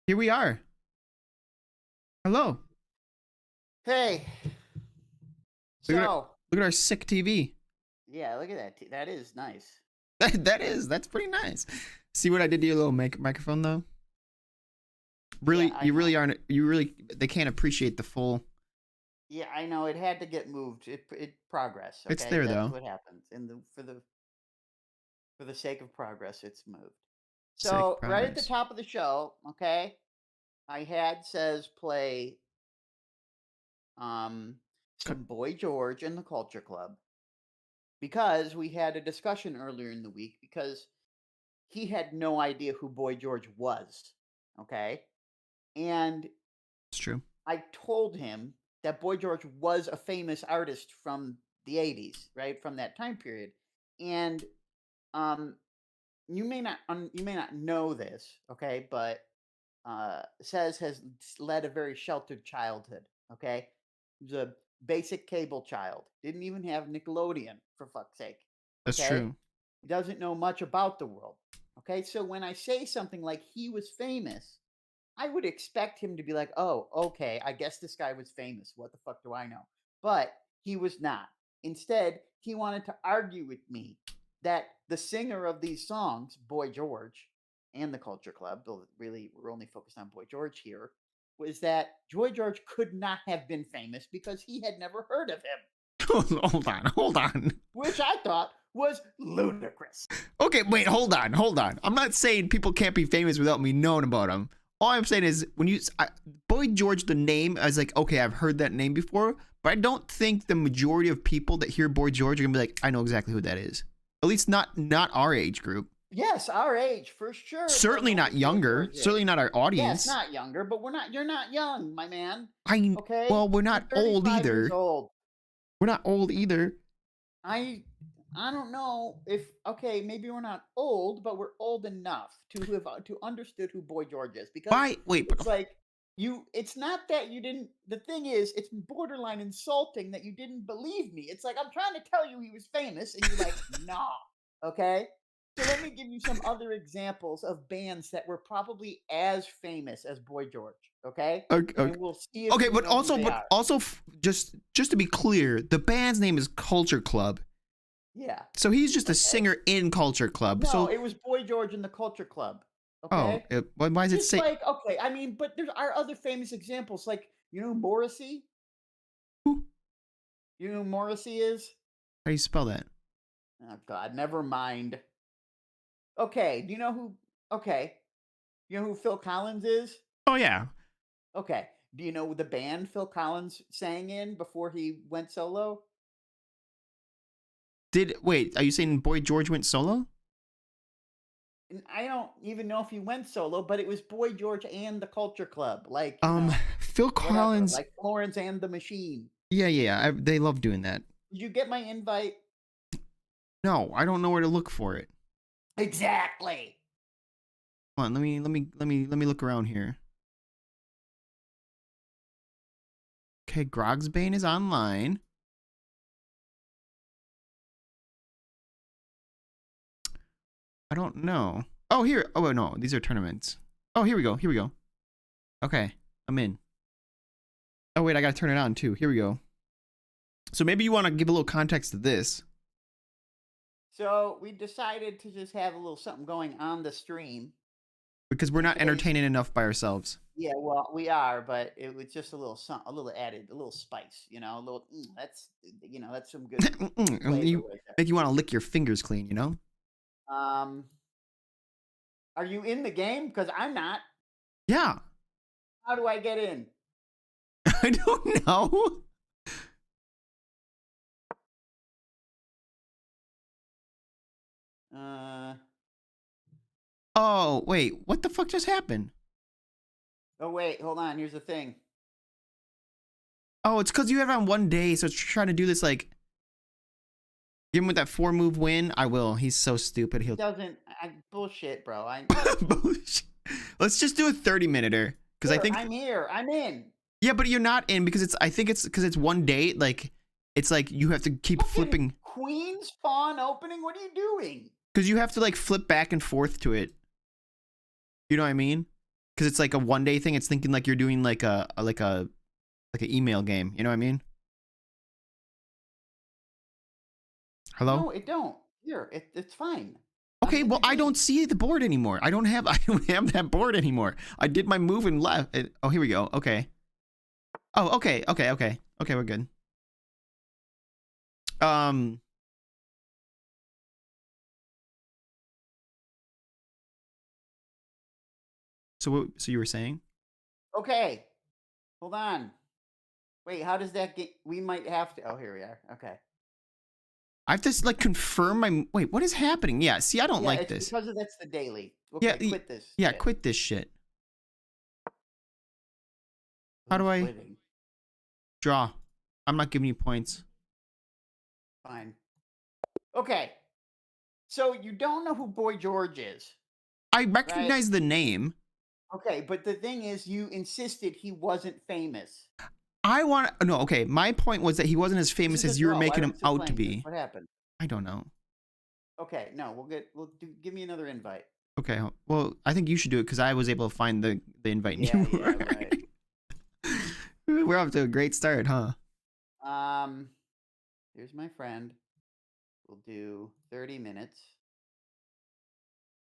Here we are. Hello. Hey, Look at our, so look at our sick TV. yeah, look at that. That is nice. That's pretty nice. See what I did to your little microphone though? Yeah, Really, I you know. really aren't. They can't appreciate the full. Yeah, I know. It had to get moved. It progress. It's Okay, there that's though. what happens. In the for the sake of progress, it's moved. Sick So right at the progress. top of the show, okay, I had says play um Co- some Boy George and the Culture Club because we had a discussion earlier in the week because he had no idea who Boy George was. Okay, and It's true. I told him that Boy George was a famous artist from the 80s, right? From that time period. And um you may not know this, okay? But says has led a very sheltered childhood, okay? He was a basic cable child. Didn't even have Nickelodeon for fuck's sake. That's Okay? true. He doesn't know much about the world. Okay? So when I say something like he was famous, I would expect him to be like, "Oh, okay, I guess this guy was famous. What the fuck do I know?" But he was not. Instead, he wanted to argue with me that the singer of these songs, Boy George, and the Culture Club, though really we're only focused on Boy George here, was that Boy George could not have been famous because he had never heard of him, Hold on. Hold on. which I thought was ludicrous. Okay, wait. Hold on. Hold on. I'm not saying people can't be famous without me knowing about them. All I'm saying is when Boy George, the name, I was like, okay, I've heard that name before, but I don't think the majority of people that hear Boy George are gonna be like, I know exactly who that is. At least not our age group. Yes, our age for sure don't Certainly know not who Boy younger. George is. Certainly not our Yes, audience. not younger, but we're not. You're not young, my man. I Okay, well, we're you're not old 35 years either. old. We're not old either. I I don't know if okay, maybe we're not old, but we're old enough to have to understood who Boy George is because Why? Wait, but it's like you. It's not that you didn't. The thing is, it's borderline insulting that you didn't believe me. It's like I'm trying to tell you he was famous, and you're like, nah. Okay. So let me give you some other examples of bands that were probably as famous as Boy George. Okay, okay, and okay, we'll see if okay, you know who they but are. also, just to be clear, the band's name is Culture Club. Yeah. So he's just a Okay. singer in Culture Club. No, So it was Boy George and the Culture Club. oh, Okay? why does it Just say? like, okay, I mean, but there are other famous examples, like, you know who Morrissey? Who? You know who Morrissey is? How do you spell that? Oh God, never mind. Okay, do you know who okay. You know who Phil Collins is? Oh yeah. Okay. Do you know the band Phil Collins sang in before he went solo? Wait? Are you saying Boy George went solo? And I don't even know if he went solo, but it was Boy George and the Culture Club, like, Phil whatever, Collins. like Florence and the Machine. Yeah, yeah. They love doing that. Did you get my invite? No, I don't know where to look for it. Exactly. Hold on, let me look around here. Okay, Grogsbane is online. I don't know. Oh, here. Oh, no. These are tournaments. Oh, here we go. Here we go. Okay. I'm in. Oh, wait. I got to turn it on, too. Here we go. So maybe you want to give a little context to this. So we decided to just have a little something going on the stream. Because we're not Today's entertaining enough by ourselves. yeah, well, we are, but it was just a little a little added, a little spice, a little. That's that's some good flavor You right there. make you want to lick your fingers clean, you know? Um, are you in the game? Because I'm not. Yeah. How do I get in? I don't know. Uh, Oh, wait. What the fuck just happened? oh wait, hold on. Here's the thing. Oh, it's because you have it on one day, so it's trying to do this like give him with that 4-move win. I will. He's so stupid. He'll Doesn't bullshit, bro. bullshit. Let's just do a 30-minute because I Here, think I'm here. I'm in. yeah, but you're not in because I think it's because it's one date. Like it's like you have to keep Fucking flipping Queen's Pawn opening. What are you doing? because you have to like flip back and forth to it. You know what I mean? because it's like a 1 day thing. It's thinking like you're doing like an email game. You know what I mean? Hello? No, it don't. Here, it's fine. I'm Okay, in the well I don't game. see the board anymore. I don't have that board anymore. I did my move and left. Oh, here we go. Okay. Oh, okay, okay, okay. Okay, we're good. So you were saying? Okay, hold on. Wait, how does that get? We might have to. Oh, here we are. Okay. I have to like confirm my wait, what is happening? Yeah, see, I don't Yeah, like it's this. because that's the daily. Yeah, Okay, quit this. yeah, Shit. quit this shit. How do Who's I quitting? draw? I'm not giving you points. Fine. Okay. So you don't know who Boy George is, I right? recognize the name. Okay, but the thing is, you insisted he wasn't famous. I want no, okay. My point was that he wasn't as This famous is a as you were draw. Why making are him we still out to playing this? be. What happened? I don't know. Okay, no, give me another invite. Okay, well, I think you should do it because I was able to find the invite and Yeah, you yeah, were. right. We're off to a great start, huh? Here's my friend. We'll do 30 minutes.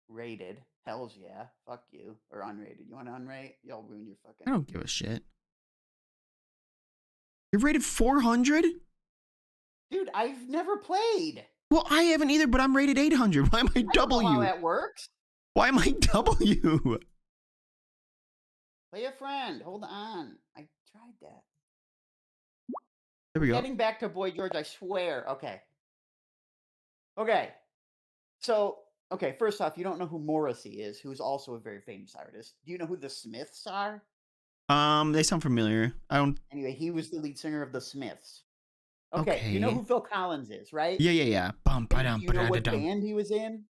Rated. Hells yeah. Fuck you. Or unrated. You want to unrate? Y'all ruin your fucking. I don't give a shit. You're rated 400? Dude, I've never played. Well, I haven't either, but I'm rated 800. Why am I I don't double know how you? that works. Why am I double you? Play a friend. Hold on. I tried that. There we go. Getting back to Boy George, I swear. Okay. Okay. So, okay, first off, you don't know who Morrissey is, who's also a very famous artist. Do you know who the Smiths are? They sound familiar. I don't. Anyway, he was the lead singer of the Smiths. Okay, you know Okay. who Phil Collins is, right? Yeah, yeah, yeah. Bum, And ba-dum, do you know what ba-da-da-dum. band he was in?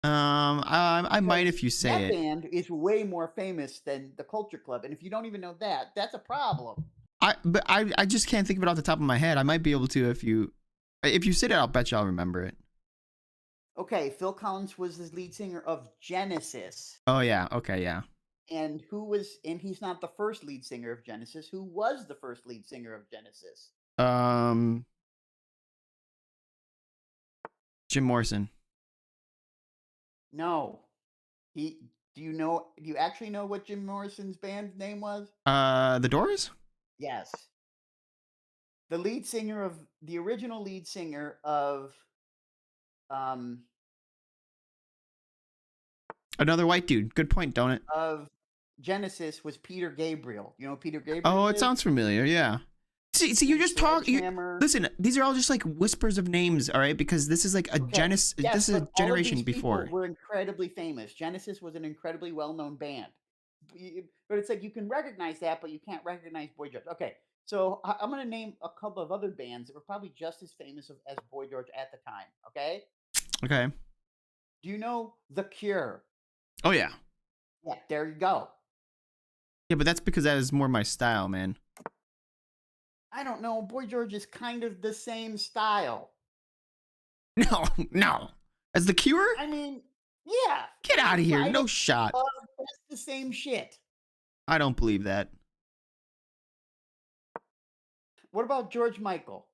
I might Because if you say that it. band is way more famous than the Culture Club, and if you don't even know that, that's a problem. But I just can't think of it off the top of my head. I might be able to if you said it. I'll bet you I'll remember it. Okay, Phil Collins was the lead singer of Genesis. Oh yeah. Okay. Yeah. And he's not the first lead singer of Genesis. Who was the first lead singer of Genesis? Um, Jim Morrison. No. Do you actually know what Jim Morrison's band name was? The Doors. Yes. The original lead singer of um Another white dude. Good point, don't it? of Genesis was Peter Gabriel. You know who Peter Oh, Gabriel it is? sounds familiar. Yeah. See, you just talk. Sledgehammer. Listen, these are all just like whispers of names, all right? Because this is like a Okay. This Yes, is a but all of generation these people before. were incredibly famous. Genesis was an incredibly well-known band. But it's like you can recognize that, but you can't recognize Boy George. Okay, so I'm going to name a couple of other bands that were probably just as famous as Boy George at the time. Okay, Okay. do you know The Cure? Oh yeah. Yeah, there you go. Yeah, but that's because that is more my style, man. I don't know. Boy George is kind of the same style. No, no. As the Cure? I mean, yeah. Get out of here. Kind No of, shot. that's the same shit. I don't believe that. What about George Michael?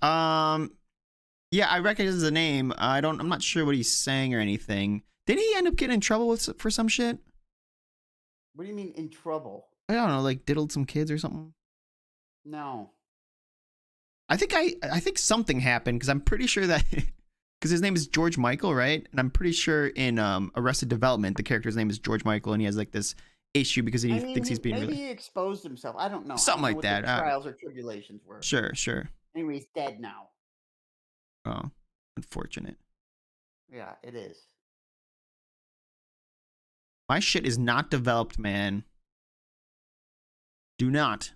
Yeah, I recognize the name. I'm not sure what he's saying or anything. Did he end up getting in trouble for some shit? What do you mean in trouble? I don't know, like diddled some kids or something. No. I think something happened because I'm pretty sure that because his name is George Michael, right? And I'm pretty sure in Arrested Development the character's name is George Michael, and he has like this issue because he thinks he's being maybe really he exposed himself. I don't know. something I don't like know what that. the trials or tribulations were. Sure. Anyway, he's dead now. Oh, unfortunate. Yeah, it is. My shit is not developed, man. Do not.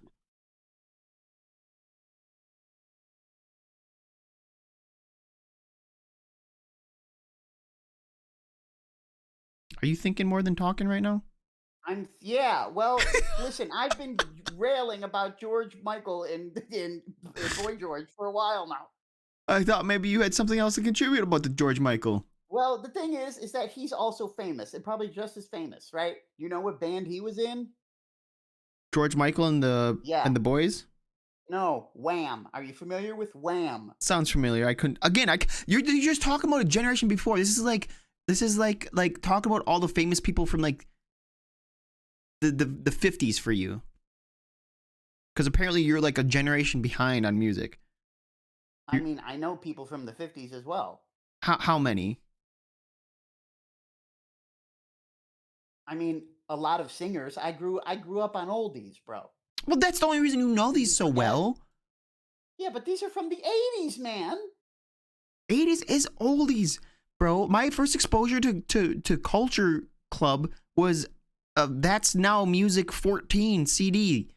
Are you thinking more than talking right now? Well, listen, I've been railing about George Michael and Boy George for a while now. I thought maybe you had something else to contribute about the George Michael. Well, the thing is that he's also famous and probably just as famous, right? You know what band he was in? George Michael Yeah. and the boys. No, Wham. Are you familiar with Wham? Sounds familiar. I couldn't. Again, you're just talking about a generation before. This is like talking about all the famous people from like the 50s for you. Because apparently you're like a generation behind on music. I mean, I know people from the 50s as well. How many? I mean, a lot of singers. I grew up on oldies, bro. Well, that's the only reason you know You these so forget. well. Yeah, but these are from the 80s, man. 80s is oldies, bro. My first exposure to Culture Club was That's Now Music 14 CD.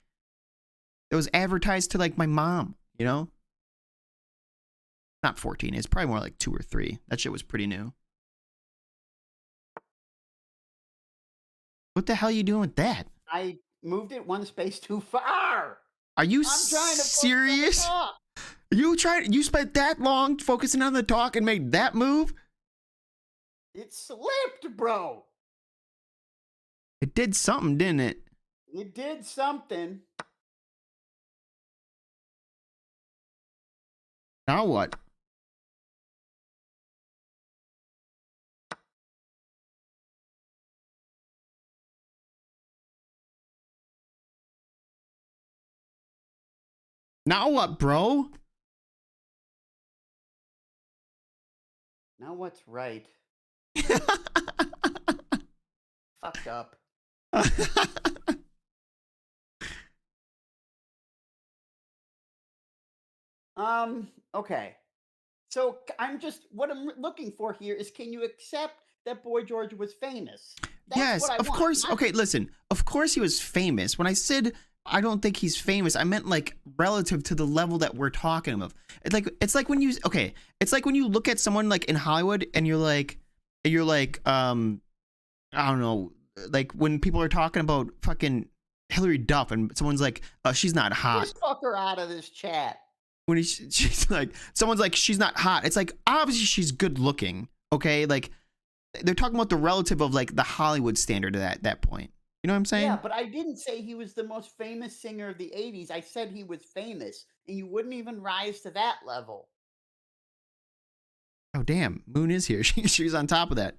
It was advertised to like my mom, you know? Not 14, it's probably more like 2 or 3. That shit was pretty new. What the hell are you doing with that? I moved it one space too far. Are you I'm trying to focus on the serious? talk. You spent that long focusing on the talk and made that move? It slipped, bro. It did something, didn't it? It did something. Now what? Now what, bro? Now what's right? Fucked up. Okay. So what I'm looking for here is, can you accept that Boy George was famous? That's Yes, what I of want. course. Okay, listen. Of course he was famous. When I said I don't think he's famous, I meant like relative to the level that we're talking of. It's like when you it's like when you look at someone like in Hollywood and you're like I don't know, like when people are talking about fucking Hillary Duff and someone's like, she's not hot. Just fuck her out of this chat. When she's like, someone's like, she's not hot. It's like, obviously she's good looking. Okay. Like they're talking about the relative of like the Hollywood standard at that point. You know what I'm saying? Yeah, but I didn't say he was the most famous singer of the 80s. I said he was famous, and you wouldn't even rise to that level. Oh, damn. Moon is here. She's on top of that.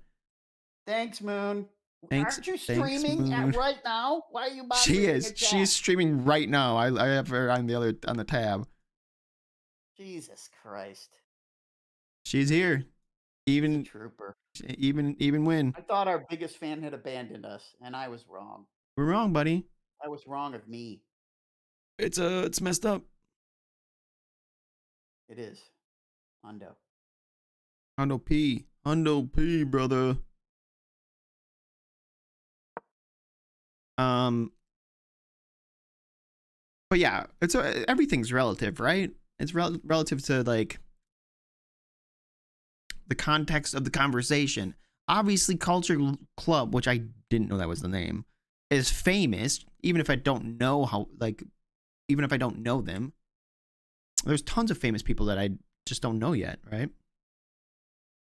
Thanks, Moon. Thanks. Aren't you Thanks, streaming Moon. right now? Why are you She moderating is. a chat? She's streaming right now. I have her on the tab. Jesus Christ. She's here. Even Trooper. even when I thought our biggest fan had abandoned us, and I was wrong. we're wrong, buddy. I was wrong of me. It's messed up. It is. Hundo. Hundo P, brother. But yeah, it's everything's relative, right? It's relative to like the context of the conversation. Obviously, Culture Club, which I didn't know that was the name, is famous. Even if I don't know even if I don't know them, there's tons of famous people that I just don't know yet, right?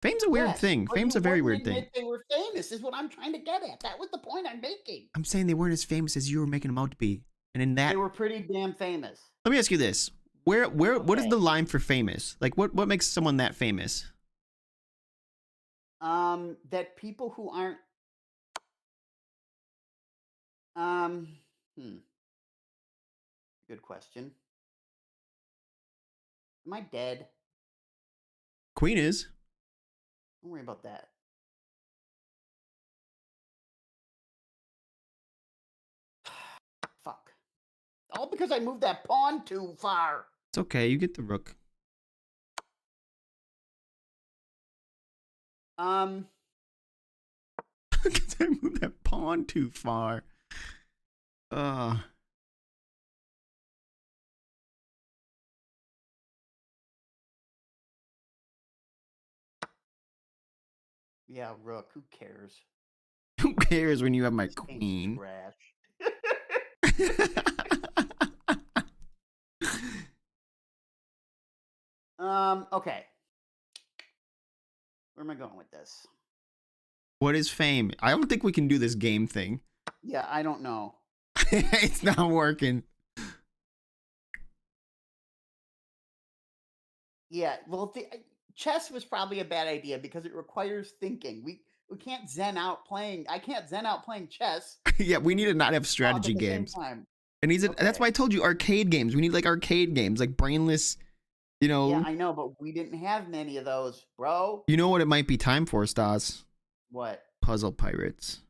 Fame's a weird thing. Fame's a very weird thing. They were famous, is what I'm trying to get at. That was the point I'm making. I'm saying they weren't as famous as you were making them out to be, and in that, they were pretty damn famous. Let me ask you this: what is the line for famous? Like, what makes someone that famous? That people who aren't good question. Am I dead? Queen is. Don't worry about that. Fuck. All because I moved that pawn too far. It's okay. You get the rook. Because I moved that pawn too far. Yeah, rook. Who cares? Who cares when you have my This game's queen? trash. Okay. Where am I I going with this? What is fame? I don't think we can do this game thing. Yeah, I don't know. It's not working. Yeah, well, chess was probably a bad idea because it requires thinking. We can't zen out playing. I can't zen out playing chess. Yeah, we need to not have Talk strategy at the same games. time. It needs it. That's Okay. why I told you arcade games. We need like arcade games, like brainless. You Yeah, know. I know, but we didn't have many of those, bro. You know what it might be time for, Stas? What? Puzzle Pirates.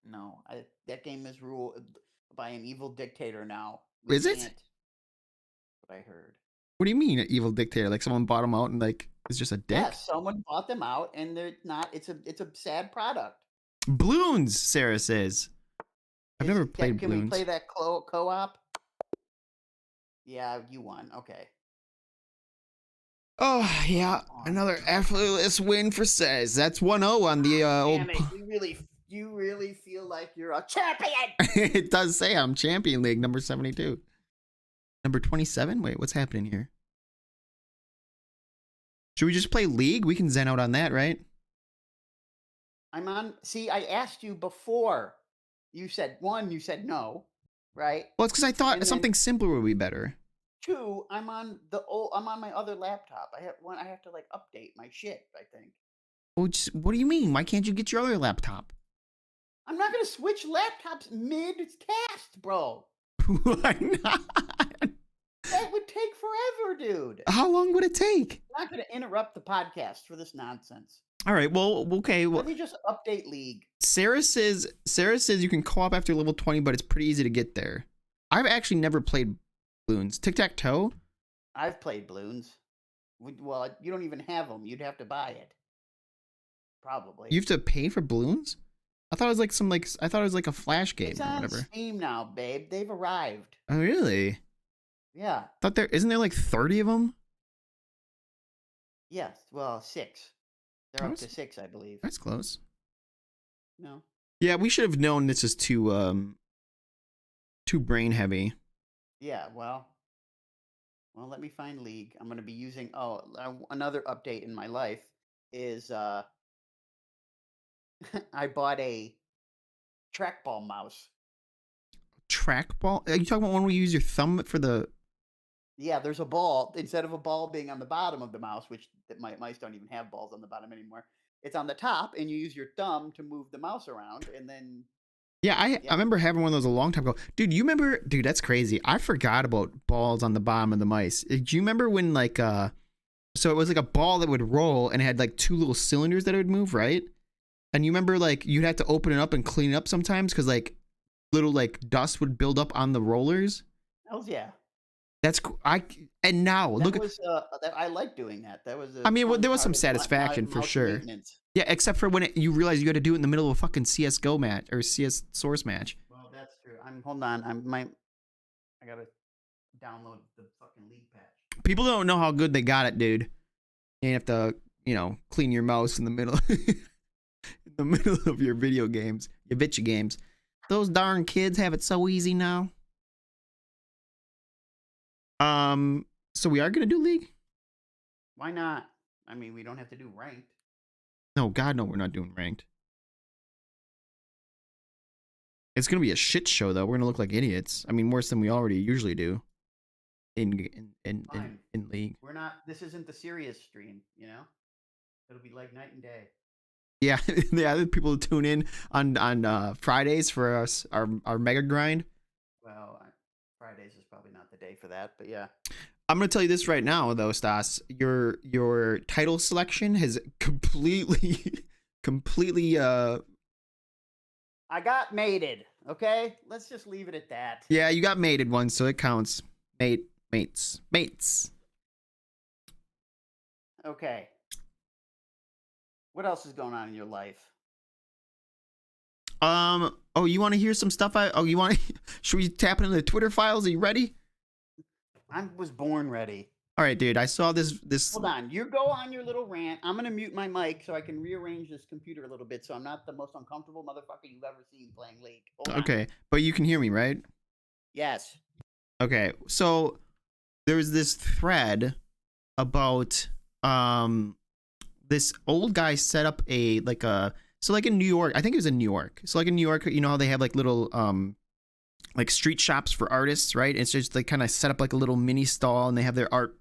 No, that game is ruled by an evil dictator now. Is it? What I heard. What do you mean, an evil dictator? Like someone bought them out and like it's just a dick? Yes, someone bought them out, and they're not. It's a sad product. Balloons, Sarah says. I've never played Can Balloons. we play that co-op? Yeah, you won. Okay. Oh, yeah. Another effortless win for Says. That's 1-0 on the old... Damn it, you really feel like you're a champion! It does say I'm Champion League number 72. Number 27? Wait, what's happening here? Should we just play League? We can zen out on that, right? I'm on... See, I asked you before. You said no, right? Well, it's because I thought And something simpler would be better. 2, I'm on my other laptop. I have to like update my shit, I think. Well, what do you mean? Why can't you get your other laptop? I'm not gonna switch laptops mid-cast, bro. Why not? That would take forever, dude. How long would it take? I'm not gonna interrupt the podcast for this nonsense. All right, well, okay. Well, Let me just update League. Sarah says you can co-op after level 20, but it's pretty easy to get there. I've actually never played Balloons. Tic-tac-toe? I've played Balloons. Well, you don't even have them. You'd have to buy it. Probably. You have to pay for Balloons? I thought it was I thought it was like a flash game It's or on whatever. Steam now, babe. They've arrived. Oh, really? Yeah. I thought isn't there like 30 of them? Yes. Well, 6. They're up to 6, I believe. That's close. No. Yeah, we should have known this is too brain heavy. Yeah. Well, let me find League. I'm gonna be using. Another update in my life is I bought a trackball mouse. Trackball? Are you talking about one where you use your thumb for the... Yeah, there's a ball. Instead of a ball being on the bottom of the mouse, which mice don't even have balls on the bottom anymore, it's on the top, and you use your thumb to move the mouse around, and then... Yeah, I remember having one of those a long time ago. Dude, you remember... Dude, that's crazy. I forgot about balls on the bottom of the mice. Do you remember when, like... So it was like a ball that would roll, and it had, like, 2 little cylinders that it would move, right? And you remember, like, you'd have to open it up and clean it up sometimes, because, like, little, like, dust would build up on the rollers. Hells yeah. That's and now look at I like doing that. That was I mean, there was some satisfaction for sure. Yeah, except for when you realize you got to do it in the middle of a fucking CS:GO match or CS Source match. Well, that's true. Hold on. I gotta download the fucking League patch. People don't know how good they got it, dude. You have to, clean your mouse in the middle, in the middle of your video games, your bitchy games. Those darn kids have it so easy now. So we are gonna do League? Why not? I mean, we don't have to do ranked. No, God, no, we're not doing ranked. It's gonna be a shit show, though. We're gonna look like idiots. I mean, worse than we already usually do. In League. We're not. This isn't the serious stream, It'll be like night and day. Yeah, the other people tune in on Fridays for our mega grind. Well, Fridays is probably not the day for that, but yeah. I'm gonna tell you this right now, though, Stas. Your title selection has completely. I got mated. Okay, let's just leave it at that. Yeah, you got mated once, so it counts. Mates. Okay. What else is going on in your life? Oh, you want to hear some stuff? Should we tap into the Twitter files? Are you ready? I was born ready. All right, dude. I saw this. Hold on. You go on your little rant. I'm gonna mute my mic so I can rearrange this computer a little bit, so I'm not the most uncomfortable motherfucker you've ever seen playing League. Okay, but you can hear me, right? Yes. Okay, so there's this thread about this old guy set up a like a so like in New York, I think it was in New York. So like in New York, you know how they have like little like street shops for artists, right? It's just like kind of set up like a little mini stall and they have their art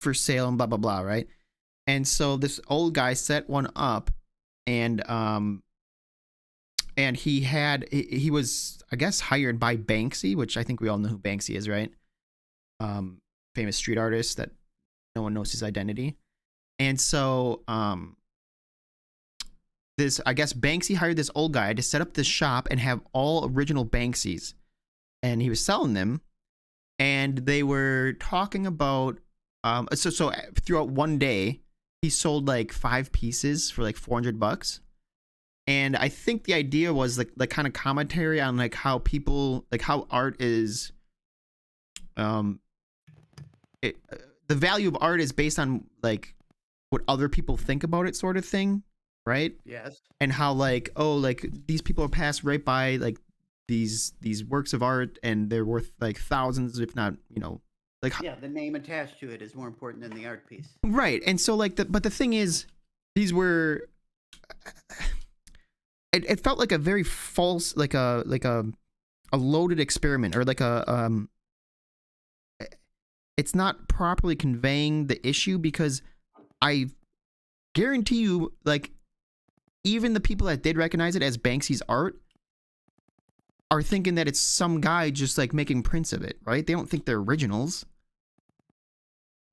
for sale and blah blah blah, right? And so this old guy set one up and he was I guess hired by Banksy, which I think we all know who Banksy is, right? Famous street artist that no one knows his identity. And so this I guess Banksy hired this old guy to set up this shop and have all original Banksys, and he was selling them, and they were talking about so throughout one day he sold like 5 pieces for like $400. And I think the idea was like kind of commentary on like how people like how art is the value of art is based on like what other people think about it, sort of thing, right? Yes. And how like, oh, like these people are passed right by like these works of art and they're worth like thousands, if not, you know, like Yeah, the name attached to it is more important than the art piece. right. And so like but the thing is, these were it felt like a very false, like a loaded experiment, or like a it's not properly conveying the issue, because I guarantee you, like, even the people that did recognize it as Banksy's art are thinking that it's some guy just like making prints of it, right? They don't think they're originals.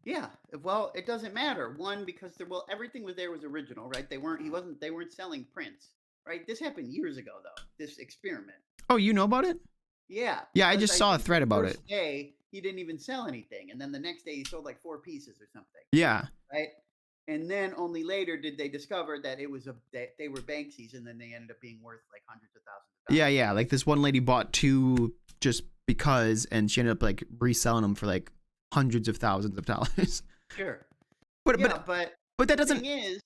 Yeah, well, it doesn't matter. One, because everything was original, right? They weren't selling prints, right? This happened years ago, though. This experiment. Oh, you know about it? Yeah. Yeah, I just saw a thread about it. First day, he didn't even sell anything, and then the next day he sold like 4 pieces or something. Yeah. Right. And then only later did they discover that that they were Banksy's, and then they ended up being worth like hundreds of thousands of dollars. Yeah. Like this one lady bought 2 just because, and she ended up like reselling them for like hundreds of thousands of dollars. Sure. But that doesn't. Thing is,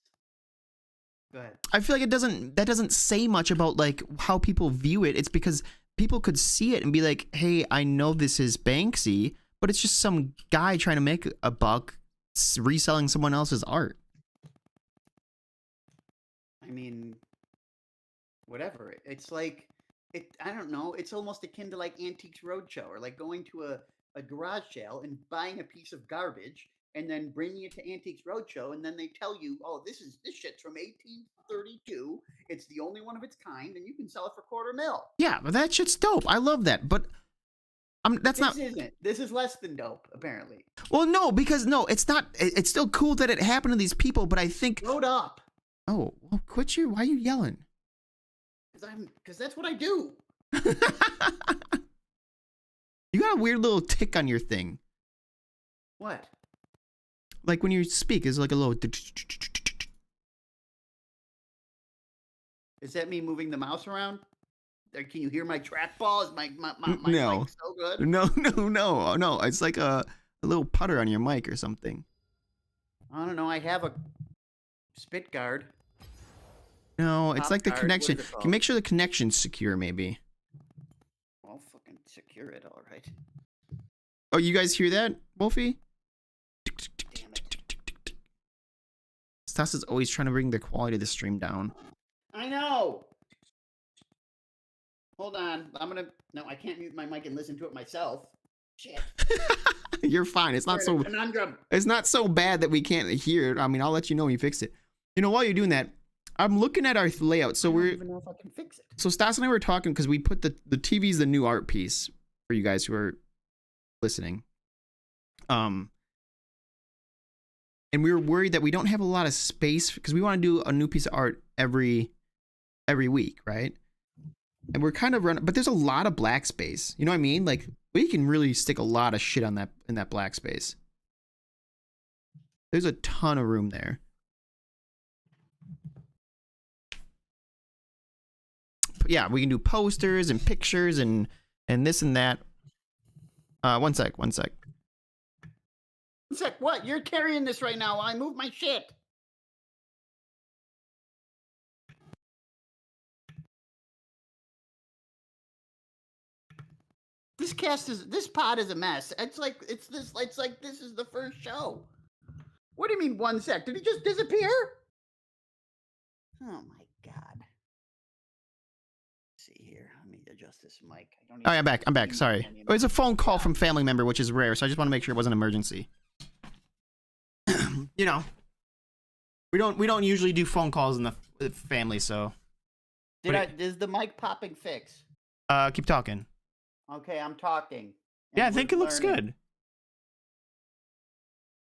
go ahead. I feel like that doesn't say much about like how people view it. It's because people could see it and be like, hey, I know this is Banksy, but it's just some guy trying to make a buck reselling someone else's art. I mean, whatever. It's like, I don't know. It's almost akin to like Antiques Roadshow, or like going to a garage sale and buying a piece of garbage and then bringing it to Antiques Roadshow, and then they tell you, oh, this shit's from 1832. It's the only one of its kind, and you can sell it for $250,000. Yeah, but that shit's dope. I love that. But this isn't. This is less than dope, apparently. Well, no, because no, it's not. It's still cool that it happened to these people, but I think. Load up. Oh, well, why are you yelling? Because that's what I do. You got a weird little tick on your thing. What? Like when you speak, is like a little. Is that me moving the mouse around? Can you hear my trackball? Is my no. mic so good? No. It's like a little putter on your mic or something. I don't know. I have a spit guard. No, it's like the connection. Can you make sure the connection's secure, maybe? I'll fucking secure it, all right. Oh, you guys hear that, Wolfie? Damn it. Stas is always trying to bring the quality of the stream down. I know. Hold on. No, I can't mute my mic and listen to it myself. Shit. You're fine. It's not so. Conundrum. It's not so bad that we can't hear it. I mean, I'll let you know when you fix it. You know, while you're doing that, I'm looking at our layout. So I don't even know if I can fix it. So Stas and I were talking because we put the TV's the new art piece for you guys who are listening. And we were worried that we don't have a lot of space because we want to do a new piece of art every week, right? And we're kind of running, but there's a lot of black space. You know what I mean? Like we can really stick a lot of shit on that in that black space. There's a ton of room there. But yeah, we can do posters and pictures and this and that. One sec. One sec, what? You're carrying this right now while I move my shit. This pod is a mess. It's like this is the first show. What do you mean 1 sec? Did he just disappear? Oh my god. Let's see here. Let me adjust this mic. I don't Oh, yeah, even I'm back. I'm back. Sorry. It was a phone call from family member, which is rare, so I just want to make sure it wasn't an emergency. You know, we don't usually do phone calls in the family, so. Is the mic popping fix? Keep talking. Okay, I'm talking. Yeah, I think it looks good.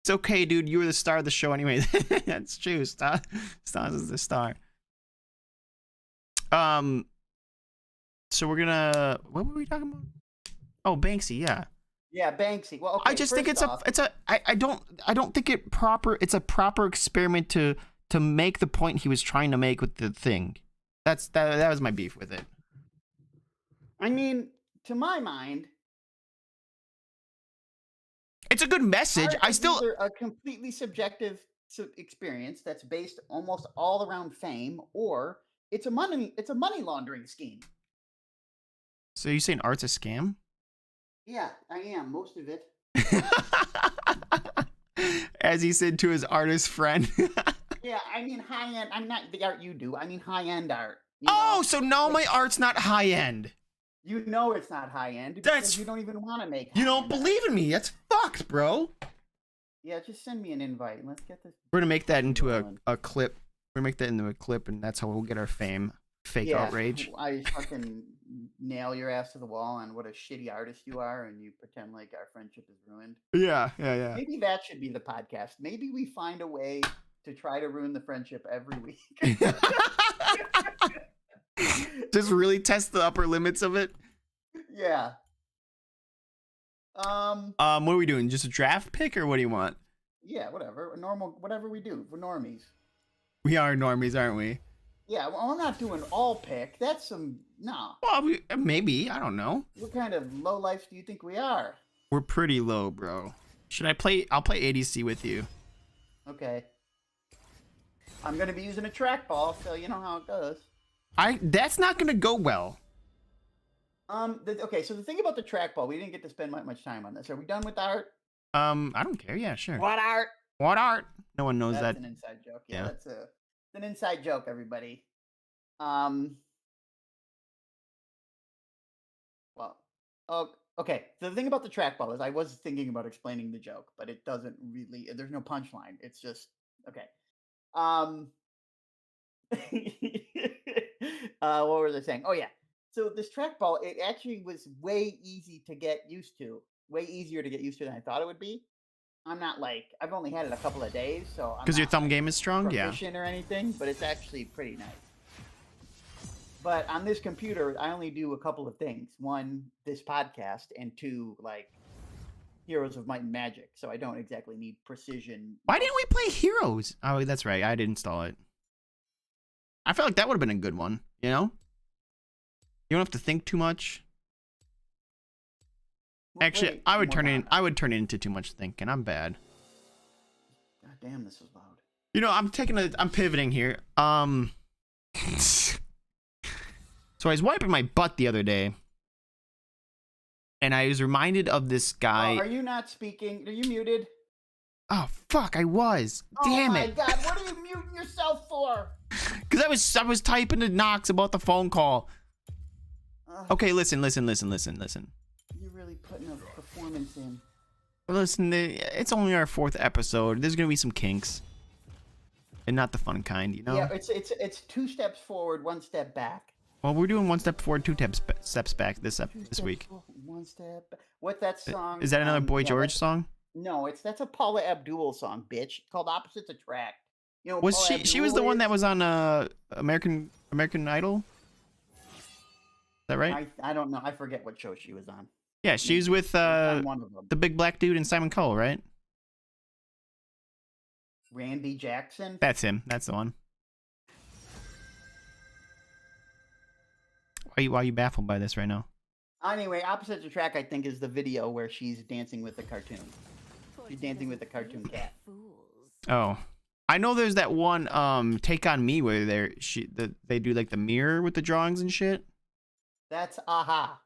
It's okay, dude. You were the star of the show anyway. That's true. Stas is the star. So we're gonna. What were we talking about? Oh, Banksy. Yeah. Yeah, Banksy. Well, okay, I just think I don't think it's a proper experiment to make the point he was trying to make with the thing. That was my beef with it. I mean, to my mind, it's a good message. I still either a completely subjective experience that's based almost all around fame, or it's a money laundering scheme. So you saying art's a scam? Yeah, I am. Most of it. As he said to his artist friend. Yeah, I mean high end. I'm not the art you do. I mean high end art. So no, my art's not high end. You know it's not high end because you don't even want to make. You don't believe in me. That's fucked, bro. Yeah, just send me an invite and let's get this. We're gonna make that into a clip. We're gonna make that into a clip, and that's how we'll get our fame. Fake outrage. I fucking nail your ass to the wall on what a shitty artist you are, and you pretend like our friendship is ruined. Yeah. Maybe that should be the podcast. Maybe we find a way to try to ruin the friendship every week. Just really test the upper limits of it. Yeah. What are we doing? Just a draft pick, or what do you want? Yeah, whatever. Whatever we do. We're normies. We are normies, aren't we? Yeah, well, I'm not doing all pick. That's no. Well, maybe. I don't know. What kind of low life do you think we are? We're pretty low, bro. Should I play? I'll play ADC with you. Okay. I'm gonna be using a trackball, so you know how it goes. That's not gonna go well. Okay, so the thing about the trackball, we didn't get to spend much time on this. Are we done with art? I don't care. Yeah, sure. What art? What art? No one knows That's that. an inside joke. Yeah, that's an inside joke, everybody. Well, okay. So the thing about the trackball is I was thinking about explaining the joke, but it doesn't really. There's no punchline. It's just okay. What was I saying? Oh yeah. So this trackball, it actually was way easy to get used to. Way easier to get used to than I thought it would be. I'm not like I've only had it a couple of days, so because your thumb game is strong, proficient or anything, but it's actually pretty nice. But on this computer, I only do a couple of things: one, this podcast, and two, like Heroes of Might and Magic. So I don't exactly need precision. Why didn't we play Heroes? Oh, that's right. I did install it. I feel like that would have been a good one. You know, you don't have to think too much. Well, actually, I would turn it into too much thinking. I'm bad. God damn, this is loud. You know, I'm pivoting here. So I was wiping my butt the other day, and I was reminded of this guy. Oh, are you not speaking? Are you muted? Oh fuck, I was. Damn it. Oh my god, what are you muting yourself for? Because I was typing to Knox about the phone call. Okay, listen. You're really putting a performance in. Listen, it's only our 4th episode. There's gonna be some kinks, and not the fun kind, you know. Yeah, it's 2 steps forward, 1 step back. Well, we're doing 1 step forward, 2 steps back this week. 1 step. What's that song? Is that another Boy George song? No, that's a Paula Abdul song, bitch. It's called Opposites Attract. You know, was she was the one that was on American Idol? Is that right? I don't know. I forget what show she was on. Yeah, she was with the big black dude and Simon Cowell, right? Randy Jackson? That's him. That's the one. Why are you baffled by this right now? Anyway, Opposites Attract, I think, is the video where she's dancing with the cartoon. She's dancing with the cartoon cat. Oh. I know there's that one Take on Me where they do like the mirror with the drawings and shit. That's Aha.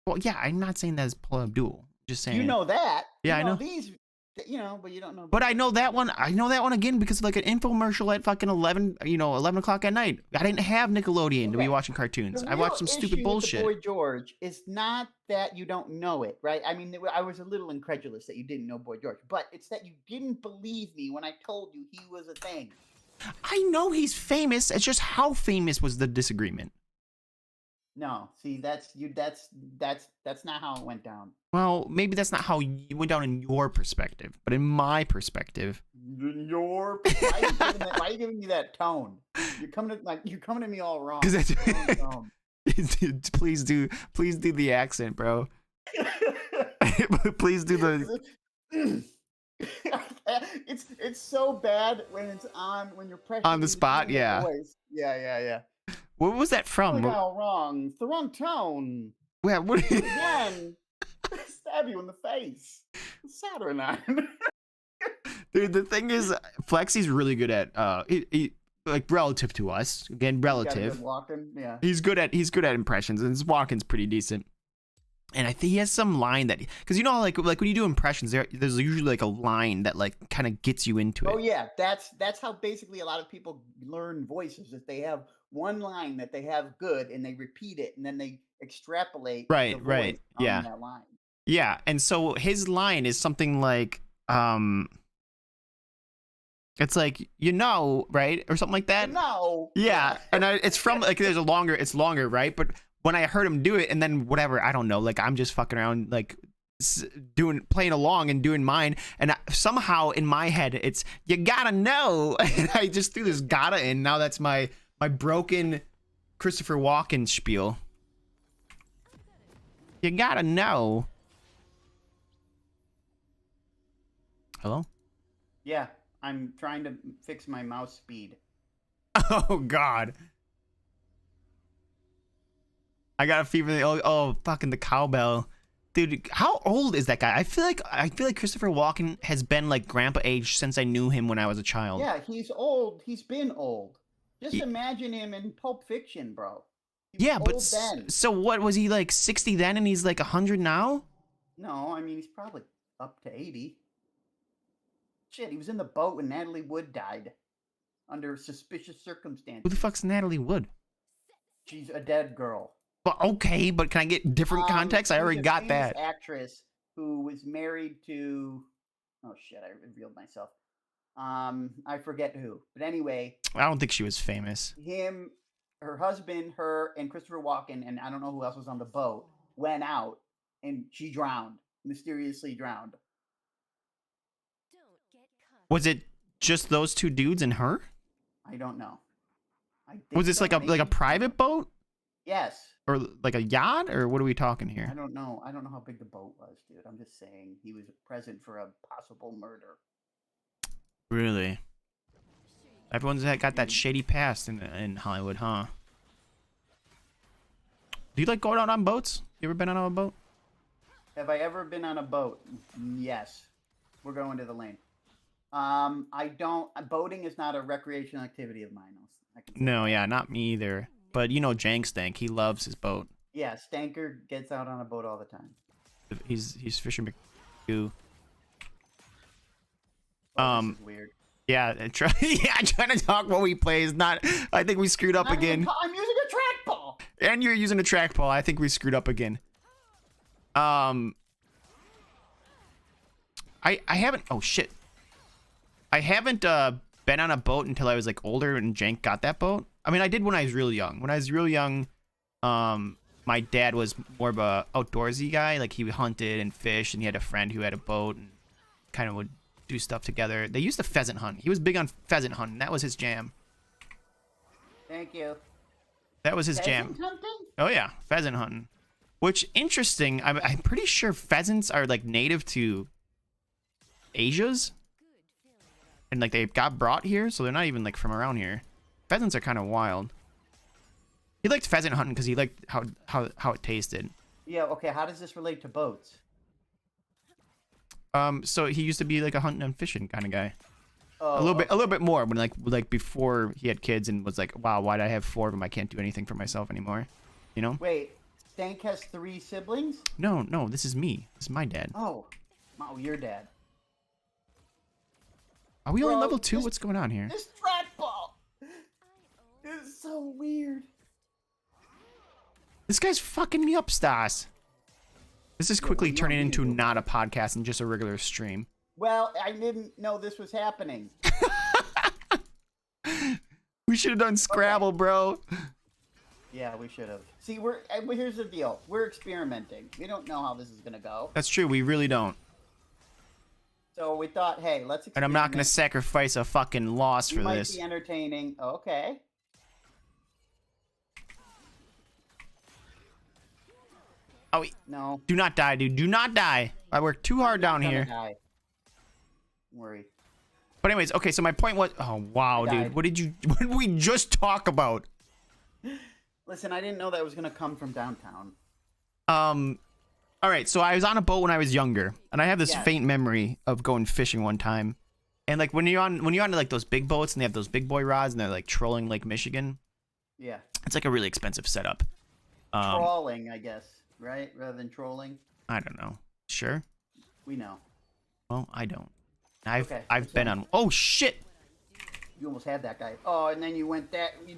Well, yeah, I'm not saying that's Paula Abdul. Just saying. You know that. Yeah, I know. You know, but you don't know. But I know that one. I know that one again because of like an infomercial at fucking 11, 11 o'clock at night. I didn't have Nickelodeon to be Okay. watching cartoons. The I watched real some stupid issue with bullshit. the Boy George is not that you don't know it, right? I mean, I was a little incredulous that you didn't know Boy George, but it's that you didn't believe me when I told you he was a thing. I know he's famous. It's just how famous was the disagreement. No, see, that's not how it went down. Well, maybe that's not how you went down in your perspective, but in my perspective. Why are you giving me that tone? You're coming to me all wrong. Wrong please do the accent, bro. Please do the. It's so bad when it's when you're pressured on the spot. Yeah. Voice. Yeah. What was that from? I got all wrong. It's the wrong tone. Yeah. What? Again, stab you in the face. Saturnine. Dude, the thing is, Flexy's really good at like relative to us. Again, relative. Walking. Yeah. He's good at impressions, and his walking's pretty decent. And I think he has some line that, because you know, like when you do impressions, there's usually like a line that like kind of gets you into it. Oh yeah, that's how basically a lot of people learn voices. Is they have one line that they have good, and they repeat it, and then they extrapolate. Right. Yeah. That line. Yeah, and so his line is something like, it's like, right, or something like that. No. Yeah, and it's from like it's longer, right? But when I heard him do it, and then whatever, I don't know, like I'm just fucking around, like playing along and doing mine, and somehow in my head it's you gotta know, and I just threw this gotta in. Now that's my broken Christopher Walken spiel. You gotta know. Hello? Yeah, I'm trying to fix my mouse speed. Oh God. I got a fever. Oh, fucking the cowbell, dude. How old is that guy? I feel like Christopher Walken has been like grandpa age since I knew him when I was a child. Yeah, he's old. He's been old. Just imagine him in Pulp Fiction, bro. Yeah, but so what was he, like 60 then, and he's like 100 now? No, I mean he's probably up to 80. Shit, he was in the boat when Natalie Wood died under suspicious circumstances. Who the fuck's Natalie Wood? She's a dead girl. Well, okay, but can I get different context? I already got that. Actress who was married to, oh shit, I revealed myself. I forget who, but anyway. I don't think she was famous. Her husband, her, and Christopher Walken, and I don't know who else was on the boat, went out, and she drowned, mysteriously drowned. Was it just those two dudes and her? I don't know. Was this like a private boat? Yes. Or like a yacht, or what are we talking here? I don't know. I don't know how big the boat was, dude. I'm just saying he was present for a possible murder. Really? Everyone's got that shady past in Hollywood, huh? Do you like going out on boats? You ever been on a boat? Have I ever been on a boat? Yes. We're going to the lane. I don't. Boating is not a recreational activity of mine. No, yeah, not me either. But you know, Jank Stank, he loves his boat. Yeah, Stanker gets out on a boat all the time. He's Fisher McGoo. This is weird. Yeah, trying to talk while we play is not. I think we screwed up again. I'm using a trackball. And you're using a trackball. I think we screwed up again. I haven't. Oh shit. I haven't been on a boat until I was like older, and Jank got that boat. I mean, I did when I was really young. When I was real young, my dad was more of a outdoorsy guy. Like he hunted and fished, and he had a friend who had a boat and kind of would do stuff together. They used to pheasant hunt. He was big on pheasant hunting. That was his jam. Thank you. That was his jam. Hunting? Oh yeah, pheasant hunting. Which interesting. I'm pretty sure pheasants are like native to Asia's, and like they got brought here, so they're not even like from around here. Pheasants are kind of wild. He liked pheasant hunting because he liked how it tasted. Yeah. Okay. How does this relate to boats? So he used to be like a hunting and fishing kind of guy. Oh, a little bit more when like before he had kids and was like, wow, why do I have 4 of them? I can't do anything for myself anymore. You know? Wait, Stank has 3 siblings? No, this is me. This is my dad. Oh, your dad. Are we only Bro, level 2? this- What's going on here? This trackball is so weird. This guy's fucking me up, Stas. This is quickly what do you turning want me to into do? not a podcast and just a regular stream. Well, I didn't know this was happening. We should have done Scrabble, bro. Yeah, we should have. See, here's the deal. We're experimenting. We don't know how this is gonna go. That's true. We really don't. So we thought, hey, let's experiment. And I'm not going to sacrifice a fucking loss It for might this. be entertaining. Okay. Oh, No. do not die, dude. Do not die. I worked too hard down Gonna here. die. Don't worry. But anyways, okay, so my point was... Oh, wow, I dude. died. What did we just talk about? Listen, I didn't know that was gonna come from downtown. All right, so I was on a boat when I was younger, and I have this Yes. faint memory of going fishing one time. And like when you're on like those big boats and they have those big boy rods and they're like trolling Lake Michigan, Yeah. it's like a really expensive setup. Trawling, I guess, right? Rather than trolling. I don't know. Sure. We know. Well, I don't. I've Okay, I've been on. Oh shit. You almost had that guy. Oh, and then you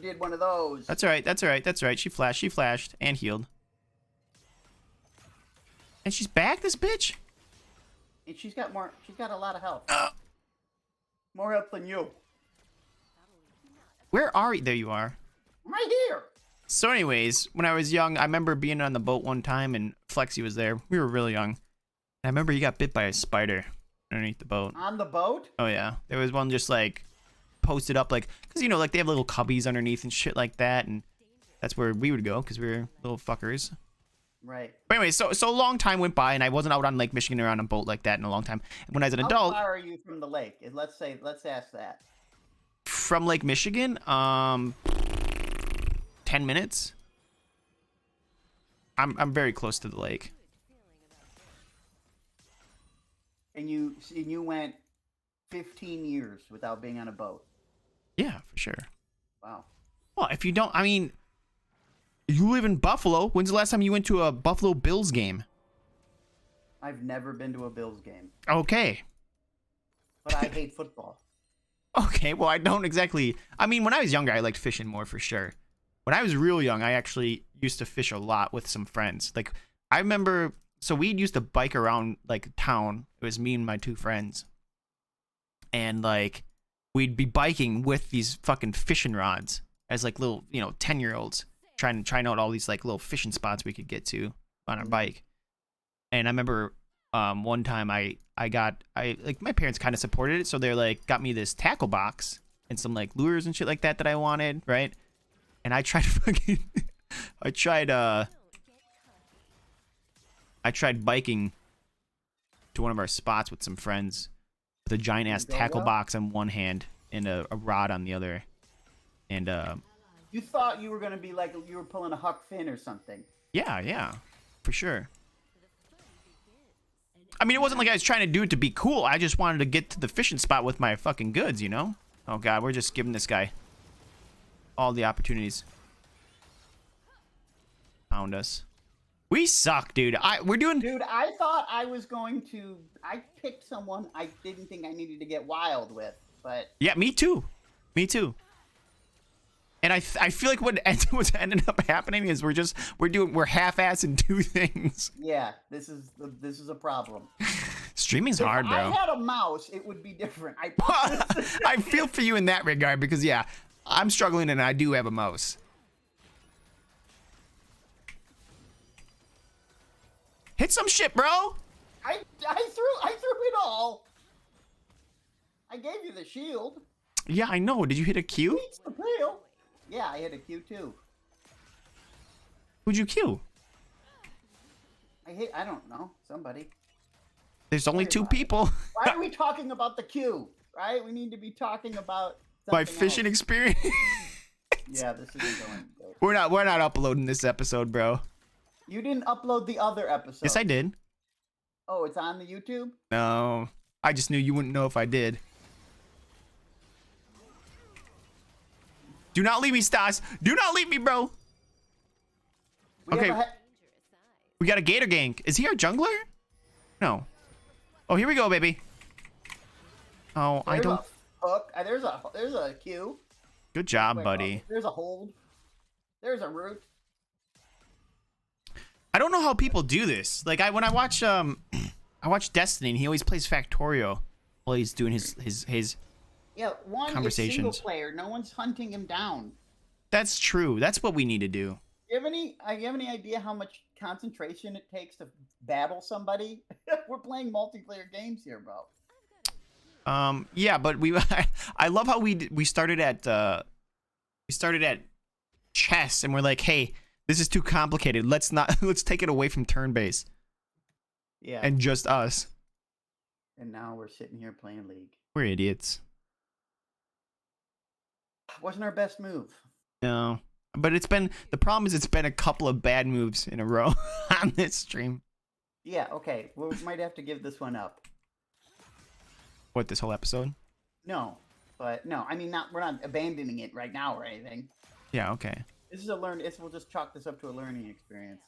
did one of those. That's all right. That's all right. That's all right. She flashed and healed. And she's back, this bitch? And she's got a lot of health. More health than you. Where are you? There you are. Right here. So anyways, when I was young, I remember being on the boat one time and Flexi was there. We were really young. And I remember he got bit by a spider underneath the boat. On the boat? Oh yeah. There was one just like posted up like, cause you know, like they have little cubbies underneath and shit like that. And that's where we would go cause we were little fuckers. Right. But anyway, so a long time went by and I wasn't out on Lake Michigan or on a boat like that in a long time. When I was an How adult, far are you from the lake? Let's ask that. from Lake Michigan, 10 minutes. I'm very close to the lake. And you went 15 years without being on a boat. Yeah, for sure. Wow. Well, if you don't, I mean, you live in Buffalo. When's the last time you went to a Buffalo Bills game? I've never been to a Bills game, Okay. but I hate football. Okay, well, I don't exactly. I mean, when I was younger, I liked fishing more for sure. When I was real young, I actually used to fish a lot with some friends. Like, I remember, so we used to bike around, like, town. It was me and my two friends. And, like, we'd be biking with these fucking fishing rods as, like, little, 10-year-olds trying out all these, like, little fishing spots we could get to on our bike. And I remember one time I like my parents kind of supported it, so they're like got me this tackle box and some like lures and shit like that I wanted, right? And I tried fucking I tried biking to one of our spots with some friends with a giant ass Did it go tackle well? box on one hand and a rod on the other. And You thought you were gonna be like you were pulling a Huck Finn or something. yeah, for sure. I mean, it wasn't like I was trying to do it to be cool. I just wanted to get to the fishing spot with my fucking goods, you know? Oh, God, we're just giving this guy all the opportunities. Found us. We suck, dude. We're doing... Dude, I thought I was going to... I picked someone I didn't think I needed to get wild with, but... Yeah, me too. Me too. And I feel like what's ended up happening is we're half-assing two things. Yeah, this is a problem. Streaming's If hard, bro. I had a mouse, it would be different. I feel for you in that regard because, yeah, I'm struggling and I do have a mouse. Hit some shit, bro. I threw it all. I gave you the shield. Yeah, I know. Did you hit a Q? Beats the pale. Yeah, I hit a Q too. Who'd you Q? I don't know, somebody. There's only Worry two about it. people. Why are we talking about the Q? Right? We need to be talking about My something fishing else. experience. Yeah, this isn't going good. We're not uploading this episode, bro. You didn't upload the other episode. Yes, I did. Oh, it's on the YouTube? No, I just knew you wouldn't know if I did. Do not leave me, Stas. Do not leave me, bro. We Okay. have a We got a Gator Gank. Is he our jungler? No. Oh, here we go, baby. Oh, I Very don't. rough. hook. There's a Q. Good job, Wait, buddy. there's a hold. There's a root. I don't know how people do this. Like when I watch I watch Destiny and he always plays Factorio while he's doing his Yeah, one is single conversations. player. No one's hunting him down. That's true. That's what we need to do. You have any idea how much concentration it takes to battle somebody? We're playing multiplayer games here, bro. Yeah, but I love how we started at chess and we're like, hey, this is too complicated. Let's take it away from turn base. Yeah. And just us. And now we're sitting here playing League. We're idiots. Wasn't our best move. No. But the problem is it's been a couple of bad moves in a row on this stream. Yeah, okay. We might have to give this one up. What, this whole episode? No. But no, I mean we're not abandoning it right now or anything. Yeah, okay. This is we'll just chalk this up to a learning experience.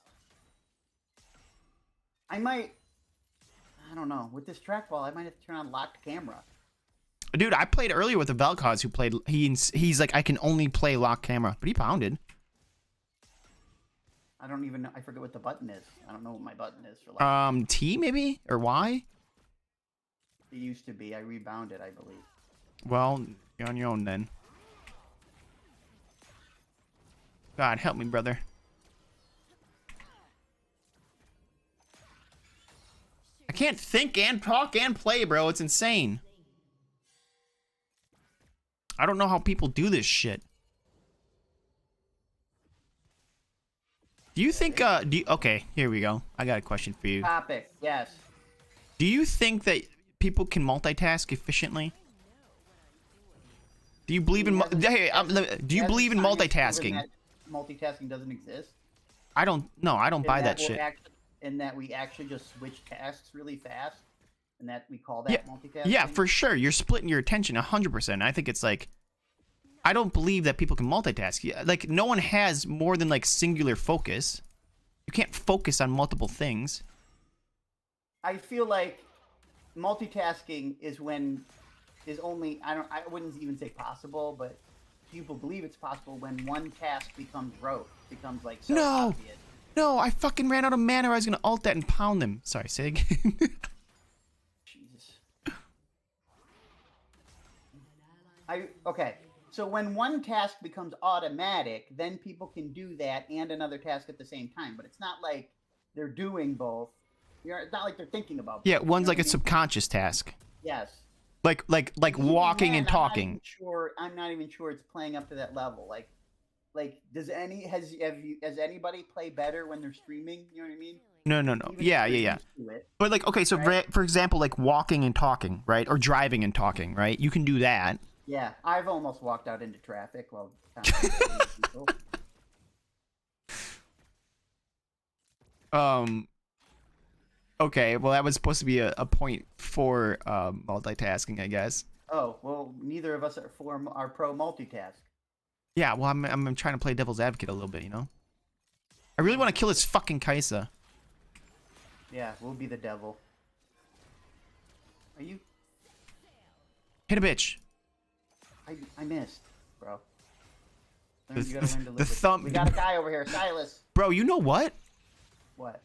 I don't know. With this trackball, I might have to turn on locked camera. Dude, I played earlier with a Vel'Koz who played. He's like, I can only play lock camera, but he pounded. I don't even know. I forget what the button is. I don't know what my button is for lock. T maybe or Y. It used to be. I rebounded, I believe. Well, you're on your own then. God help me, brother. I can't think and talk and play, bro. It's insane. I don't know how people do this shit. Do you think, okay, here we go. I got a question for you. Topic, yes. Do you think that people can multitask efficiently? Do you believe in, do you believe in multitasking? Multitasking doesn't exist? I don't buy that shit. And that we actually just switch tasks really fast? And that we call that multitasking? Yeah, for sure. You're splitting your attention 100%. I think it's like, I don't believe that people can multitask. Like, no one has more than like singular focus. You can't focus on multiple things. I feel like multitasking is only, I wouldn't even say possible, but people believe it's possible when one task becomes becomes like so obvious. No, I fucking ran out of mana. I was gonna ult that and pound them. Sorry, Sig. Jesus. Okay. So when one task becomes automatic, then people can do that and another task at the same time. But it's not like they're doing both. It's not like they're thinking about both. Yeah, one's like a subconscious task. Yes. Like walking and talking. I'm not even sure it's playing up to that level. Like has anybody play better when they're streaming? You know what I mean? No. Even Yeah. But like, okay, so right? for example, like walking and talking, right? Or driving and talking, right? You can do that. Yeah, I've almost walked out into traffic while people. Okay, well that was supposed to be a point for multitasking, I guess. Oh, well, neither of us are pro multitask. Yeah, well I'm trying to play devil's advocate a little bit, you know? I really want to kill this fucking Kaisa. Yeah, we'll be the devil. Are you? Hit a bitch. I missed, bro. You gotta learn to live with thumb. We got a guy over here, Silas. Bro, you know what? What?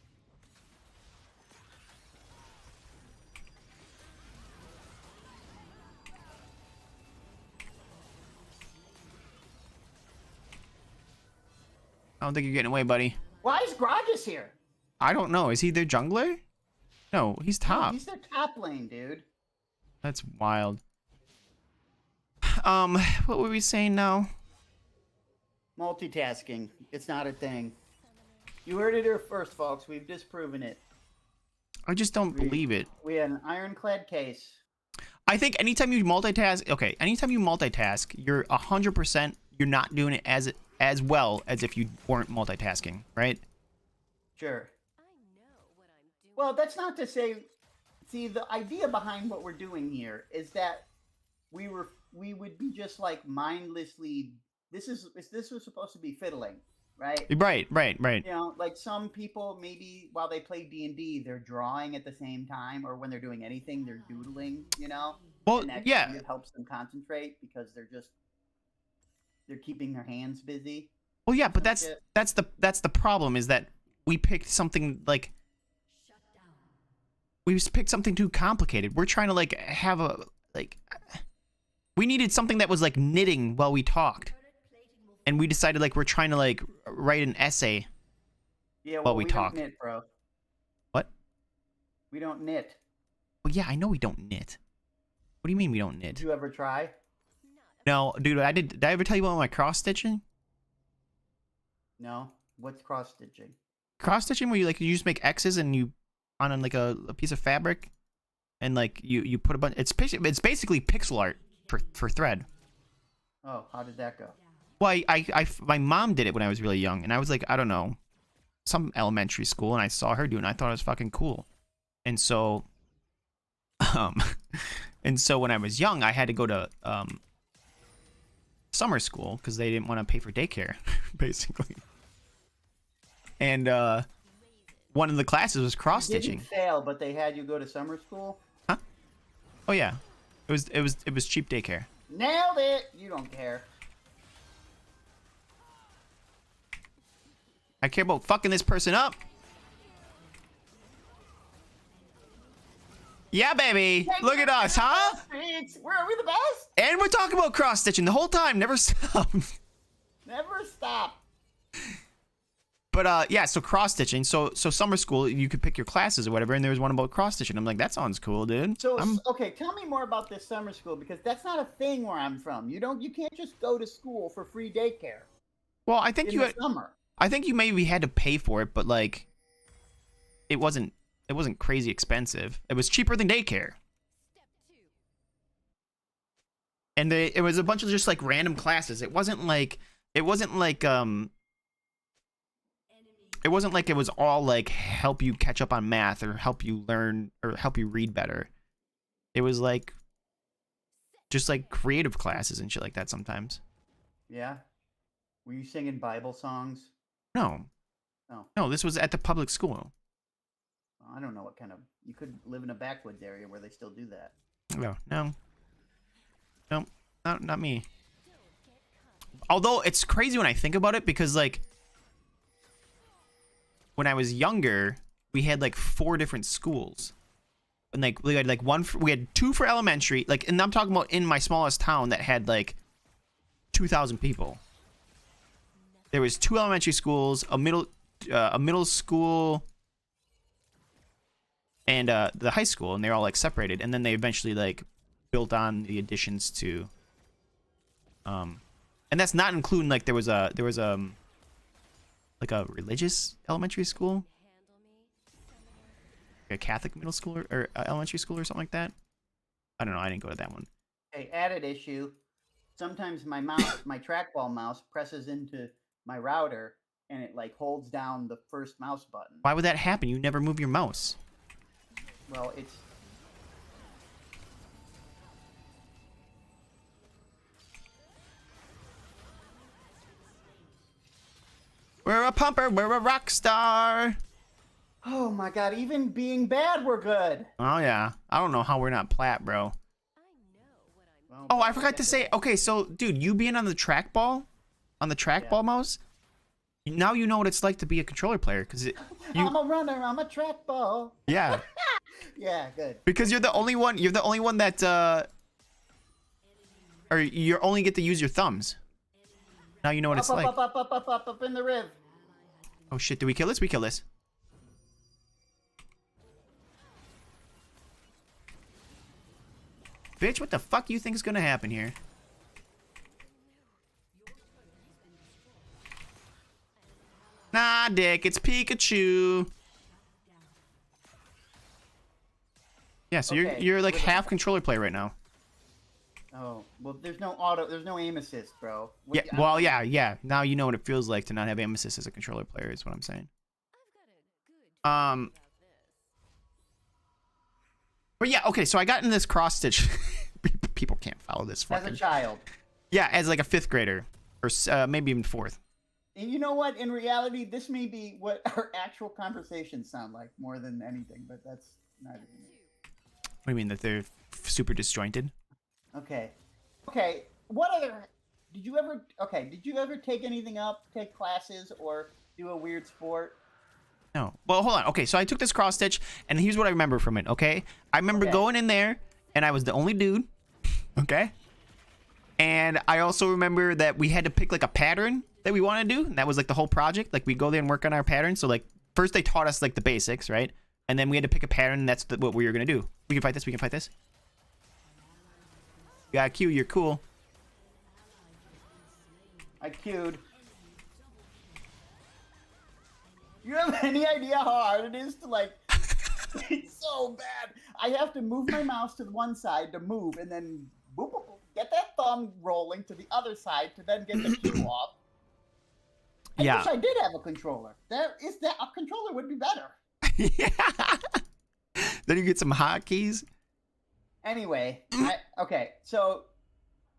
I don't think you're getting away, buddy. Why is Gragas here? I don't know. Is he their jungler? No, he's top. No, he's their top lane, dude. That's wild. What were we saying now? Multitasking. It's not a thing. You heard it here first, folks. We've disproven it. I just don't believe it. We had an ironclad case. I think anytime you multitask, you're 100%, you're not doing it as well as if you weren't multitasking, right? Sure. Well, that's not to say. See, the idea behind what we're doing here is that we would be just like mindlessly. This was supposed to be fiddling, right? Right. You know, like some people maybe while they play D&D, they're drawing at the same time, or when they're doing anything, they're doodling. You know. Well, and that yeah. kind of helps them concentrate because they're keeping their hands busy. Well, yeah, but Some that's the problem is that we picked something like we just picked something too complicated. We're trying to like have a like we needed something that was like knitting while we talked, and we decided like we're trying to like write an essay Yeah, well, while we we talk. don't knit, bro. What? We don't knit. Well, yeah, I know we don't knit. What do you mean we don't knit? Did you ever try? No, dude, I did. Did I ever tell you about my cross stitching? No. What's cross stitching? Cross stitching, where you just make X's and you on like a piece of fabric, and like you put a bunch. It's basically pixel art for thread. Oh, how did that go? Well, my mom did it when I was really young, and I was like, I don't know, some elementary school, and I saw her do it, and I thought it was fucking cool, and so, and so when I was young, I had to go to summer school because they didn't want to pay for daycare, basically. And one of the classes was cross stitching. You didn't fail, but they had you go to summer school. Huh? Oh yeah, it was cheap daycare. Nailed it. You don't care. I care about fucking this person up. Yeah, baby. Look at us, huh? Are we the best? And we're talking about cross stitching the whole time. Never stop. Never stop. But yeah, so cross stitching. So summer school, you could pick your classes or whatever, and there was one about cross stitching. I'm like, that sounds cool, dude. So okay, tell me more about this summer school because that's not a thing where I'm from. You can't just go to school for free daycare. Well, I think summer. I think you maybe had to pay for it, but like, it wasn't crazy expensive. It was cheaper than daycare. And it was a bunch of just like random classes. It wasn't like it was all like help you catch up on math or help you learn or help you read better. It was like just like creative classes and shit like that sometimes. Yeah. Were you singing Bible songs? No. Oh. No, this was at the public school. I don't know what kind of... You could live in a backwoods area where they still do that. No, not me. Although it's crazy when I think about it because like when I was younger, we had like 4 different schools, and like we had like we had 2 for elementary, like, and I'm talking about in my smallest town that had like 2,000 people. There was 2 elementary schools, a middle school, and the high school, and they're all like separated, and then they eventually like built on the additions to and that's not including like there was like a religious elementary school, like a Catholic middle school or elementary school or something like that. I don't know, I didn't go to that one. Hey, added issue. Sometimes my mouse, my trackball mouse, presses into my router and it like holds down the first mouse button. Why would that happen? You never move your mouse. Well, it's... We're a pumper, we're a rock star. Oh my god, even being bad, we're good. Oh yeah, I don't know how we're not plat, bro. Well, Oh, I forgot to say, okay, so dude, you being on the trackball mouse, now you know what it's like to be a controller player, because I'm a runner, I'm a trackball. Yeah. Yeah, good. Because you're the only one that or you only get to use your thumbs. Now you know what it's like. Up in the riv. Oh shit, did we kill this? We kill this. Bitch, what the fuck you think is gonna happen here? Nah, dick, it's Pikachu. Yeah, so Okay, you're like half controller player right now. Oh, well, there's no aim assist, bro. Yeah, well, yeah. Now you know what it feels like to not have aim assist as a controller player, is what I'm saying. But yeah, okay, so I got in this cross stitch. People can't follow this fucking... As a child. Yeah, as like a 5th grader, or maybe even 4th. And you know what? In reality, this may be what our actual conversations sound like more than anything, but that's not even... What do you mean that they're super disjointed? Okay. Okay. What other? Did you ever? Okay. Did you ever take anything up? Take classes or do a weird sport? No. Well, hold on. Okay, so I took this cross stitch, and here's what I remember from it. Okay, I remember going in there, and I was the only dude. Okay. And I also remember that we had to pick like a pattern that we wanted to do. And that was like the whole project. Like we go there and work on our pattern. So like first they taught us like the basics, right? And then we had to pick a pattern. And that's what we were gonna do. We can fight this. We can fight this. You got a Q. You're cool. I queued. You have any idea how hard it is to like? It's so bad. I have to move my mouse to the one side to move, and then boop, boop, boop, get that thumb rolling to the other side to then get the cue off. I wish I did have a controller. A controller would be better. Yeah. Then you get some hotkeys. Anyway, okay, so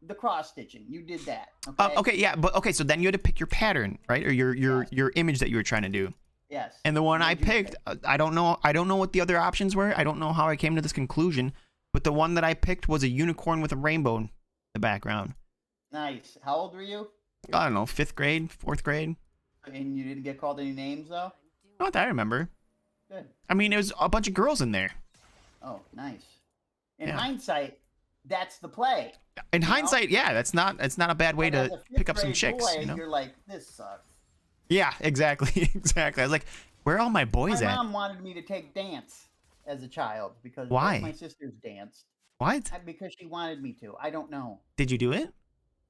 the cross stitching, you did that. Okay, yeah, but okay, so then you had to pick your pattern, right, or your image that you were trying to do. Yes. And the one I picked, I don't know what the other options were. I don't know how I came to this conclusion, but the one that I picked was a unicorn with a rainbow in the background. Nice. How old were you? I don't know, 5th grade, 4th grade. And you didn't get called any names though? Not that I remember. Good. I mean, it was a bunch of girls in there. Oh, nice. In hindsight, that's the play. In hindsight, yeah, it's not a bad way to pick up some chicks. Boy, you're like, this sucks. Yeah, exactly, exactly. I was like, where are all my boys at? My mom wanted me to take dance as a child because why? My sisters danced. What? Because she wanted me to. I don't know. Did you do it?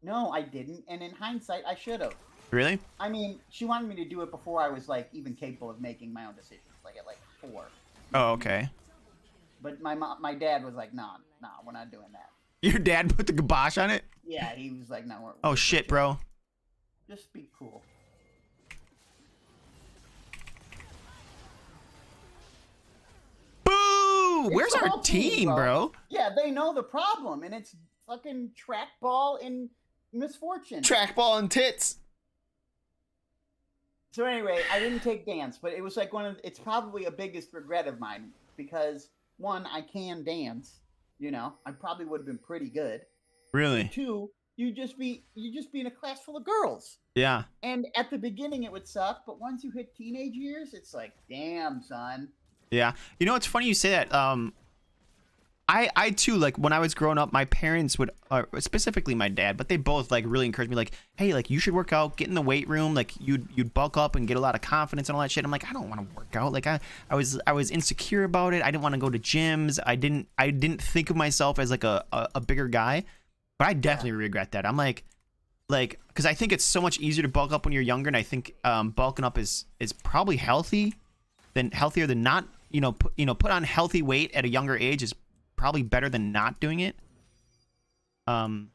No, I didn't. And in hindsight, I should have. Really? I mean, she wanted me to do it before I was like even capable of making my own decisions, like at like 4. Oh, okay. But my dad was like, nah, we're not doing that. Your dad put the kibosh on it? Yeah, he was like, no, oh shit, bro. Just be cool. Boo! Where's our team, bro? Yeah, they know the problem, and it's fucking trackball in misfortune. Trackball and tits. So anyway, I didn't take dance, but it was like it's probably a biggest regret of mine because 1, I can dance, you know, I probably would have been pretty good. Really? 2, you just be in a class full of girls. Yeah. And at the beginning it would suck, but once you hit teenage years, it's like, damn, son. Yeah. You know, it's funny you say that. I too, like when I was growing up, my parents would, specifically my dad, but they both like really encouraged me, like, hey, like you should work out, get in the weight room, like you'd bulk up and get a lot of confidence and all that shit. I'm like, I don't want to work out. Like I was insecure about it. I didn't want to go to gyms. I didn't think of myself as like a bigger guy, but I definitely regret that. I'm like, because I think it's so much easier to bulk up when you're younger, and I think bulking up is probably healthier than not. Put on healthy weight at a younger age is probably better than not doing it. And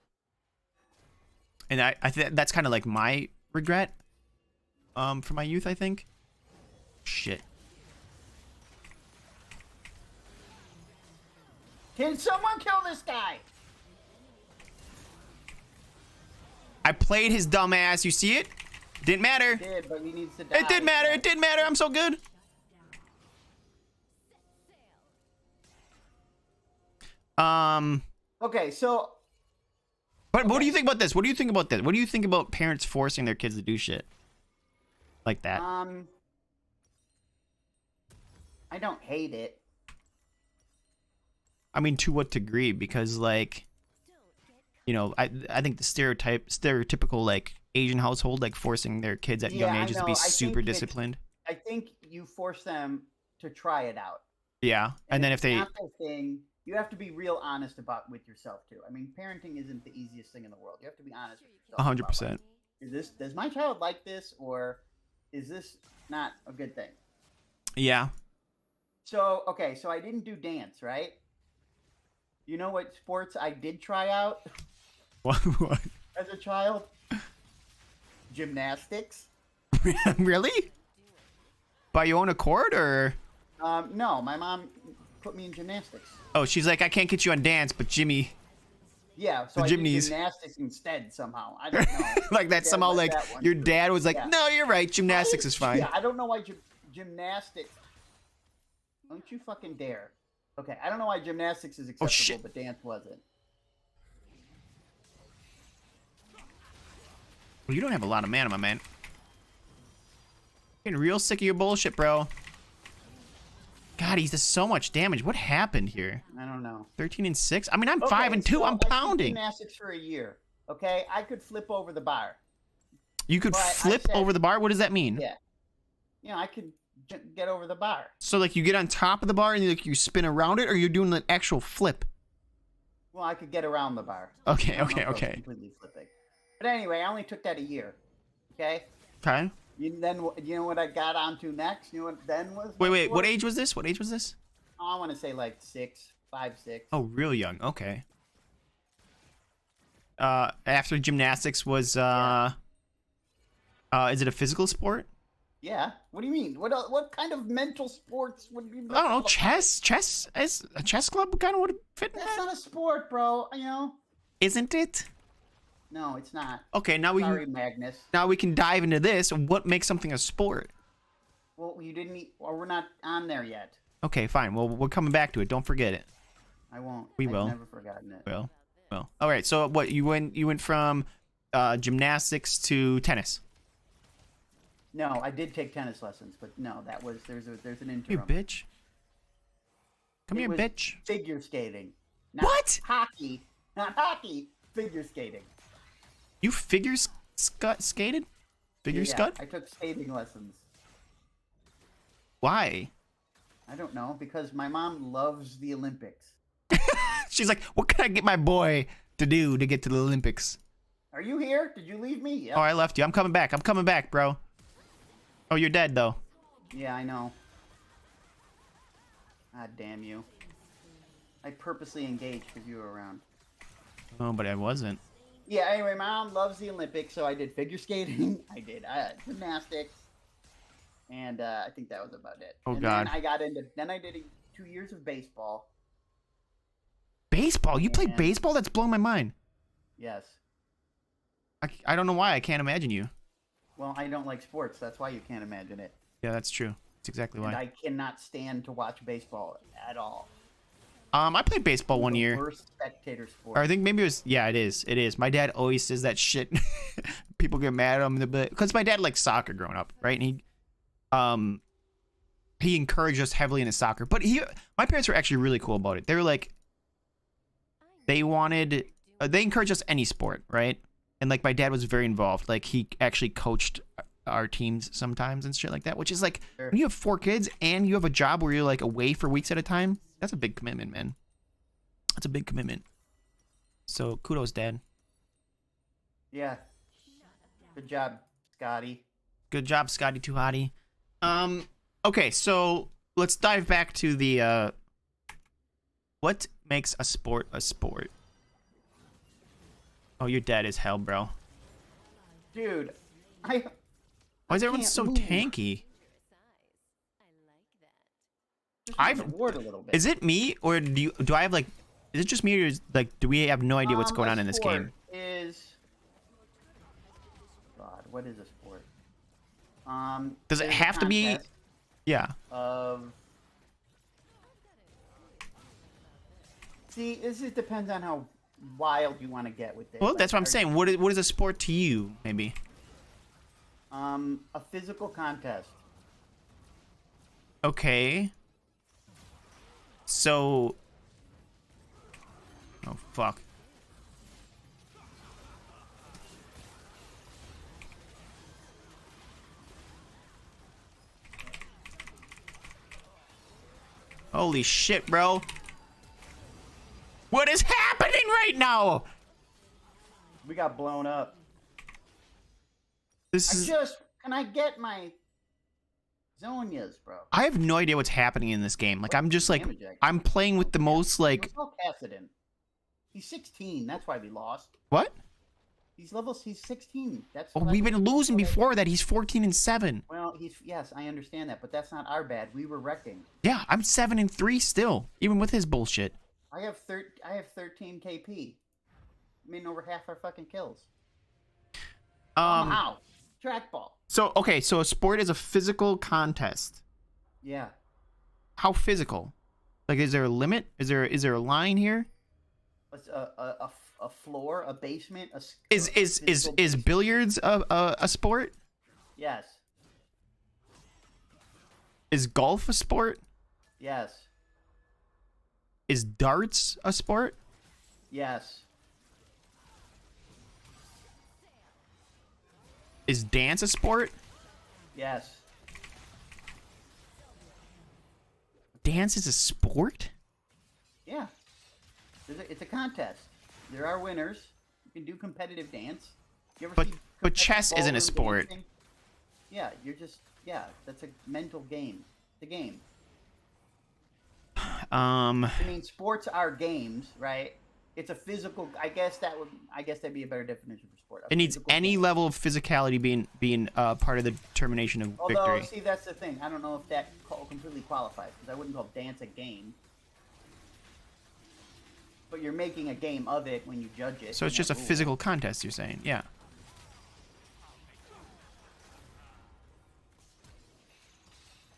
I think that's kind of like my regret for my youth, I think. Shit. Can someone kill this guy? I played his dumb ass. You see it? Didn't matter. It did, but he needs to die. It didn't matter. It didn't matter. I'm so good. Okay, so. But what do you think about this? What do you think about this? What do you think about parents forcing their kids to do shit like that? I don't hate it. I mean, to what degree? Because like, I think the stereotypical like Asian household, like forcing their kids at young ages to be super disciplined. I think you force them to try it out. Yeah, and then if they not their thing, you have to be real honest with yourself too. I mean, parenting isn't the easiest thing in the world. You have to be honest with yourself. 100%. Does my child like this, or is this not a good thing? Yeah. So I didn't do dance, right? You know what sports I did try out? What? As a child? Gymnastics. Really? By your own accord, or? No, my mom put me in gymnastics. Oh, she's like, I can't get you on dance, but Jimmy. Yeah, so I did gymnastics instead somehow. I don't know. Like that somehow, like your dad was like, no, you're right, gymnastics is fine. Yeah, I don't know why gymnastics. Don't you fucking dare. Okay, I don't know why gymnastics is Oh, acceptable, shit. but dance wasn't. Well, you don't have a lot of mana, my man. Getting real sick of your bullshit, bro. God, he's does so much damage. What happened here? I don't know. 13 and 6? I mean, I'm Okay, 5 and 2. so I'm I did pounding. gymnastics for a year. Okay, I could flip over the bar. You could But I flip said- over the bar? What does that mean? Yeah. You know, I could get over the bar. So, like, you get on top of the bar and like you spin around it, or you're doing an actual flip? Well, I could get around the bar. Okay, I don't know okay, if I was okay. Completely flipping. But anyway, I only took that a year. Okay. Okay. You know what I got onto next? You know what then was? Wait. What age was this? What age was this? Oh, I want to say like 6, 5, 6. Oh, real young. Okay. After gymnastics was is it a physical sport? Yeah. What do you mean? What kind of mental sports would be? I don't know. Chess is a chess club kind of would fit in That's that, not a sport, bro. You know. isn't it? No, it's not. Okay, now we Sorry, can Magnus. dive into this. What makes something a sport? Well, you didn't eat, or we're not on there yet. Okay, fine. Well, we're coming back to it. Don't forget it. I won't. We I've will. never forgotten it. Well. All right. So what you went from gymnastics to tennis. No, I did take tennis lessons, but no, that was there's an interim. You bitch. Come It here, was bitch. Figure skating. Not What? Hockey. Not hockey. Figure skating. You figure skated? Figure Yeah, scut? I took skating lessons. Why? I don't know, because my mom loves the Olympics. She's like, what can I get my boy to do to get to the Olympics? Are you here? Did you leave me? Yep. Oh, I left you. I'm coming back. I'm coming back, bro. Oh, you're dead, though. Yeah, I know. God damn you. I purposely engaged because you were around. Oh, but I wasn't. Yeah, anyway, my mom loves the Olympics, so I did figure skating. I did gymnastics. And I think that was about it. Oh, and God. Then I did 2 years of baseball. Baseball? You play And- baseball? That's blowing my mind. Yes. I don't know why. I can't imagine you. Well, I don't like sports. That's why you can't imagine it. Yeah, that's true. That's exactly And why. I cannot stand to watch baseball at all. I played baseball one The year. worst spectator sport. Or I think maybe it was, yeah, it is. It is. My dad always says that shit. People get mad at him because my dad liked soccer growing up, right? And he encouraged us heavily into soccer. But my parents were actually really cool about it. They were like, they encouraged us any sport, right? And like my dad was very involved. Like he actually coached our teams sometimes and shit like that, which is like Sure. when you have 4 kids and you have a job where you're like away for weeks at a time, that's a big commitment, man. That's a big commitment. So kudos, Dad. Yeah. Good job, Scotty. Good job, Scotty Too Hottie. Okay, so let's dive back to the what makes a sport a sport? Oh, your dad is hell, bro. Dude, Why is everyone can't so move. tanky? just I've- want the ward a little bit. Is it me or do I have like? Is it just me or is, like do we have no idea what's going A on in this game? sport God, what is a sport? Does it there's a have to be? contest Yeah. Of see, this just depends on how wild you want to get with it. Well, that's what I'm Like, saying. What is a sport to you? Maybe. a physical contest. Okay. So. Oh fuck. Holy shit, bro. What is happening right now? We got blown up. This is. Can I get my Zonias, bro? I have no idea what's happening in this game. Like, I'm just like, Damage actually. I'm playing with the most like. It's all Cassidon. He's 16. That's why we lost. What? He's 16. That's Oh, why we've we- been losing before that. He's 14 and 7. Well, yes, I understand that, but that's not our bad. We were wrecking. Yeah, I'm 7 and 3 still, even with his bullshit. I have 13 KP. I mean, over half our fucking kills. How? Trackball. So okay, so a sport is a physical contest. Yeah. How physical? Like, is there a limit? Is there a line here? What's a floor, a basement, Is billiards a sport? Yes. Is golf a sport? Yes. Is darts a sport? Yes. Is dance a sport? Yes. Dance is a sport? Yeah. It's a contest. There are winners. You can do competitive dance. You ever see But competitive chess isn't a ballroom sport. dancing? Yeah, that's a mental game. It's a game. I mean, sports are games, right? It's a physical. I guess that'd be a better definition for sport. It needs any game. level of physicality being part of the determination of Although, victory. see, that's the thing. I don't know if that completely qualifies because I wouldn't call dance a game. But you're making a game of it when you judge it. So it's just a physical contest, you're saying? Yeah.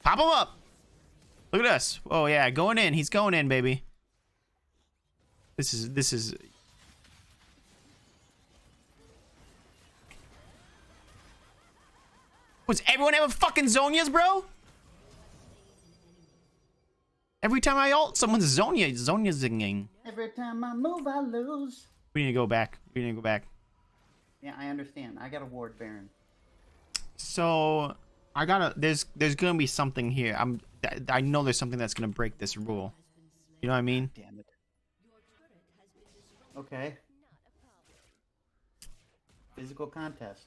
Pop him up! Look at us. Oh yeah, going in. He's going in, baby. This is. Was everyone having fucking Zonias, bro? Every time I ult, someone's Zonia zinging. Every time I move, I lose. We need to go back. We need to go back. Yeah, I understand. I got a ward baron. So I gotta. There's gonna be something here. I know there's something that's gonna break this rule. You know what I mean? Damn it. Okay. Physical contest.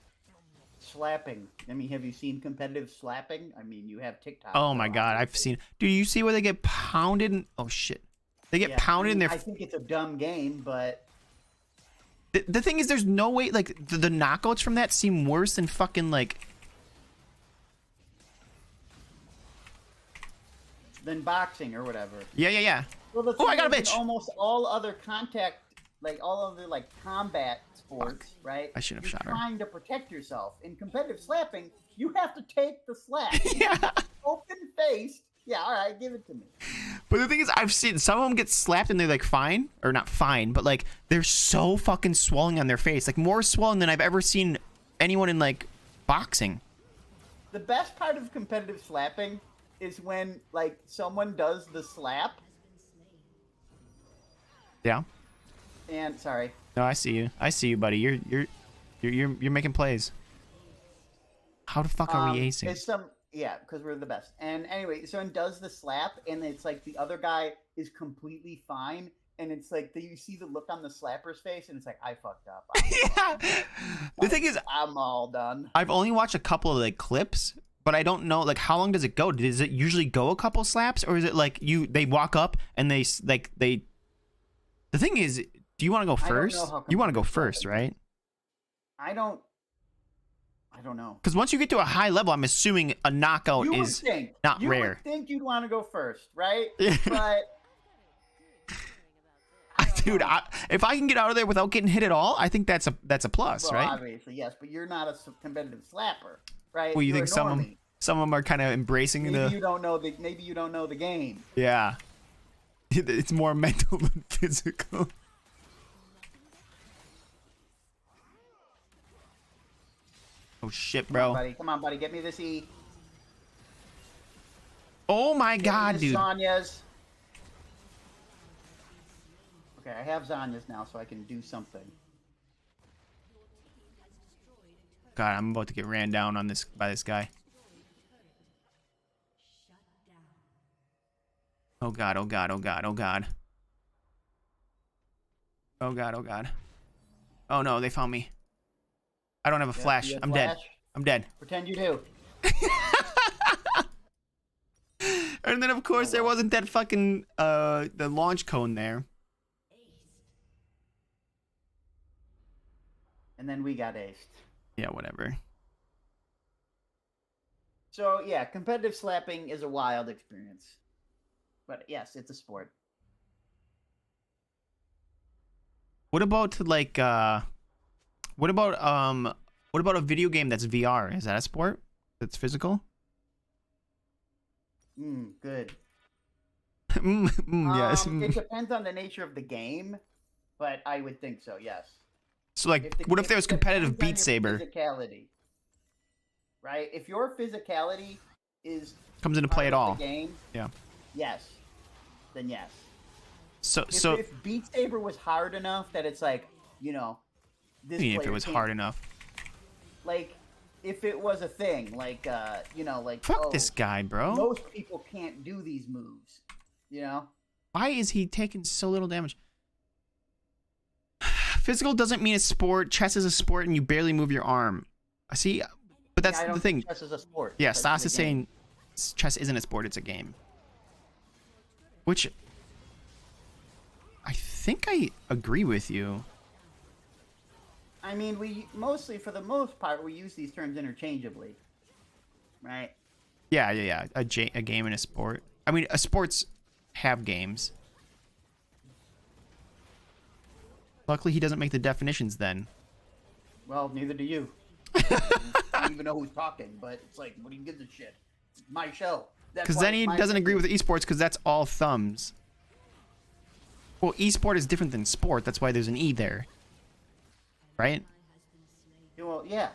Slapping. I mean, have you seen competitive slapping? I mean, you have TikTok. Oh my god, I've seen. Do you see where they get pounded? Oh shit, they get pounded in their. I think it's a dumb game, but the thing is, there's no way. Like the knockouts from that seem worse than fucking like. Than boxing or whatever. Yeah. Well, the Oh, I thing got a is, bitch. in almost all other contact, like all other like combat sports, right? I shouldn't have You're shot her. trying to protect yourself. In competitive slapping, you have to take the slap. Yeah. Open faced. Yeah, all right, give it to me. But the thing is, I've seen some of them get slapped and they're like fine, or not fine, but like they're so fucking swelling on their face, like more swollen than I've ever seen anyone in like boxing. The best part of competitive slapping is when like someone does the slap. Yeah. And sorry. No, I see you. I see you, buddy. You're making plays. How the fuck are we acing? It's yeah, because we're the best. And anyway, someone does the slap, and it's like the other guy is completely fine, and it's like you see the look on the slapper's face, and it's like I fucked up. Yeah. The thing is, I'm all done. I've only watched a couple of like clips, but I don't know like how long does it go? Does it usually go a couple slaps, or is it like they walk up and they. The thing is, do you want to go first? You want to go first, right? I don't know. Because once you get to a high level, I'm assuming a knockout is not rare. You would think you'd want to go first, right? Yeah. But dude, if I can get out of there without getting hit at all, I think that's a plus, well, right? Obviously, yes, but you're not a competitive slapper, right? Well, you You're think a normie. some of them are kind of embracing maybe you don't know the game. Yeah. It's more mental than physical. Oh shit, bro. Come on, buddy. Get me this E. Oh my god, dude. Zanya's. Okay, I have Zanya's now, so I can do something. God, I'm about to get ran down on this by this guy. Oh god, oh god, oh god, oh god. Oh god, oh god. Oh no, they found me. I don't have a flash. I'm dead. I'm dead. Pretend you do. And then of course there wasn't that fucking the launch cone there. And then we got aced. Yeah, whatever. So yeah, competitive slapping is a wild experience. But yes, it's a sport. What about like what about a video game that's VR? Is that a sport? That's physical? Good. Yes. It depends on the nature of the game, but I would think so. Yes. So like, what if there was It competitive depends on Beat your Saber physicality, right? If your physicality is comes into play part at of all? the game, Yeah. yes, then yes. So If Beat Saber was hard enough that it's like, you know, this if it player was can't, hard enough. like, if it was a thing, like, you know, like, Fuck oh, this guy, bro. most people can't do these moves, you know? Why is he taking so little damage? Physical doesn't mean a sport. Chess is a sport, and you barely move your arm. I see, but that's I don't the thing. think chess is a sport. Yeah, Chess Stas a is game. saying chess isn't a sport; it's a game. Which I think I agree with you. I mean, we mostly, for the most part, we use these terms interchangeably, right? Yeah. A game and a sport. I mean, sports have games. Luckily, he doesn't make the definitions then. Well, neither do you. I don't even know who's talking, but it's like, what do you give a shit? It's my show. Because then he doesn't agree with esports because that's all thumbs. Well, esport is different than sport. That's why there's an E there. Right? Well, yeah.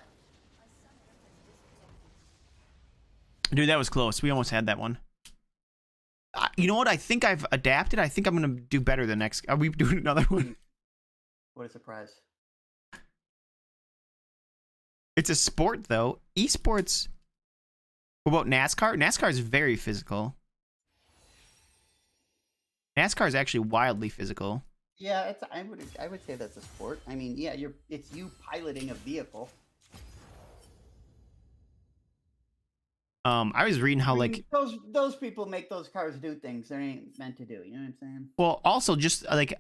Dude, that was close. We almost had that one. You know what? I think I've adapted. I think I'm going to do better the next... Are we doing another one? What a surprise. It's a sport, though. Esports... What about NASCAR? NASCAR is very physical. NASCAR is actually wildly physical. Yeah, I would say that's a sport. I mean, yeah, it's you piloting a vehicle. I was reading how like those people make those cars do things they ain't meant to do. You know what I'm saying? Well, also just like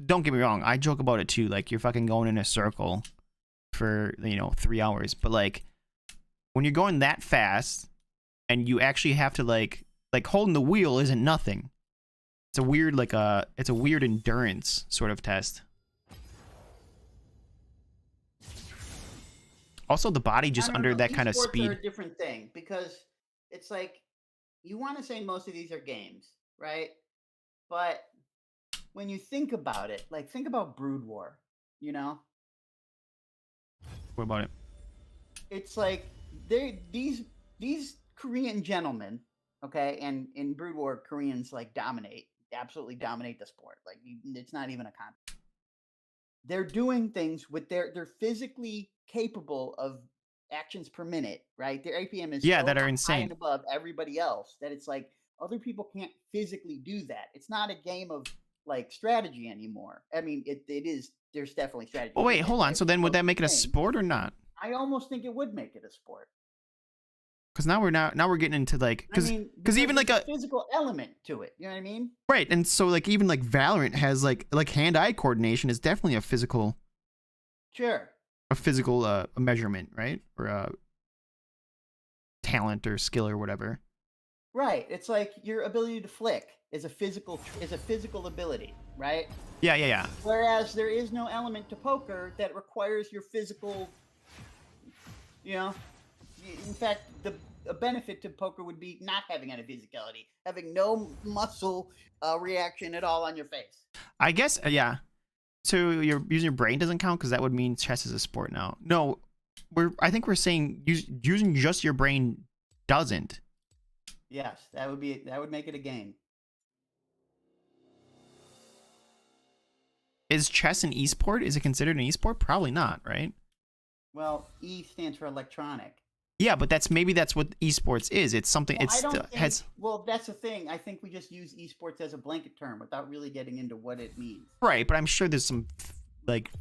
don't get me wrong, I joke about it too. Like you're fucking going in a circle for 3 hours, but like when you're going that fast and you actually have to like holding the wheel isn't nothing. It's a weird it's a weird endurance sort of test. Also, the body just under that kind of speed. Are a different thing because it's like you want to say most of these are games, right? But when you think about it, like think about Brood War, you know? What about it? It's like these Korean gentlemen, okay, and in Brood War, Koreans like absolutely dominate the sport. Like it's not even a contest. They're doing things with they're physically capable of actions per minute, right? Their APM is so that are high insane and above everybody else that it's like other people can't physically do that. It's not a game of like strategy anymore. I mean, it is. There's definitely strategy. Oh wait, hold on. So then, would that make it a sport or not? I almost think it would make it a sport. Because now we're getting into like because even like a physical element to it. You know what I mean? Right, and so like even like Valorant has like hand-eye coordination is definitely a physical. Sure. A physical measurement, right? Or a talent or skill or whatever. Right. It's like your ability to flick is a physical ability, right? Yeah. Whereas there is no element to poker that requires your physical. You know, in fact, a benefit to poker would be not having any physicality, having no muscle reaction at all on your face. I guess, yeah. So you're using your brain doesn't count because that would mean chess is a sport now. No, I think we're saying using just your brain doesn't. Yes, that would make it a game. Is chess an esport? Is it considered an esport? Probably not, right? Well, E stands for electronic. Yeah, but maybe that's what esports is. It's something. Well, well, that's the thing. I think we just use esports as a blanket term without really getting into what it means. Right, but I'm sure there's some like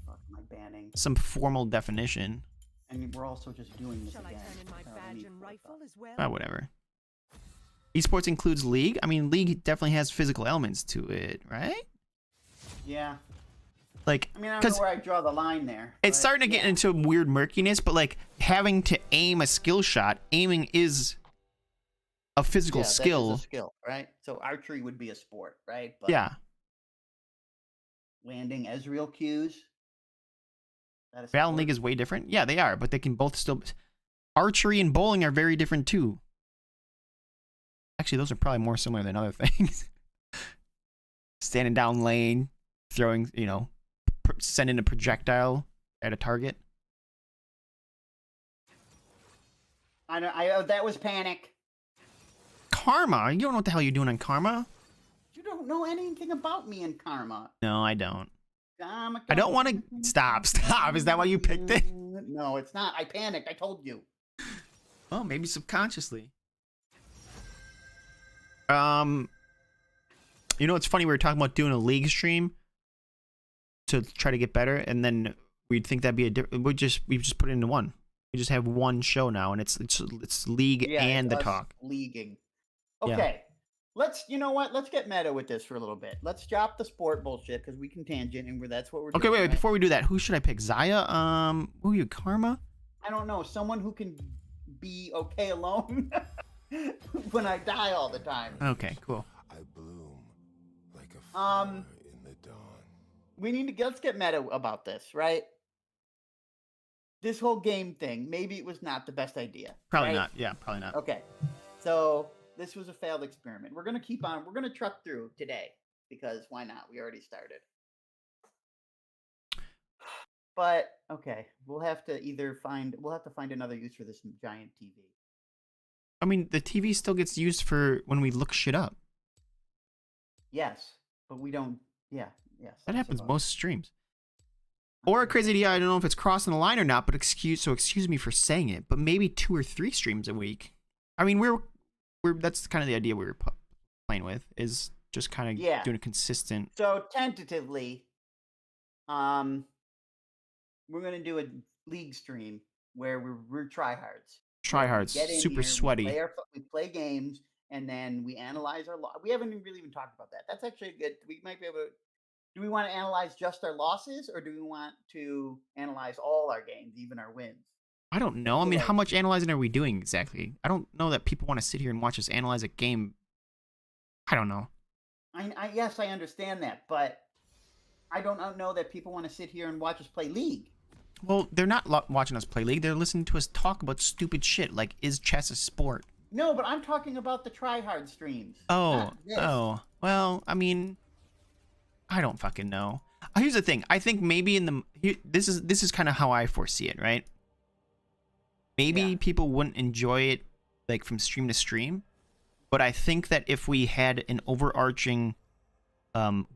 some formal definition. I mean, we're also just doing this again. Whatever. Esports includes League. I mean, League definitely has physical elements to it, right? Yeah. Like, I mean, I don't know where I draw the line there. It's starting to get into weird murkiness, but like having to aim a skill shot, aiming is a physical skill. That is a skill, right? So archery would be a sport, right? But yeah. Landing Ezreal cues. Valorant League is way different. Yeah, they are, but they can both still. Archery and bowling are very different too. Actually, those are probably more similar than other things. Standing down lane, throwing, you know, sending a projectile at a target. I know. That was Panic. Karma? You don't know what the hell you're doing on Karma? You don't know anything about me and Karma. No, I don't. I don't want to... Stop. Is that why you picked it? No, it's not. I panicked. I told you. Oh, maybe subconsciously. You know, it's funny. We were talking about doing a league stream to try to get better, and then we'd think that'd be a different. We just put it into one. We just have one show now, and it's league and the talk. Leaguing. Okay. Yeah. You know what? Let's get meta with this for a little bit. Let's drop the sport bullshit because we can tangent, and that's what we're doing. Okay, wait. Right? Before we do that, who should I pick? Zaya? Who are you? Karma? I don't know. Someone who can be okay alone when I die all the time. Okay, cool. I bloom like a flower in the dawn. We need to let's get meta about this, right? This whole game thing, maybe it was not the best idea. Probably right? not. Yeah, probably not. Okay. So this was a failed experiment. We're gonna keep on. We're gonna truck through today because why not? We already started. But okay, we'll have to find another use for this giant TV. I mean, the TV still gets used for when we look shit up. Yes, but we don't. Yeah, yes. That happens most streams. Or a crazy idea. I don't know if it's crossing the line or not, but excuse me for saying it. But maybe 2 or 3 streams a week. I mean, we're that's kind of the idea we were playing with, is just kind of doing a consistent. So tentatively, we're gonna do a league stream where we're tryhards. Tryhards, super sweaty. We play games and then we analyze our. We haven't really even talked about that. That's actually good. We might be able to. Do we want to analyze just our losses, or do we want to analyze all our games, even our wins? I don't know. I mean, how much analyzing are we doing exactly? I don't know that people want to sit here and watch us analyze a game. I don't know. Yes, I understand that, but I don't know that people want to sit here and watch us play League. Well, they're not watching us play League. They're listening to us talk about stupid shit like, is chess a sport? No, but I'm talking about the tryhard streams. Oh. Well, I mean, I don't fucking know. Here's the thing. I think maybe this is kind of how I foresee it, right? Maybe people wouldn't enjoy it like from stream to stream, but I think that if we had an overarching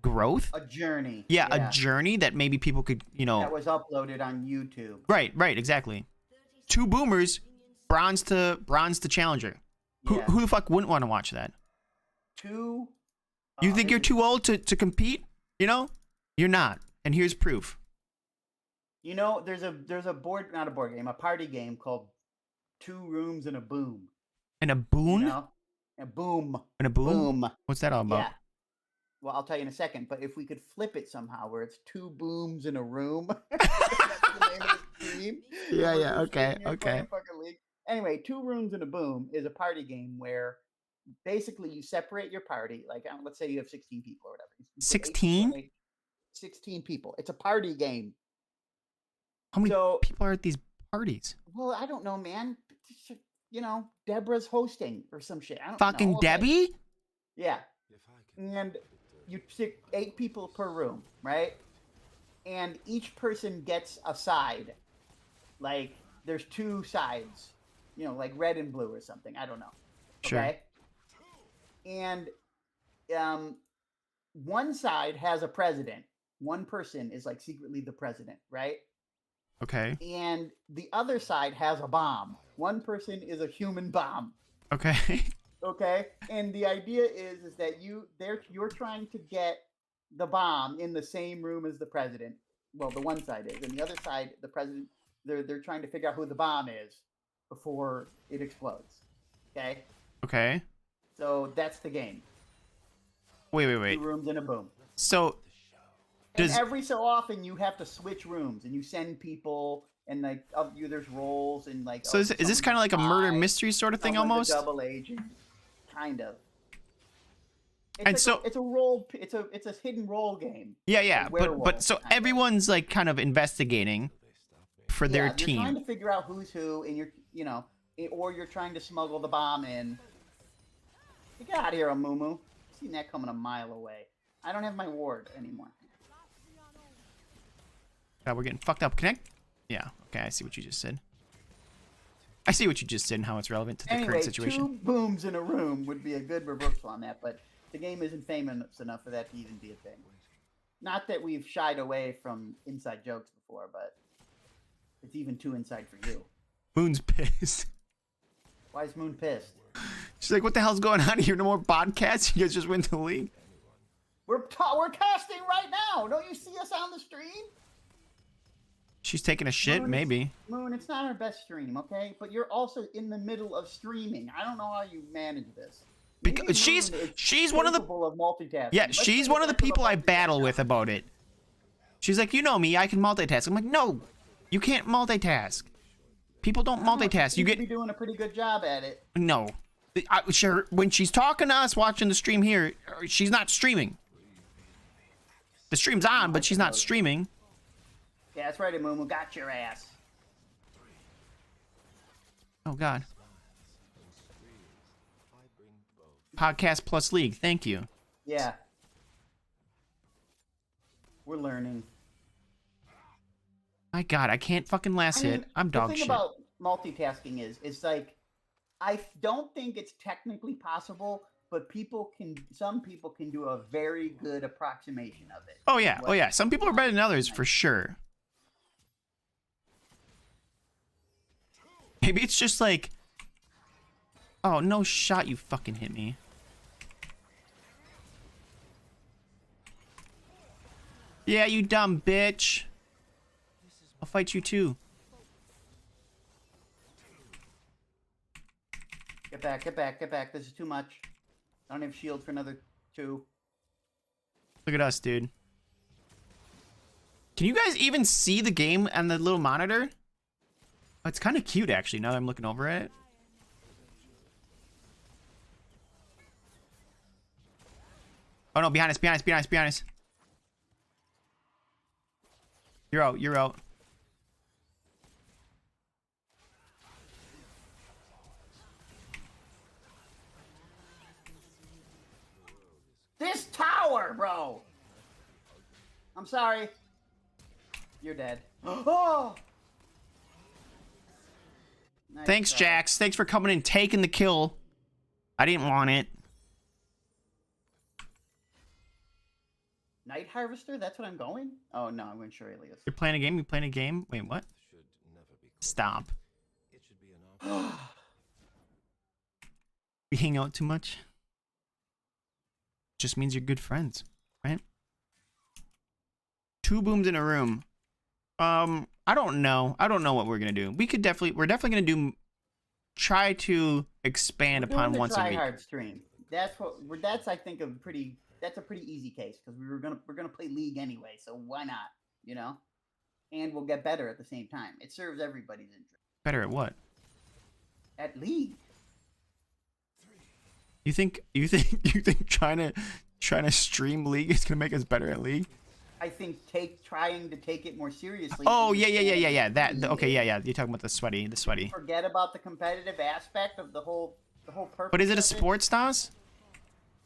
growth, a journey, a journey that maybe people could, that was uploaded on YouTube. Right, exactly. 2 boomers, bronze to challenger. Who the fuck wouldn't want to watch that? You think you're too old to compete? You're not, and here's proof. There's a not a board game, a party game called 2 Rooms and a Boom. And a boon? A boom. And a boom? What's that all about? Yeah. Well, I'll tell you in a second, but if we could flip it somehow where it's 2 booms in a room. That's the name of the stream. Yeah, okay. Anyway, 2 Rooms and a Boom is a party game where basically you separate your party. Like, let's say you have 16 people or whatever. 16? 16 people. It's a party game. How many people are at these parties? Well, I don't know, man. Deborah's hosting or some shit. I don't Fucking know. Debbie? Yeah. And you stick 8 people per room, right? And each person gets a side. Like, there's 2 sides. Like red and blue or something. I don't know. Sure. Okay? And one side has a president. One person is like secretly the president, right? Okay. And the other side has a bomb. One person is a human bomb. Okay. Okay. And the idea is that you're trying to get the bomb in the same room as the president. Well, the one side is, and the other side, the president. They're trying to figure out who the bomb is before it explodes. Okay. Okay. So that's the game. Wait. 2 rooms and a boom. So. And every so often you have to switch rooms and you send people and like there's roles and like. So is this kind of like a murder mystery sort of thing almost? Double agent, kind of. It's a role. It's a hidden role game. Yeah. But so everyone's like kind of investigating for their team. You're trying to figure out who's who, and or you're trying to smuggle the bomb in. Get out of here, Amumu. Seen that coming a mile away. I don't have my ward anymore. God, we're getting fucked up. Connect? Yeah. Okay, I see what you just said. I see what you just said and how it's relevant to the current situation. 2 booms in a room would be a good reversal on that, but the game isn't famous enough for that to even be a thing. Not that we've shied away from inside jokes before, but it's even too inside for you. Moon's pissed. Why is Moon pissed? She's like, what the hell's going on here? No more podcasts? You guys just went to the league? We're casting right now. Don't you see us on the stream? She's taking a shit? Moon, Maybe. Moon, it's not our best stream, okay? But you're also in the middle of streaming. I don't know how you manage this. Maybe Because she's one of the multitasking. Yeah, Let's she's put one of the it back to people I multitasking. battle with about it. She's like, you know me, I can multitask. I'm like, no, you can't multitask. People don't multitask. You You get be doing a pretty good job at it. no. Sure, when she's talking to us, watching the stream here, she's not streaming. The stream's on, but she's not streaming. Yeah, that's right, Amumu. Got your ass. Oh God. Podcast plus league. Thank you. Yeah. We're learning. My God, I can't fucking last hit. I'm dog the thing shit. about multitasking is like, I don't think it's technically possible, but some people can do a very good approximation of it. Oh yeah, oh yeah. Some people are better than others for sure. Maybe it's just like, oh no shot, you fucking hit me. Yeah, you dumb bitch. I'll fight you too. Get back, get back, get back. This is too much. I don't have shield for another 2. Look at us, dude. Can you guys even see the game on the little monitor? Oh, it's kind of cute, actually, now that I'm looking over at it. Oh, no, behind us, behind us, behind us, behind us. You're out, you're out. This tower, bro! I'm sorry. You're dead. Oh! Nice Thanks, try. Jax. Thanks for coming and taking the kill. I didn't want it. Night Harvester? That's what I'm going? Oh, no, I'm going Shurelius. You're playing a game? You playing a game? Wait, what? Should never be. Stop. It should be an option. We hang out too much? Just means you're good friends, right? 2 booms in a room. I don't know. I don't know what we're gonna do. We're definitely gonna try to expand upon once a week. Hard stream. That's I think that's a pretty easy case because we're gonna play League anyway, so why not? You know, and we'll get better at the same time. It serves everybody's interest. Better at what? At League. You think trying to stream League is gonna make us better at League? I think trying to take it more seriously. Oh yeah. Okay, yeah. You're talking about the sweaty. Forget about the competitive aspect of the whole purpose. But is it a of sports stars?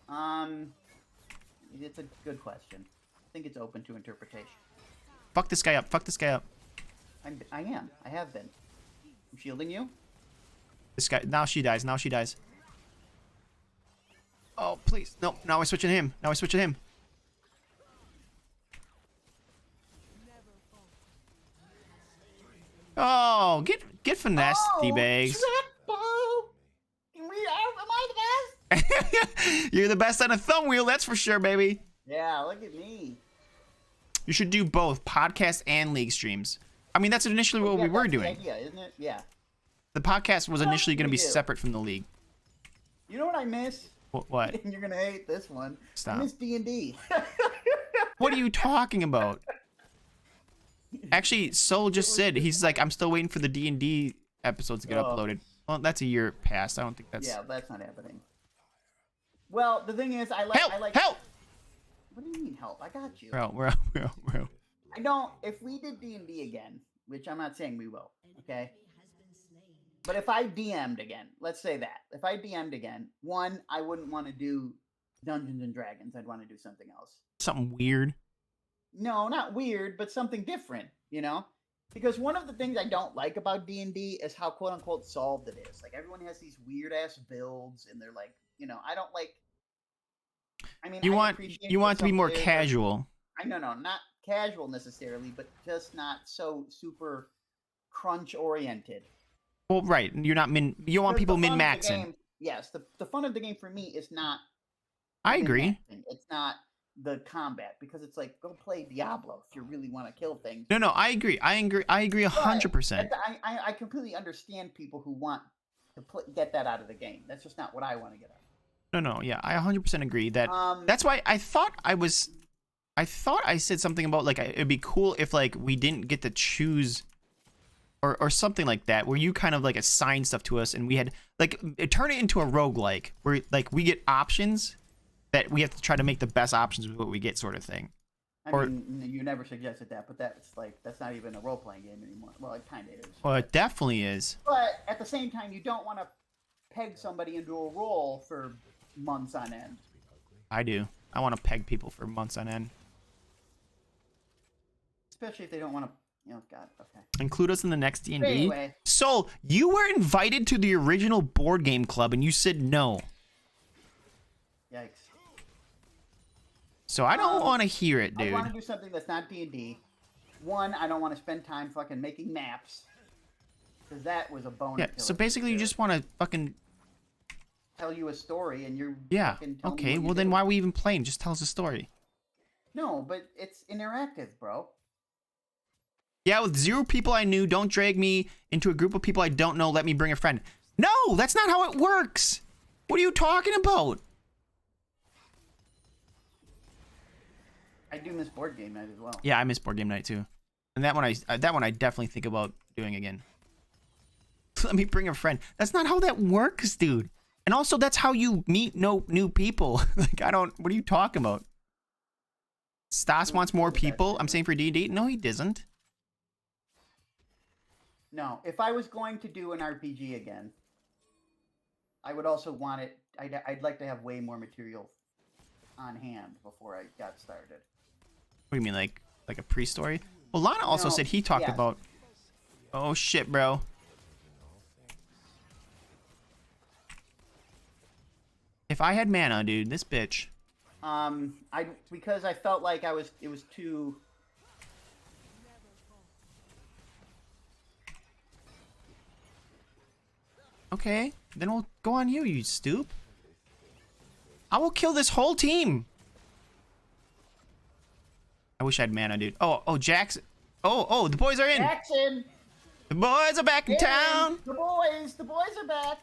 It's a good question. I think it's open to interpretation. Fuck this guy up. Fuck this guy up. I am. I have been. I'm shielding you. This guy. Now she dies. Now she dies. Oh please. No. Now we're switching him. Now we're switching him. Oh, get finesse, D-bags. Am I the best? You're the best on a thumb wheel, that's for sure, baby. Yeah, look at me. You should do both podcast and league streams. I mean, that's initially what we were doing. Yeah, isn't it? Yeah. The podcast was initially going to be we do. separate from the league. You know what I miss? What? And you're gonna hate this one. Stop. I miss D&D. What are you talking about? Actually, Soul just said he's like, I'm still waiting for the D&D episodes to get uploaded. Well, that's a year past. I don't think that's. Yeah, that's not happening. Well, the thing is, I like. Help! What do you mean help? I got you. We're out. I don't. If we did D&D again, which I'm not saying we will, okay? But if I DM'd again, let's say that. If I DM'd again, one, I wouldn't want to do Dungeons and Dragons. I'd want to do something else. Something weird. No, not weird, but something different, you know? Because one of the things I don't like about D&D is how quote unquote solved it is. Like everyone has these weird ass builds and they're like, you know, I don't like I mean You I want appreciate you what want it to be some more players are- casual. I no, not casual necessarily, but just not so super crunch oriented. Well, right. You're not min. You don't want Because people the min fun of the maxing. game- Yes, the fun of the game for me is not I agree. min-maxing. It's not the combat because it's like go play Diablo if you really want to kill things. No, I agree. I agree 100%. I completely understand people who want to get that out of the game. That's just not what I want to get out. No, yeah, I 100% agree that. Of. That's why I thought I said something about like it'd be cool if like we didn't get to choose or something like that, where you kind of like assign stuff to us and we had like turn it into a roguelike where like we get options that we have to try to make the best options with what we get, sort of thing. I mean, you never suggested that, but that's not even a role playing game anymore. Well, it kind of is. Well, it definitely is. But at the same time, you don't want to peg somebody into a role for months on end. I do. I want to peg people for months on end. Especially if they don't want to. Oh God. Okay. Include us in the next D&D. Anyway. Soul, you were invited to the original board game club and you said no. Yikes. So I don't want to hear it, dude. I want to do something that's not D&D. One, I don't want to spend time fucking making maps. Because that was a bonus. Yeah, so basically you just want to fucking... tell you a story and you're Yeah, fucking telling me okay, what well you then do. why are we even playing? Just tell us a story. No, but it's interactive, bro. Yeah, with 0 people I knew, don't drag me into a group of people I don't know, let me bring a friend. No, that's not how it works. What are you talking about? I do miss board game night as well. Yeah, I miss board game night too. And that one I definitely think about doing again. Let me bring a friend. That's not how that works, dude. And also that's how you meet new people. Like what are you talking about? Stas wants more people. I'm saying for D&D. No, he doesn't. No, if I was going to do an RPG again, I would also want it. I'd like to have way more material on hand before I got started. What do you mean, like a pre-story? Well, Lana also No, said he talked yes. about... Oh, shit, bro. If I had mana, dude, this bitch. Because I felt like it was too... Okay, then we'll go on you stoop. I will kill this whole team. I wish I had mana, dude. Oh, Jackson. Oh, the boys are in. Jackson! The boys are back in town. The boys are back!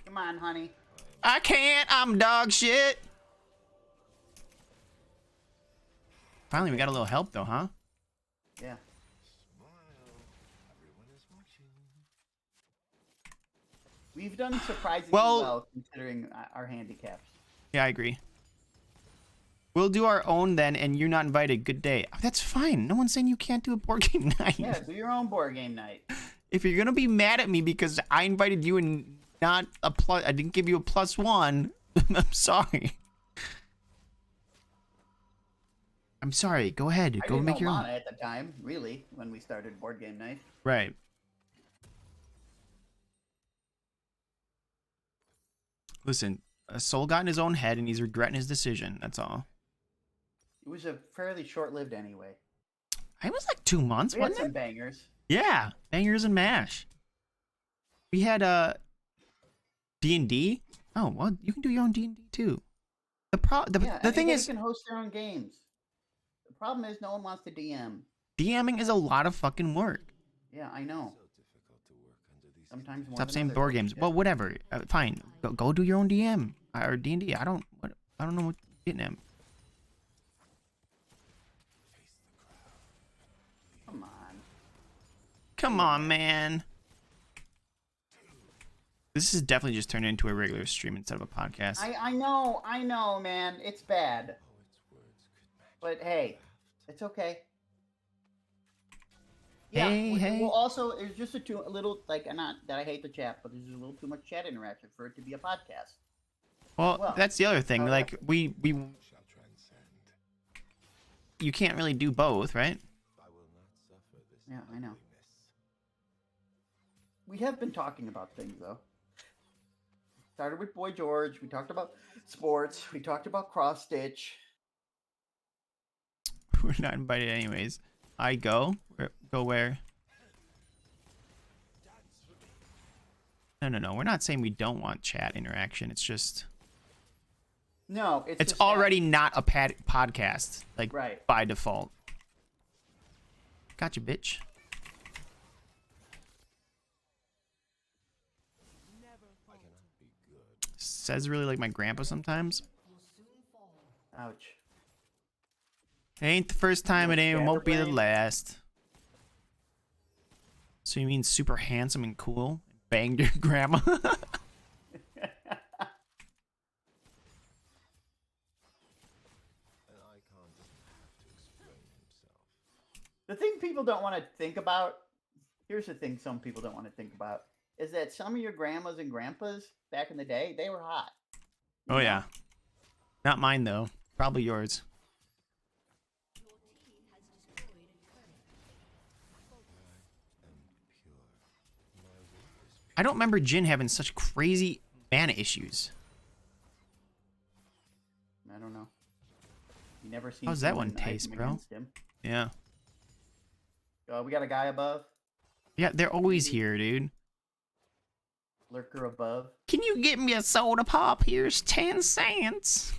Come on, honey. I can't. I'm dog shit. Finally, we got a little help, though, huh? Yeah. We've done surprisingly well considering our handicaps. Yeah, I agree. We'll do our own then, and you're not invited. Good day. That's fine. No one's saying you can't do a board game night. Yeah, do your own board game night. If you're gonna be mad at me because I invited you and not a plus, I didn't give you a +1. I'm sorry. I'm sorry. Go ahead. I Go didn't make know your Lana own. at the time, really, when we started board game night. Right. Listen, Soul got in his own head and he's regretting his decision. That's all. It was a fairly short-lived anyway. It was like 2 months, We had wasn't some it? bangers. Yeah, bangers and mash. We had D&D. Oh well, you can do your own D&D too. The thing is, you can host their own games. The problem is no one wants to DM. DMing is a lot of fucking work. Yeah, I know. Sometimes more Stop than saying others, board like games. you Well, said. whatever. Fine. Go do your own DM or D&D. I don't know what you're getting at. Come on. Come on, man. This is definitely just turned into a regular stream instead of a podcast. I know, man. It's bad. But hey, it's okay. Yeah. Hey. Well, also, it's just a little like not that I hate the chat, but there's a little too much chat interaction for it to be a podcast. Well, Well, that's the other thing. how Like that- we Shall transcend. you can't really do both, right? I will not suffer this. Yeah, I know. ugliness. We have been talking about things though. Started with Boy George. We talked about sports. We talked about cross stitch. We're not invited anyways. I go. Go where? No. We're not saying we don't want chat interaction. It's just No, it's just that- already not a podcast, like Right. by default. Gotcha, bitch. Says really like my grandpa sometimes. Ouch. Ain't the first time, it ain't, won't be the Scatterbrain. last. So you mean super handsome and cool? Banged your grandma? An icon doesn't have to explain himself. The thing people don't want to think about, here's the thing some people don't want to think about, is that some of your grandmas and grandpas back in the day, they were hot. Oh yeah. Not mine though. Probably yours. I don't remember Jin having such crazy mana issues. I don't know. You never seen How's that someone one taste, item bro? against him. Yeah. We got a guy above. Yeah, they're always here, dude. Lurker above. Can you get me a soda pop? Here's 10 cents.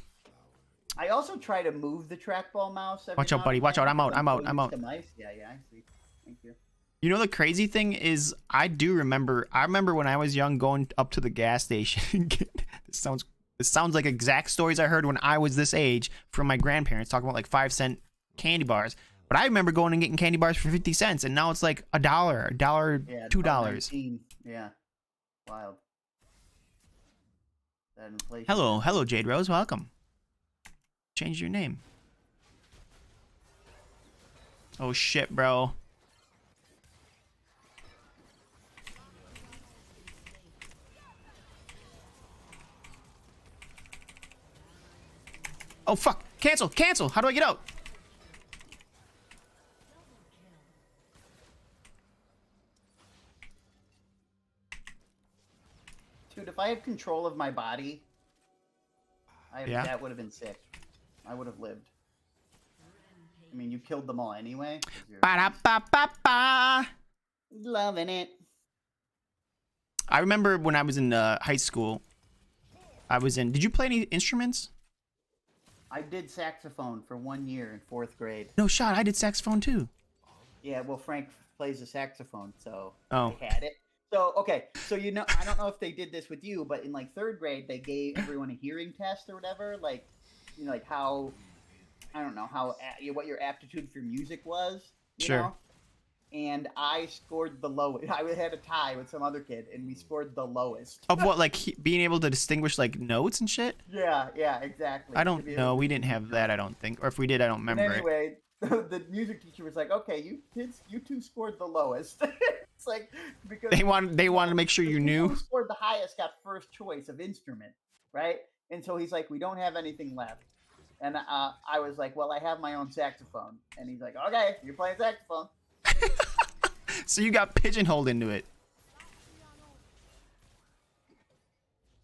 I also try to move the trackball mouse. Every Watch out, now buddy. and Watch out. then I'm out. because I'm out. so I'm used out. to mice. Yeah, I see. Thank you. You know the crazy thing is, I remember when I was young going up to the gas station and this sounds like exact stories I heard when I was this age from my grandparents talking about like 5-cent candy bars. But I remember going and getting candy bars for 50 cents, and now it's like $1, Yeah, $2. $1.19. Yeah. Wild. That inflation. Hello, Jade Rose, welcome. Change your name. Oh shit, bro. Oh fuck! Cancel! How do I get out? Dude, if I had control of my body, Yeah. that would have been sick. I would have lived. I mean, you killed them all anyway. 'Cause you're Ba-da-ba-ba-ba. loving it. I remember when I was in high school. Did you play any instruments? I did saxophone for 1 year in 4th grade. No shot. I did saxophone too. Yeah, well, Frank plays the saxophone, so Oh. I had it. So, okay, so I don't know if they did this with you, but in like 3rd grade, they gave everyone a hearing test or whatever, like, like how, I don't know, what your aptitude for music was, you Sure. know? And I scored the lowest. I had a tie with some other kid, and we scored the lowest. Of what, like being able to distinguish like notes and shit? Yeah, exactly. I To don't be able know. to We didn't have that, I don't think. Or if we did, I don't And remember it. anyway, the music teacher was like, "Okay, you kids, you two scored the lowest." It's like because They wanted to make sure the you people knew. who scored the highest got first choice of instrument, right? And so he's like, "We don't have anything left." And I was like, "Well, I have my own saxophone." And he's like, "Okay, you're playing saxophone." So you got pigeonholed into it.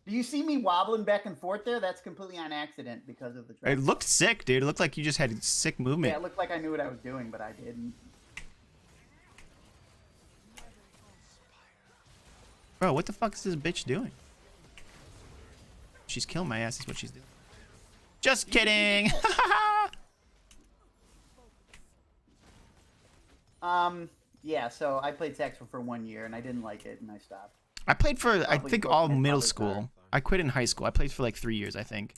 Do you see me wobbling back and forth there? That's completely on accident because of the track. It looked sick, dude. It looked like you just had sick Yeah, movement. it looked like I knew what I was doing, but I didn't. Bro, what the fuck is this bitch doing? She's killing my ass is what she's doing. Just kidding. Yeah, so I played saxophone for 1 year and I didn't like it and I stopped. I played for, I Probably think, broke all my middle father's school. arm. I quit in high school. I played for like 3 years, I think.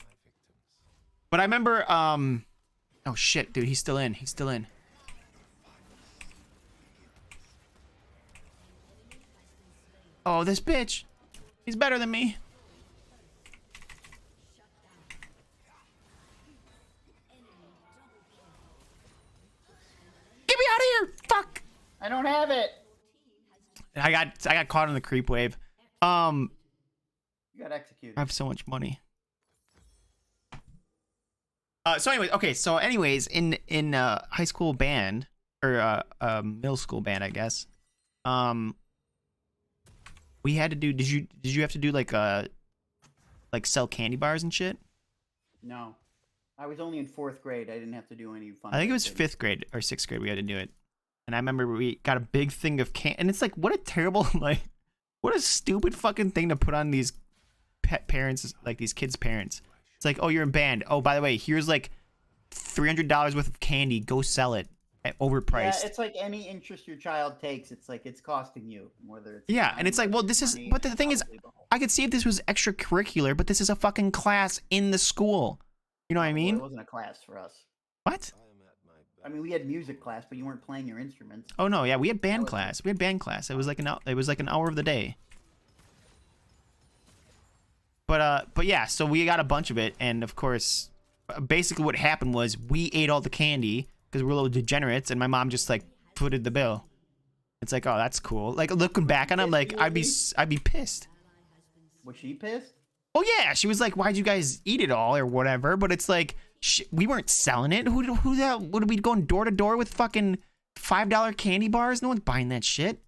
But I remember, oh shit, dude, he's still in. He's still in. Oh, this bitch. He's better than me. Get me out of here! Fuck! I don't have it. I got caught in the creep wave. You got executed. I have so much money. So anyways, okay. So anyways, in high school band or middle school band, I guess. We had to do. Did you have to do like sell candy bars and shit? No, I was only in 4th grade. I didn't have to do any fun. I think it was 5th grade or 6th grade we had to do it. And I remember we got a big thing of candy, and it's like, what a terrible, like, what a stupid fucking thing to put on these parents, like these kids' parents. It's like, oh, you're in band. Oh, by the way, here's like $300 worth of candy. Go sell it at overpriced. Yeah, it's like any interest your child takes. It's like it's costing you, whether it's yeah, and it's like, well, this is. But the thing is, I could see if this was extracurricular, but this is a fucking class in the school. You know what I mean? Well, it wasn't a class for us. What? I mean, we had music class, but you weren't playing your instruments. Oh no, yeah, we had band class. We had band class. It was like an hour of the day. But yeah, so we got a bunch of it, and of course, basically what happened was we ate all the candy because we're little degenerates, and my mom just like footed the bill. It's like, oh, that's cool. Like looking back on it, like I'd be pissed. Was she pissed? Oh yeah, she was like, why'd you guys eat it all or whatever? But it's like, we weren't selling it. Who the hell would we going door to door with fucking $5 candy bars? No one's buying that shit.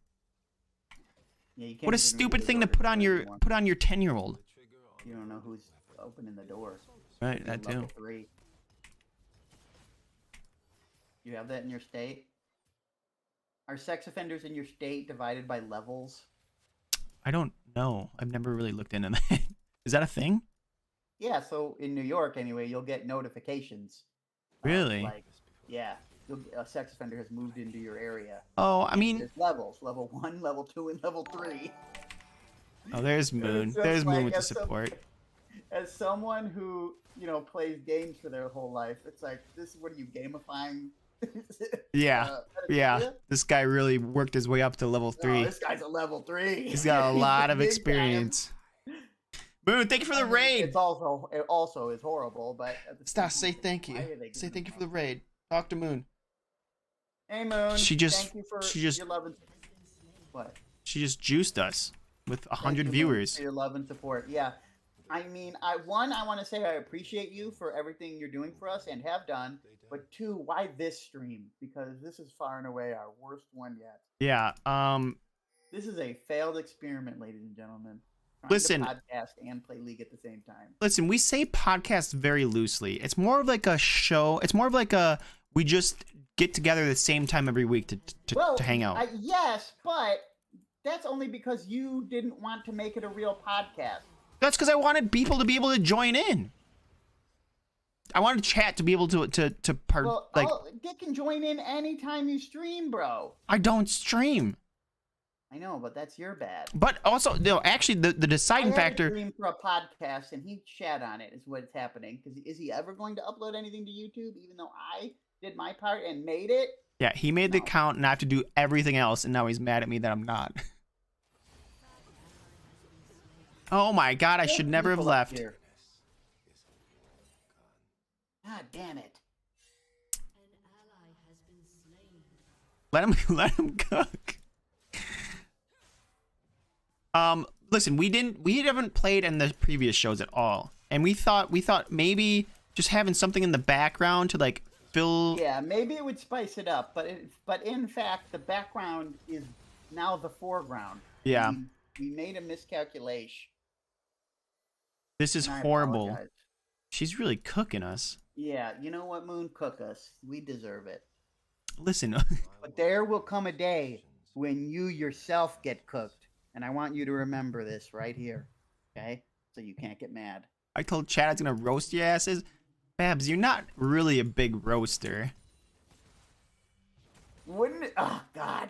Yeah, you can't what a even stupid do thing to door put on your anymore. 10-year-old. You don't know who's opening the door. Right, that Level too. 3. You have that in your state? Are sex offenders in your state divided by levels? I don't know. I've never really looked into that. Is that a thing? Yeah, so in New York, anyway, you'll get notifications. Really? Like, yeah, a sex offender has moved into your area. Oh, I mean, There's levels: level 1, level 2, and level 3. oh, there's Moon. just There's Moon like, with the as support. As someone who plays games for their whole life, it's like, this. What are you gamifying? Yeah, yeah. pedophilia? This guy really worked his way up to level 3. Oh, this guy's a level 3. He's got a He's lot of big time. experience. Moon, thank you for the raid. It also is horrible, but at the Stop. same Say time, thank you. why are they Say giving thank you them for the raid. Talk to Moon. Hey Moon, She just- thank you for she just- your love and what? She just juiced us with Thank 100 you, Moon, viewers. for your love and support. Yeah, I mean, I want to say I appreciate you for everything you're doing for us and have done. But 2, why this stream? Because this is far and away our worst one yet. Yeah. This is a failed experiment, ladies and gentlemen. Trying Listen. to podcast and play League at the same time. Listen, we say podcast very loosely. It's more of like a show. It's more of like a we just get together at the same time every week to hang out. Yes, but that's only because you didn't want to make it a real podcast. That's because I wanted people to be able to join in. I wanted chat to be able to Well, Dick can join in anytime you stream, bro. I don't stream. I know, but that's your bad. But also, no, actually, the deciding I had a factor. dream for a podcast, and he shat on it. Is what's happening? Because is he ever going to upload anything to YouTube? Even though I did my part and made it. Yeah, he made the No. account, and I have to do everything else, and now he's mad at me that I'm not. Oh my god, I There's should never have people up left. here. God damn it! Let him cook. Listen, we haven't played in the previous shows at all, and we thought maybe just having something in the background to like fill. Yeah, maybe it would spice it up, but in fact, the background is now the foreground. Yeah. We made a miscalculation. This is and I horrible. apologize. She's really cooking us. Yeah, you know what, Moon? Cook us. We deserve it. Listen, But there will come a day when you yourself get cooked, and I want you to remember this right here, okay? So you can't get mad. I told Chad I was gonna roast your asses. Babs, you're not really a big roaster. Wouldn't it? Oh God,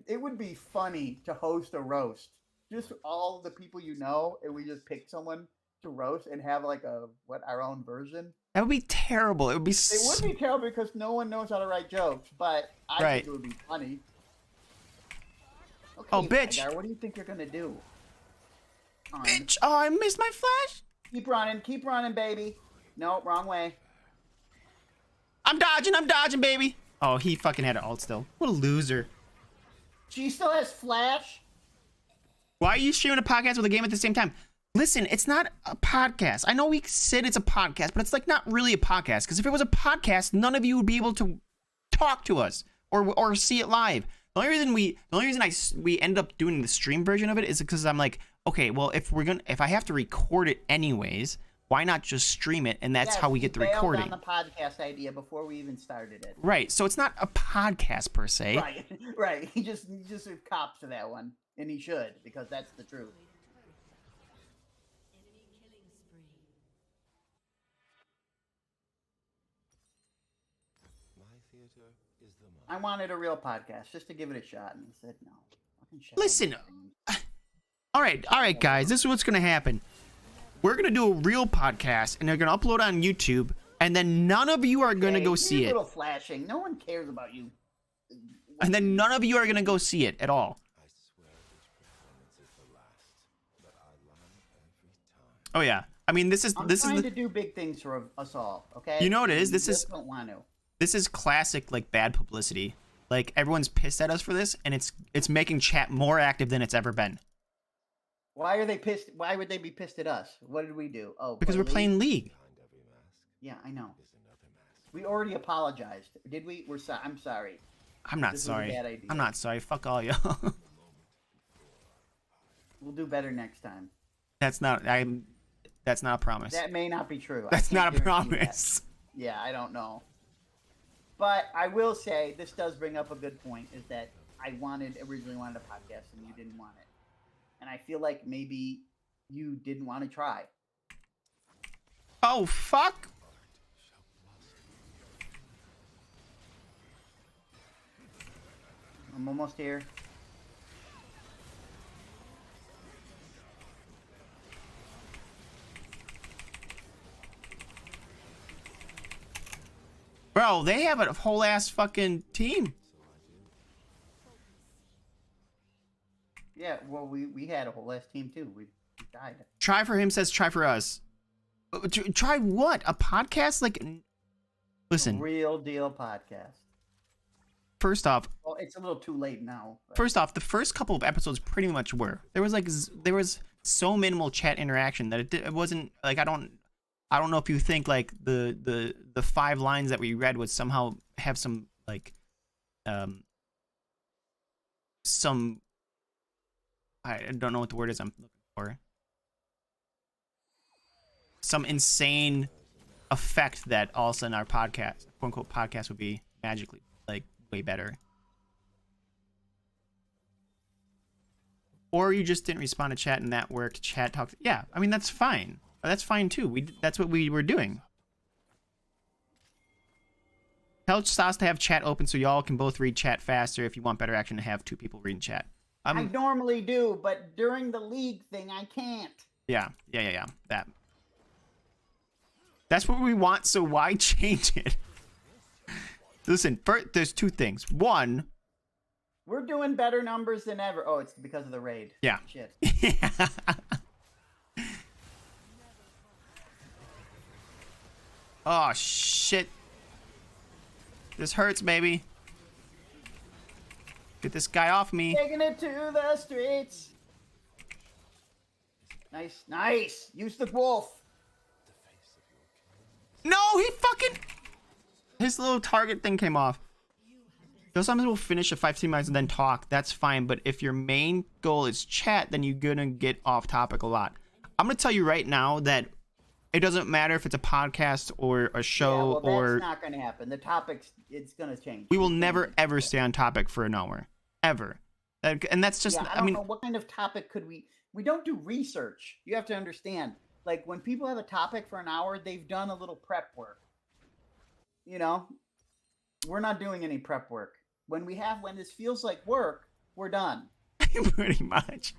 it would be funny to host a roast. Just all the people you know, and we just pick someone to roast and have like our own version. That would be terrible. It would be. It would be terrible because no one knows how to write jokes, but I Right. think it would be funny. Okay, Oh, bitch. Rygar, what do you think you're gonna do? Come on. Bitch! Oh, I missed my flash. Keep running, baby. No, wrong way. I'm dodging, baby. Oh, he fucking had an ult still. What a loser. She still has Flash. Why are you streaming a podcast with a game at the same time? Listen, it's not a podcast. I know we said it's a podcast, but it's like not really a podcast. Because if it was a podcast, none of you would be able to talk to us or see it live. The only reason we end up doing the stream version of it is because I'm like, okay, well, if I have to record it anyways, why not just stream it? And that's how we get the recording. On the podcast idea before we even started it. Right. So it's not a podcast per se. Right. Right. He just cops to that one, and he should, because that's the truth. I wanted a real podcast just to give it a shot, and he said no. Listen, all right, guys, this is what's gonna happen. We're gonna do a real podcast, and they're gonna upload on YouTube, and then none of you are gonna go see it. Little flashing. No one cares about you. And then none of you are gonna go see it at all. Oh yeah, I mean this is I'm trying to do big things for us all. Okay. You know what it is? Don't want to. This is classic, like, bad publicity. Like, everyone's pissed at us for this, and it's making chat more active than it's ever been. Why are they pissed? Why would they be pissed at us? What did we do? Oh, because we're playing League. Yeah, I know. We already apologized. Did we? I'm sorry. I'm not sorry. I'm not sorry. Fuck all y'all. We'll do better next time. That's not a promise. That may not be true. That's not a promise. Yeah, I don't know. But I will say, this does bring up a good point, is that I originally wanted a podcast and you didn't want it. And I feel like maybe you didn't want to try. Oh, fuck. I'm almost here. Bro, they have a whole ass fucking team. Yeah, well, we had a whole ass team too. We died. Try for him says try for us. Try what? A podcast? Like, listen. A real deal podcast. First off, well, it's a little too late now. But. First off, the first couple of episodes pretty much were. There was so minimal chat interaction that it wasn't like I don't know if you think like the 5 lines that we read would somehow have some like some I don't know what the word is I'm looking for. Some insane effect that all of a sudden our podcast, quote unquote podcast, would be magically like way better. Or you just didn't respond to chat and that worked. Chat talked. Yeah, I mean that's fine. That's fine too. That's what we were doing. Tell Stas to have chat open so y'all can both read chat faster if you want better action to have 2 people reading chat. I normally do, but during the league thing, I can't. Yeah. That's what we want, so why change it? Listen, first, there's 2 things. One, we're doing better numbers than ever. Oh, it's because of the raid. Yeah. Shit. Yeah. Oh, shit. This hurts, baby. Get this guy off me. Taking it to the streets. Nice. Use the wolf. No, he fucking... His little target thing came off. Sometimes we'll finish a 5 minutes and then talk. That's fine. But if your main goal is chat, then you're going to get off topic a lot. I'm going to tell you right now that it doesn't matter if it's a podcast or a show that's not going to happen. The topics, it's going to change. We will never, ever stay on topic for an hour. Ever. And that's just, I mean, know what kind of topic could we don't do research. You have to understand. Like when people have a topic for an hour, they've done a little prep work. You know, we're not doing any prep work. When this feels like work, we're done. Pretty much.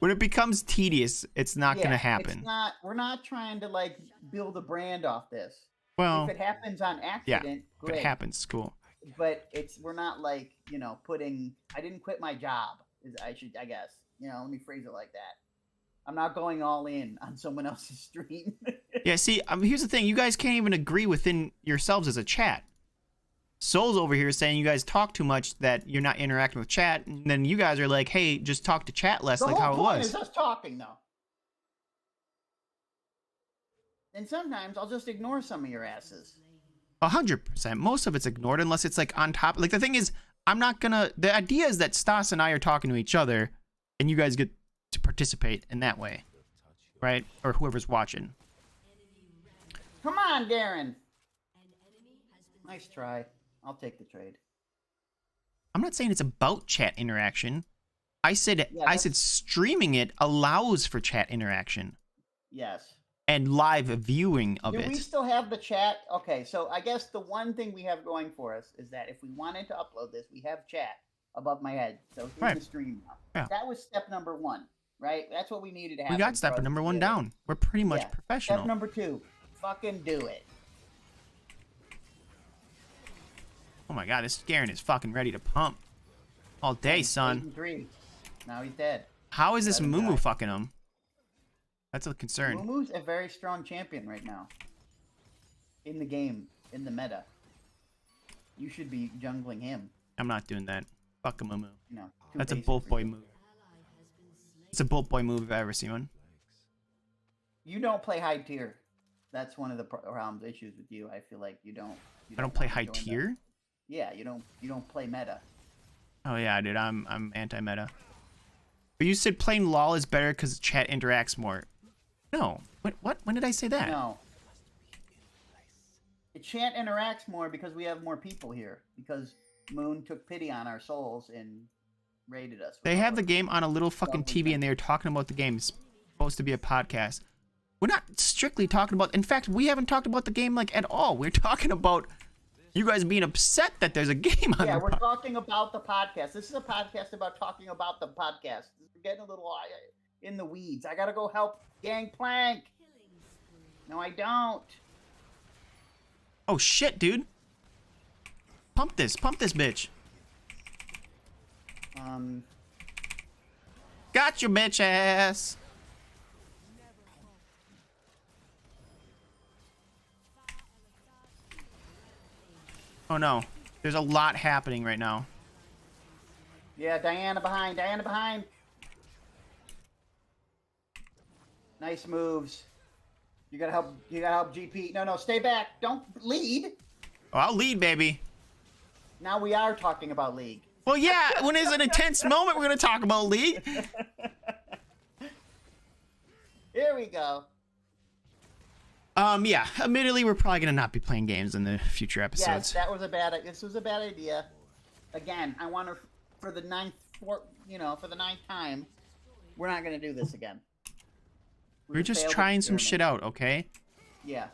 When it becomes tedious, it's not going to happen. We're not trying to like build a brand off this. Well, if it happens on accident, great. If it happens, cool. But we're not like, I didn't quit my job. I guess, let me phrase it like that. I'm not going all in on someone else's stream. Yeah, see, here's the thing. You guys can't even agree within yourselves as a chat. Soul's over here saying you guys talk too much, that you're not interacting with chat, and then you guys are like, hey, just talk to chat less, like how it The whole point was. is us talking, though. And sometimes I'll just ignore some of your asses. 100%. Most of it's ignored unless it's like on top. Like the thing is, I'm not gonna. The idea is that Stas and I are talking to each other, and you guys get to participate in that way, right? Or whoever's watching. Come on, Darren. Nice try. I'll take the trade. I'm not saying it's about chat interaction. I said streaming it allows for chat interaction Yes. and live viewing of Do it. we still have the chat? Okay, so I guess the one thing we have going for us is that if we wanted to upload this, we have chat above my head. So it's in the stream now. Yeah. That was step number 1, right? That's what we needed to have. We got step number 1 down. We're pretty much professional. Step number 2, fucking do it. Oh my god, this Garen is fucking ready to pump all day, son. 3. Now he's dead. How is this Mumu fucking him? That's a concern. Mumu's a very strong champion right now. In the game, in the meta. You should be jungling him. I'm not doing that. Fuck a Mumu. No, that's a Bolt Boy move. It's a Bolt Boy move if I ever see one. You don't play high tier. That's one of the problems, issues with you. I feel like you don't. I don't play high tier? Yeah, you don't play meta. Oh yeah, dude, I'm anti-meta. But you said playing LOL is better because chat interacts more. No. What? When did I say that? No. Chat interacts more because we have more people here. Because Moon took pity on our souls and raided us. They have the game on a little fucking TV and they're talking about the game. It's supposed to be a podcast. We're not strictly talking about... In fact, we haven't talked about the game like at all. We're talking about you guys being upset that there's a game on. Yeah, we're talking about the podcast. This is a podcast about talking about the podcast. We're getting a little in the weeds. I gotta go help Gangplank. No, I don't. Oh shit, dude. Pump this bitch. Got your bitch ass. Oh no, there's a lot happening right now. Yeah, Diana behind. Diana behind. Nice moves. You gotta help. You gotta help GP. No, stay back. Don't lead. Oh, I'll lead, baby. Now we are talking about League. Well, yeah. When it's an intense moment, we're gonna talk about League. Here we go. Yeah. Admittedly, we're probably gonna not be playing games in the future episodes. Yes, that was a bad. This was a bad idea. Again, I want to for the ninth time. We're not gonna do this again. We're just trying some shit out, okay? Yeah,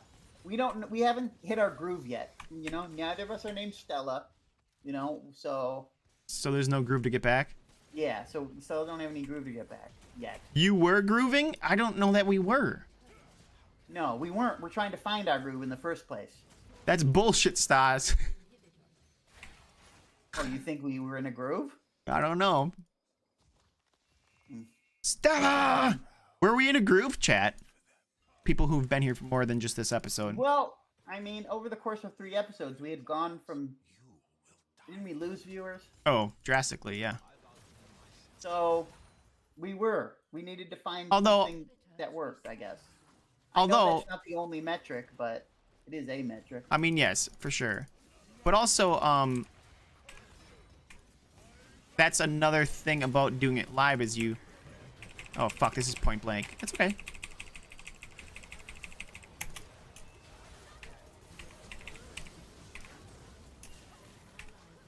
we haven't hit our groove yet. You know, neither of us are named Stella. You know, so there's no groove to get back. Yeah, so we still don't have any groove to get back yet. You were grooving? I don't know that we were. No, we weren't. We're trying to find our groove in the first place. That's bullshit, Stas. Oh, you think we were in a groove? I don't know. Stella! Were we in a groove, chat? People who've been here for more than just this episode. Well, I mean, over the course of 3 episodes, we had gone from... Didn't we lose viewers? Oh, drastically, yeah. So, we needed to find something that worked, I guess. I know that's not the only metric, but it is a metric. I mean, yes, for sure. But also, that's another thing about doing it live is you... Oh, fuck, this is point blank. That's okay.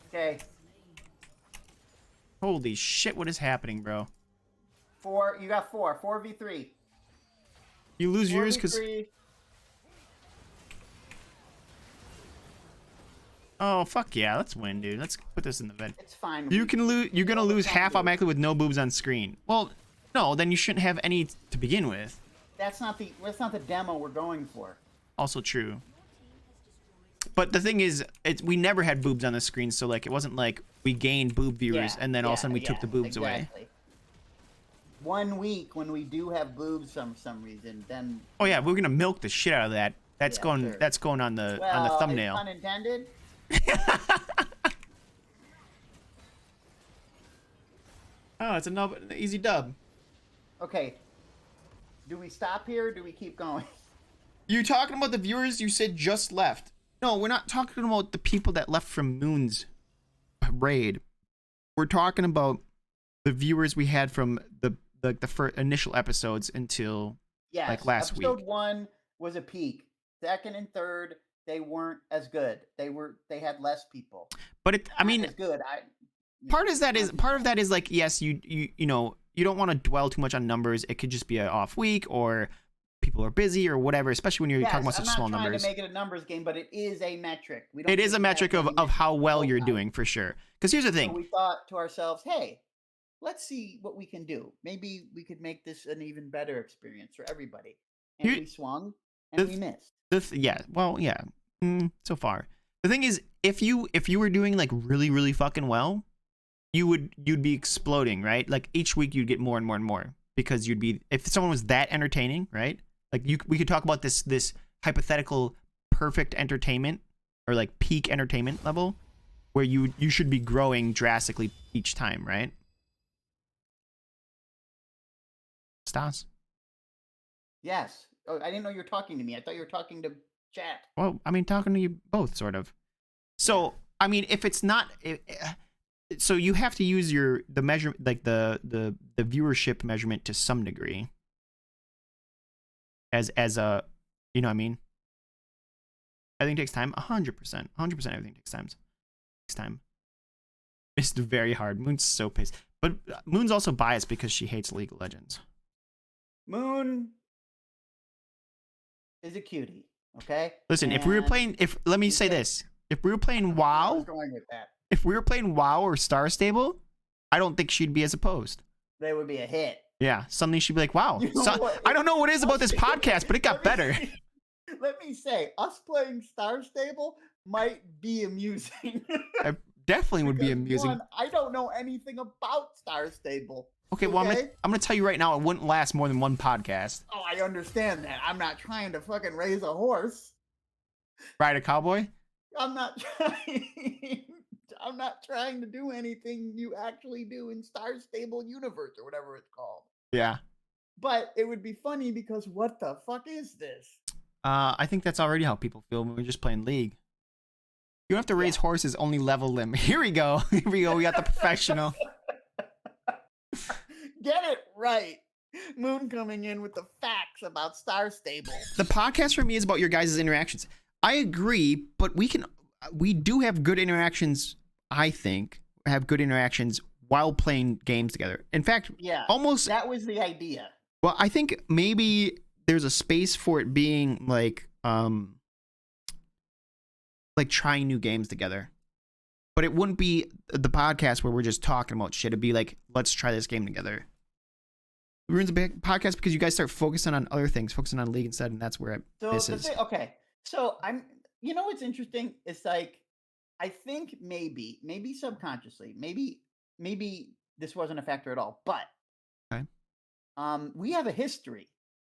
Okay. Holy shit, what is happening, bro? 4, you got 4. 4v3. You lose viewers because... Oh, fuck yeah, let's win, dude. Let's put this in the vid. It's fine. You can lose. You're gonna lose half automatically with no boobs on screen. Well, no, then you shouldn't have any to begin with. That's not the demo we're going for. Also true. But the thing is, we never had boobs on the screen, so like it wasn't like we gained boob viewers and then all of a sudden we took the boobs away. 1 week when we do have boobs for some reason, then. Oh yeah, we're gonna milk the shit out of that. That's going. Sure. That's going on the well, thumbnail. Pun intended. Oh, it's an easy dub. Okay. Do we stop here or do we keep going? You talking about the viewers you said just left? No, we're not talking about the people that left from Moon's raid. We're talking about the viewers we had from the first initial episodes until Yes. like last episode week. 1 was a peak. Second and third, they weren't as good. They had less people. But I mean, as good. part of that is like, yes, you know, you don't want to dwell too much on numbers. It could just be an off week, or people are busy, or whatever. Especially when you're talking about such small numbers. I'm not trying to make it a numbers game, but it is a metric. It is a metric of how well you're doing, for sure. Because here's the thing. So we thought to ourselves, hey, let's see what we can do. Maybe we could make this an even better experience for everybody. And we swung and we missed. Yeah. Well, yeah. So far, the thing is, if you were doing like really, really fucking well, you'd be exploding, right? Like each week you'd get more and more and more, because you'd be, if someone was that entertaining, right? Like we could talk about this hypothetical perfect entertainment, or like peak entertainment level, where you should be growing drastically each time, right? Stas? Yes. Oh, I didn't know you were talking to me. I thought you were talking to chat. Well, I mean, talking to you both, sort of. So, I mean, if it's not, so you have to use the measure, like the viewership measurement to some degree, as a, you know what I mean? Everything takes time. 100%. 100% everything takes time. It's very hard. Moon's so pissed. But Moon's also biased because she hates League of Legends. Moon is a cutie, okay? Listen, if we were playing, let me say this. If we were playing WoW, if we were playing WoW or Star Stable, I don't think she'd be as opposed. They would be a hit. Yeah, suddenly she'd be like, wow. I don't know what it is about this podcast, but it got better. Let me say, us playing Star Stable might be amusing. It definitely would be amusing. One, I don't know anything about Star Stable. Okay, well, I'm gonna tell you right now, it wouldn't last more than one podcast. Oh, I understand that. I'm not trying to fucking raise a horse. Ride a cowboy? I'm not trying to do anything you actually do in Star Stable Universe or whatever it's called. Yeah. But it would be funny because what the fuck is this? I think that's already how people feel when we're just playing League. You don't have to raise horses, only level them. Here we go. Here we go. We got the professional. Get it right. Moon coming in with the facts about Star Stable. The podcast for me is about your guys' interactions. I agree, but we do have good interactions, I think. Have good interactions while playing games together. In fact, almost that was the idea. Well, I think maybe there's a space for it being like trying new games together. But it wouldn't be the podcast where we're just talking about shit. It'd be like, let's try this game together. It ruins the podcast because you guys start focusing on other things, focusing on League instead, and that's where it misses. Okay, so you know what's interesting? It's like, I think maybe subconsciously, maybe this wasn't a factor at all, but we have a history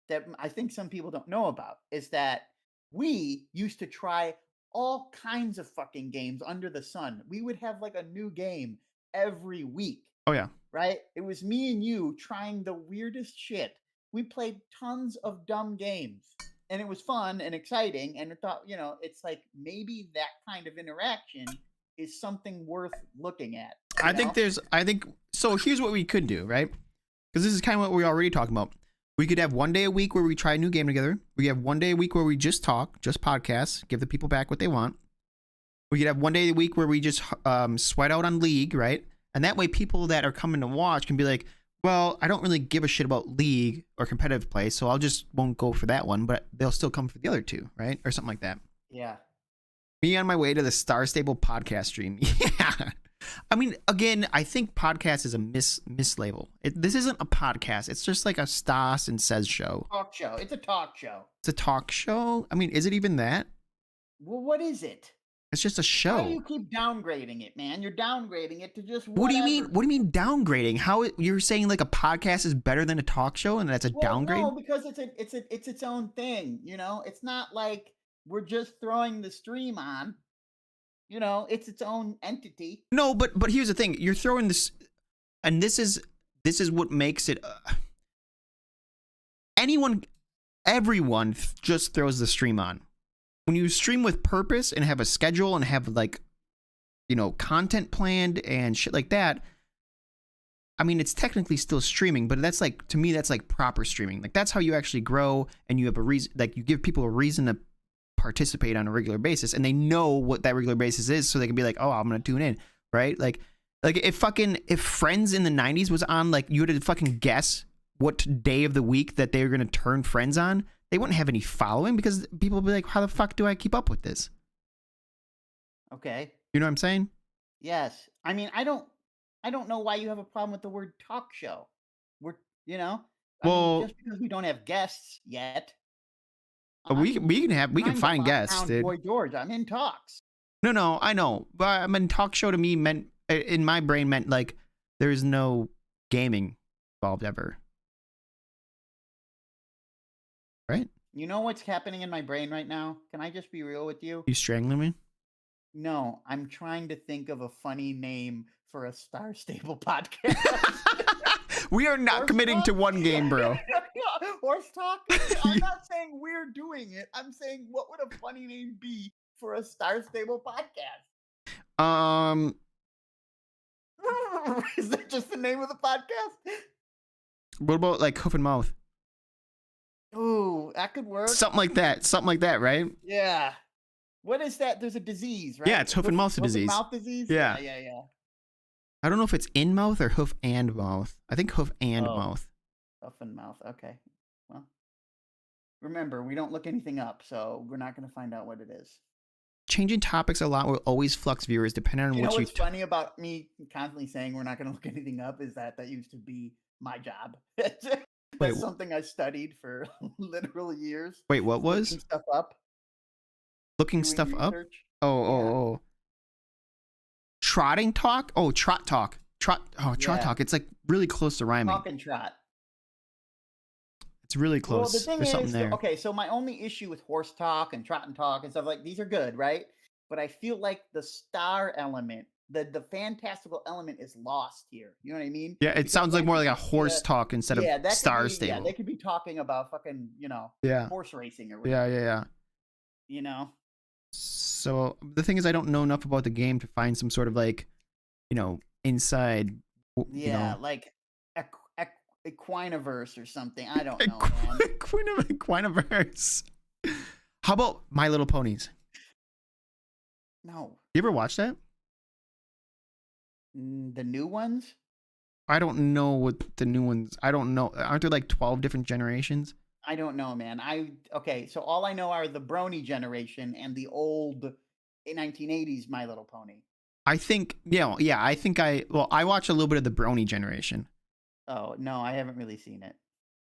that I think some people don't know about, is that we used to try all kinds of fucking games under the sun. We would have like a new game every week. Oh yeah. Right? It was me and you trying the weirdest shit. We played tons of dumb games, and it was fun and exciting, and I thought, it's like maybe that kind of interaction is something worth looking at. I think so. Here's what we could do, right? Because this is kind of what we're already talking about. We could have one day a week where we try a new game together. We have one day a week where we just talk, just podcasts, give the people back what they want. We could have one day a week where we just sweat out on League, right? And that way people that are coming to watch can be like, well, I don't really give a shit about League or competitive play, so I'll just won't go for that one, but they'll still come for the other two, right? Or something like that. Yeah. Me on my way to the Star Stable podcast stream. Yeah. I mean, again, I think podcast is a mislabel. This isn't a podcast. It's just like a Stas and Says show. Talk show. It's a talk show. It's a talk show? I mean, is it even that? Well, what is it? It's just a show. Why do you keep downgrading it, man? You're downgrading it to just whatever. What do you mean? What do you mean downgrading? How you're saying like a podcast is better than a talk show, and that's a downgrade? No, because it's its own thing. It's not like we're just throwing the stream on. You know, it's its own entity. No, but here's the thing: you're throwing this, and this is what makes it. Everyone just throws the stream on. When you stream with purpose and have a schedule and have like, content planned and shit like that. I mean, it's technically still streaming, but that's like, to me, that's like proper streaming. Like that's how you actually grow, and you have a reason. Like you give people a reason to participate on a regular basis, and they know what that regular basis is, so they can be like, oh, I'm gonna tune in, right? Like if Friends in the 90s was on, like you had to fucking guess what day of the week that they were gonna turn Friends on, they wouldn't have any following, because people would be like, how the fuck do I keep up with this? Okay. You know what I'm saying? Yes. I mean, I don't know why you have a problem with the word talk show. I mean, just because we don't have guests yet. We can find guests, dude. Boy George, I'm in talks. No, I know, but I mean, talk show to me meant, in my brain, meant like there's no gaming involved ever, right? You know what's happening in my brain right now? Can I just be real with you? You strangling me? No, I'm trying to think of a funny name for a Star Stable podcast. We are not Horse committing talk? to one game, bro. Horse talk? I'm not saying we're doing it. I'm saying, what would a funny name be for a Star Stable podcast? Is that just the name of the podcast? What about like Hoof and Mouth? Ooh, that could work. Something like that, right? Yeah. What is that? There's a disease, right? Yeah, it's hoof and mouth disease. Mouth disease? Yeah. Yeah. I don't know if it's in mouth or hoof and mouth. I think hoof and mouth. Hoof and mouth. Okay. Well, remember, we don't look anything up, so we're not going to find out what it is. Changing topics a lot will always flux viewers depending on what you... You know what's funny about me constantly saying we're not going to look anything up is that used to be my job. That's something I studied for literal years. Wait, what was? Looking stuff up. Looking stuff up? Oh. Trotting talk? Oh, trot talk. Trot talk. It's like really close to rhyming. Talk and trot. It's really close. Well, the thing There's something is, there. Okay, so my only issue with horse talk and trot and talk and stuff like these are good, right? But I feel like the star element, the fantastical element is lost here. You know what I mean? Yeah, it sounds like more like a horse talk instead of Star Stable. Yeah, they could be talking about fucking, horse racing or whatever. Yeah. You know? So the thing is, I don't know enough about the game to find some sort of like, inside. Like Equiniverse or something. I don't know, man. Equiniverse. How about My Little Ponies? No. You ever watch that? The new ones? I don't know what the new ones. I don't know. Aren't there like 12 different generations? I don't know, man. So all I know are the Brony generation and the old 1980s My Little Pony. I think, I watched a little bit of the Brony generation. Oh, no, I haven't really seen it.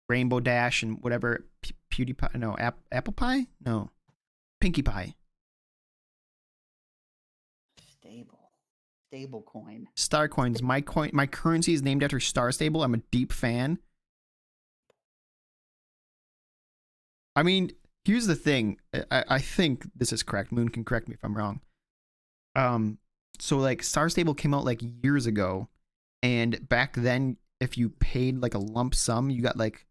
Rainbow Dash and whatever, PewDiePie, no, Apple Pie? No, Pinkie Pie. Stable coin. Star Coins. My currency is named after Star Stable. I'm a deep fan. I mean, here's the thing. I think this is correct. Moon can correct me if I'm wrong. So like Star Stable came out like years ago, and back then, if you paid like a lump sum, you got like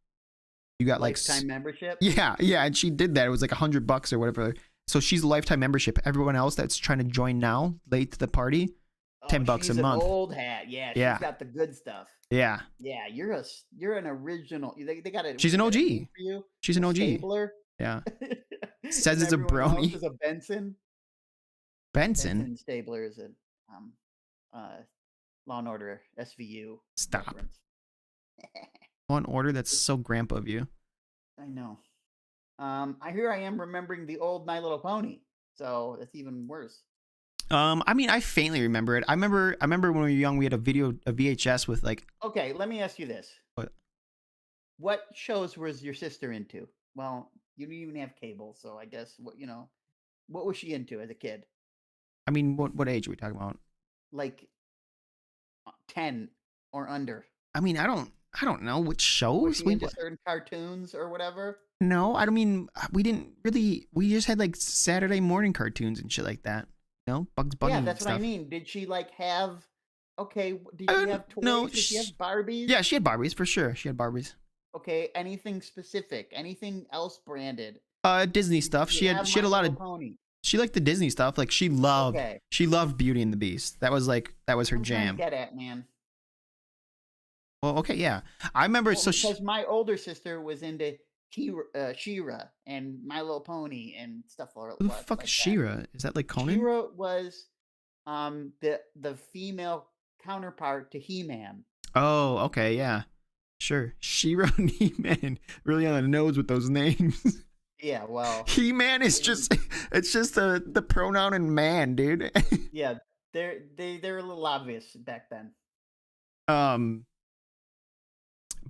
lifetime membership. Yeah, and she did that. It was like $100 or whatever. So she's a lifetime membership. Everyone else that's trying to join now, late to the party, $10 a month. An old hat. Yeah, she's got the good stuff. Yeah. Yeah, you're an original. They got it. She's an OG. For you. She's an OG. Stabler. Yeah. Says it's a brony. Else is a Benson. Benson Stabler is a Law and Order SVU. Stop. Reference. Law and Order. That's so grandpa of you. I know. I am remembering the old My Little Pony, so that's even worse. I mean, I faintly remember it. I remember when we were young, we had a VHS with like. Okay, let me ask you this. What shows was your sister into? Well, you didn't even have cable, so I guess what was she into as a kid? I mean, what age are we talking about? Like 10 or under. I mean, I don't know which shows. Was she into certain cartoons or whatever? No, I don't mean we didn't really. We just had like Saturday morning cartoons and shit like that. You know, Bugs Bunny Yeah, and that's what I stuff. mean. Did she like have? Okay, did I she don't have know. toys? Did she have Barbies? Yeah, she had Barbies for sure. She had Barbies. Okay, anything specific? Anything else branded? Disney Did stuff. she have She had My a lot Little of. Pony? She liked the Disney stuff. Like Okay, she loved Beauty and the Beast. That was her I'm trying to jam. get at, man. Well, okay, yeah. I remember. Well, because my older sister was into She-Ra and My Little Pony and stuff Who the fuck is like that. She-Ra? Is that like Conan? She-Ra was the female counterpart to He-Man. Oh, okay, yeah, sure. She-Ra and He-Man, really on the nose with those names. Yeah, well, He-Man is just it's just the pronoun in man, dude. yeah, they're a little obvious back then. um,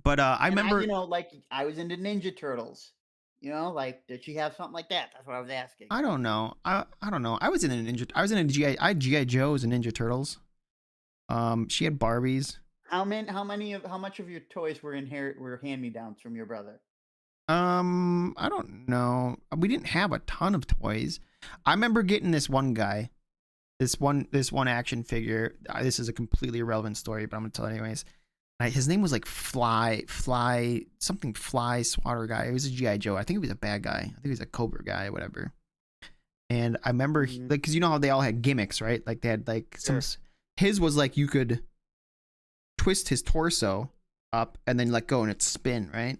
but I And remember. you know, like I was into Ninja Turtles. You know, like did she have something like that? That's what I was asking. I don't know. I don't know. I was in a Ninja. I was in a GI. I had GI Joes and Ninja Turtles. She had Barbies. How much of your toys were hand-me-downs from your brother? I don't know. We didn't have a ton of toys. I remember getting this one guy, this one action figure. This is a completely irrelevant story, but I'm gonna tell it anyways. His name was like Fly Swatter guy. It was a GI Joe. I think he was a bad guy. I think he was a Cobra guy, or whatever. And I remember like, because you know how they all had gimmicks, right? Like they had like Sure. his was like you could twist his torso up and then let go and it'd spin, right?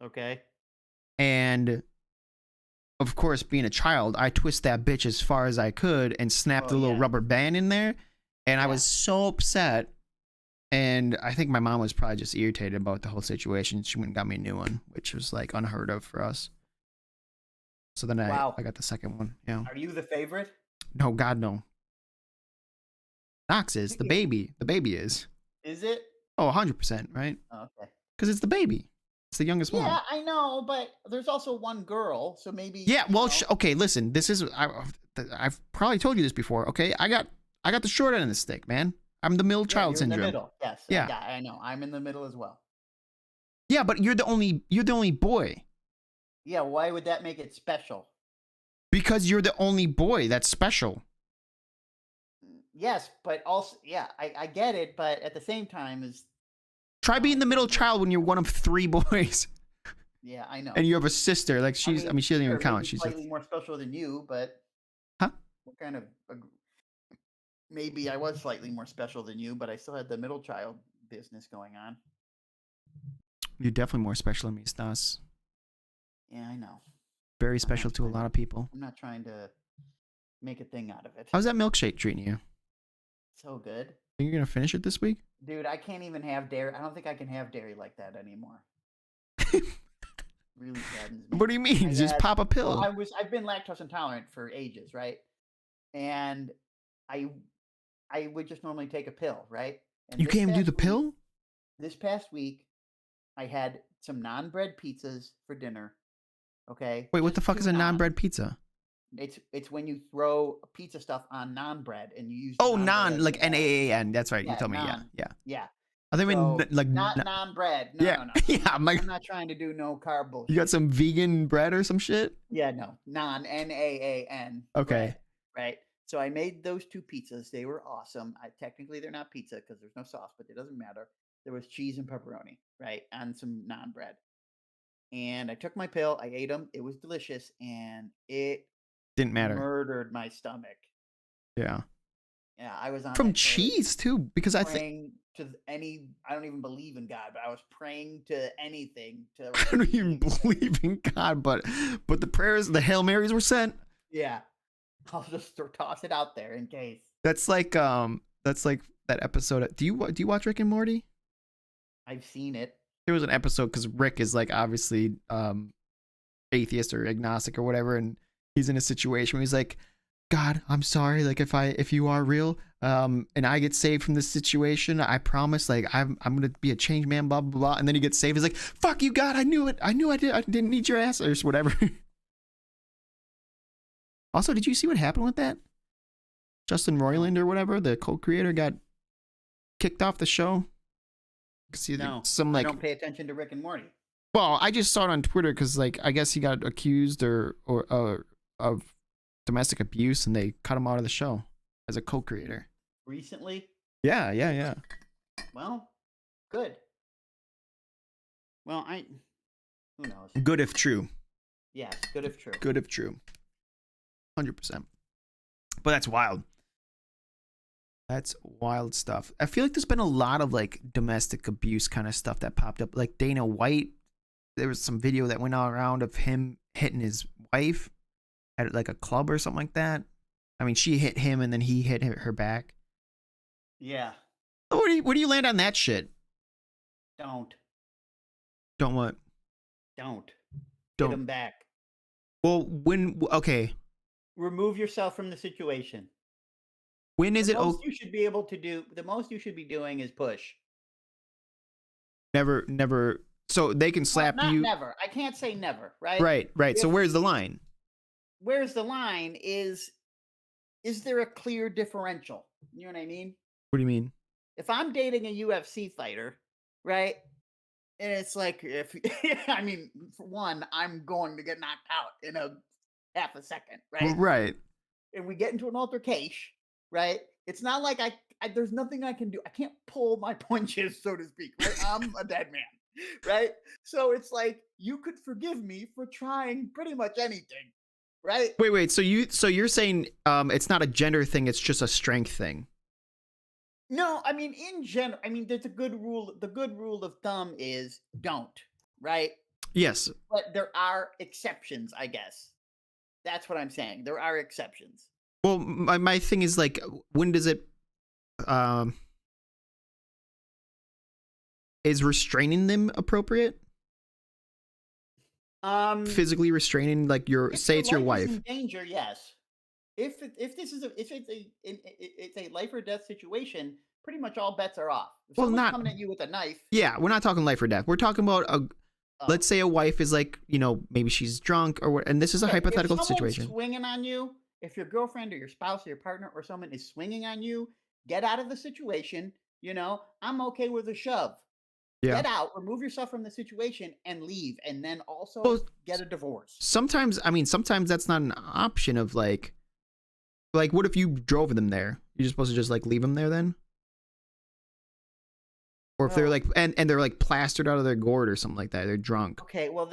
Okay. And of course, being a child, I twist that bitch as far as I could and snapped the little rubber band in there. And I was so upset. And I think my mom was probably just irritated about the whole situation. She went and got me a new one, which was like unheard of for us. So then I got the second one. Yeah. Are you the favorite? No, God, no. Knox is the baby. The baby is. Is it? Oh, 100%, right? Oh, okay. Because it's the baby. It's the youngest one. Yeah, I know, but there's also one girl, so maybe. Yeah, well, okay. Listen, this is I've probably told you this before. Okay, I got the short end of the stick, man. I'm the middle child syndrome. In the middle. Yes. Yeah. I know. I'm in the middle as well. Yeah, but you're the only boy. Yeah. Why would that make it special? Because you're the only boy. That's special. Yes, but also, yeah, I get it, but at the same time, is try being the middle child when you're one of 3 boys. Yeah, I know. And you have a sister. Like she's, I mean, she doesn't even count. She's slightly more special than you, but huh? What kind of? Maybe I was slightly more special than you, but I still had the middle child business going on. You're definitely more special than me, Stas. Yeah, I know. Very special to a lot of people. I'm not trying to make a thing out of it. How's that milkshake treating you? So good. Think you're gonna finish it this week? Dude, I can't even have dairy. I don't think I can have dairy like that anymore. Really saddens me. What do you mean? Just pop a pill. Well, I've been lactose intolerant for ages, right? And I would just normally take a pill, right? And you can't even do the pill? This past week, I had some non-bread pizzas for dinner. Okay. Wait, what the fuck is a non-bread pizza? It's when you throw pizza stuff on non-bread and you use. Oh, like NAAN. That's right. You told me. Yeah. I think like not non-bread. No, yeah. no. Yeah. I'm not trying to do no carb bullshit. You got some vegan bread or some shit? Yeah. No. NAAN. Okay. Right. So I made those 2 pizzas. They were awesome. Technically they're not pizza because there's no sauce, but it doesn't matter. There was cheese and pepperoni, right, and some non-bread. And I took my pill. I ate them. It was delicious, and it didn't matter. Murdered my stomach. Yeah. Yeah, I was on from cheese too, because I think to any. I don't even believe in God, but I was praying to anything. To I don't even believe in God, but the prayers, the Hail Marys were sent. Yeah, I'll just toss it out there in case. That's like that episode. Do you watch Rick and Morty? I've seen it. There was an episode because Rick is like obviously atheist or agnostic or whatever, and he's in a situation where he's like, God, I'm sorry, like if you are real, and I get saved from this situation, I promise, like I'm gonna be a changed man, blah blah blah. And then he gets saved. He's like, fuck you, God, I knew it. I didn't need your ass or whatever. Also, did you see what happened with that? Justin Roiland or whatever, the co-creator, got kicked off the show. No, I don't pay attention to Rick and Morty. Well, I just saw it on Twitter because, like, I guess he got accused or of domestic abuse, and they cut him out of the show as a co-creator. Recently? Yeah. Well, good. Well, who knows? Good if true. Yes, good if true. Good if true. 100%. But that's wild. That's wild stuff. I feel like there's been a lot of like domestic abuse kind of stuff that popped up. Like Dana White, there was some video that went all around of him hitting his wife at like a club or something like that. I mean, she hit him and then he hit her back. Yeah. Where do you land on that shit? Don't what? Don't Don't. hit him back. Well, okay. Remove yourself from the situation. When is The it most okay? you should be able to do, the most you should be doing is push. Never. So they can slap Not you. Never. I can't say never, right? Right. So where's the line? Where's the line is there a clear differential? You know what I mean? What do you mean? If I'm dating a UFC fighter, right? And it's like, I mean, for one, I'm going to get knocked out in a half a second, right? Right. And we get into an altercation, right? It's not like I there's nothing I can do. I can't pull my punches, so to speak. Right? I'm a dead man, right? So it's like you could forgive me for trying pretty much anything, right? Wait. So you're saying it's not a gender thing, it's just a strength thing. No, I mean in general, I mean there's a good rule. The good rule of thumb is don't, right? Yes. But there are exceptions, I guess. That's what I'm saying. There are exceptions. Well, my thing is like, when does it is restraining them appropriate? Physically restraining, like say it's your wife. In danger, yes. If it's a life or death situation, pretty much all bets are off. If someone's coming at you with a knife. Yeah, we're not talking life or death. We're talking about let's say a wife is like, maybe she's drunk or what, and this is a hypothetical situation. Swinging on you, if your girlfriend or your spouse or your partner or someone is swinging on you, get out of the situation. I'm okay with a shove. Yeah. Get out, remove yourself from the situation, and leave, and then also get a divorce. Sometimes that's not an option of like what if you drove them there? You're supposed to just like leave them there then? Or if they're like and they're like plastered out of their gourd or something like that, they're drunk. Okay, well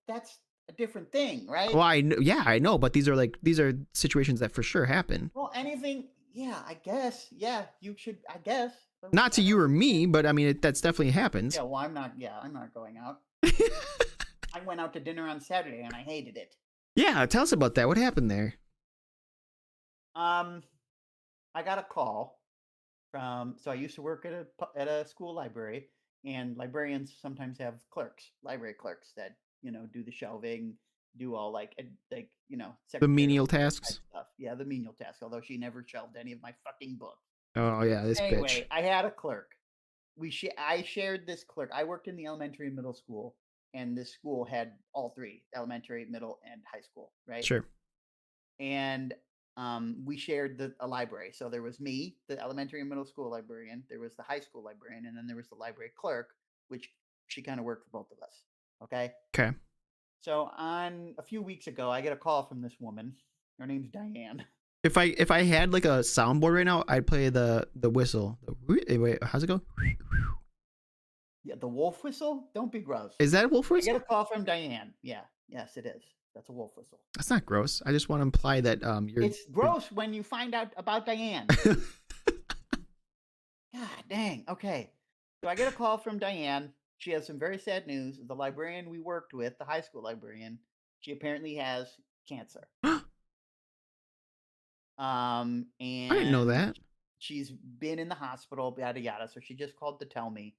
that's a different thing, right? Well, I know, but these are situations that for sure happen. Well, anything, yeah, I guess, yeah, you should, I guess. Not to you or me, but I mean that's definitely happens. Yeah, well, I'm not going out. I went out to dinner on Saturday and I hated it. Yeah, tell us about that. What happened there? I got a call from. So I used to work at a school library, and librarians sometimes have library clerks that do the shelving, do all like the menial tasks. Stuff. Yeah, the menial tasks. Although she never shelved any of my fucking books. Oh yeah, this anyway, bitch. I had a clerk. I shared this clerk. I worked in the elementary and middle school, and this school had all three: elementary, middle, and high school. Right. Sure. And we shared a library. So there was me, the elementary and middle school librarian. There was the high school librarian, and then there was the library clerk, which she kind of worked for both of us. Okay. Okay. So a few weeks ago, I get a call from this woman. Her name's Diane. If I had like a soundboard right now, I'd play the whistle. Wait, how's it go? Yeah, the wolf whistle. Don't be gross. Is that a wolf whistle? I get a call from Diane. Yeah. Yes, it is. That's a wolf whistle. That's not gross. I just want to imply that It's gross when you find out about Diane. God dang. Okay. So I get a call from Diane. She has some very sad news. The librarian we worked with, the high school librarian, she apparently has cancer. And I didn't know that. She's been in the hospital, yada yada. So she just called to tell me.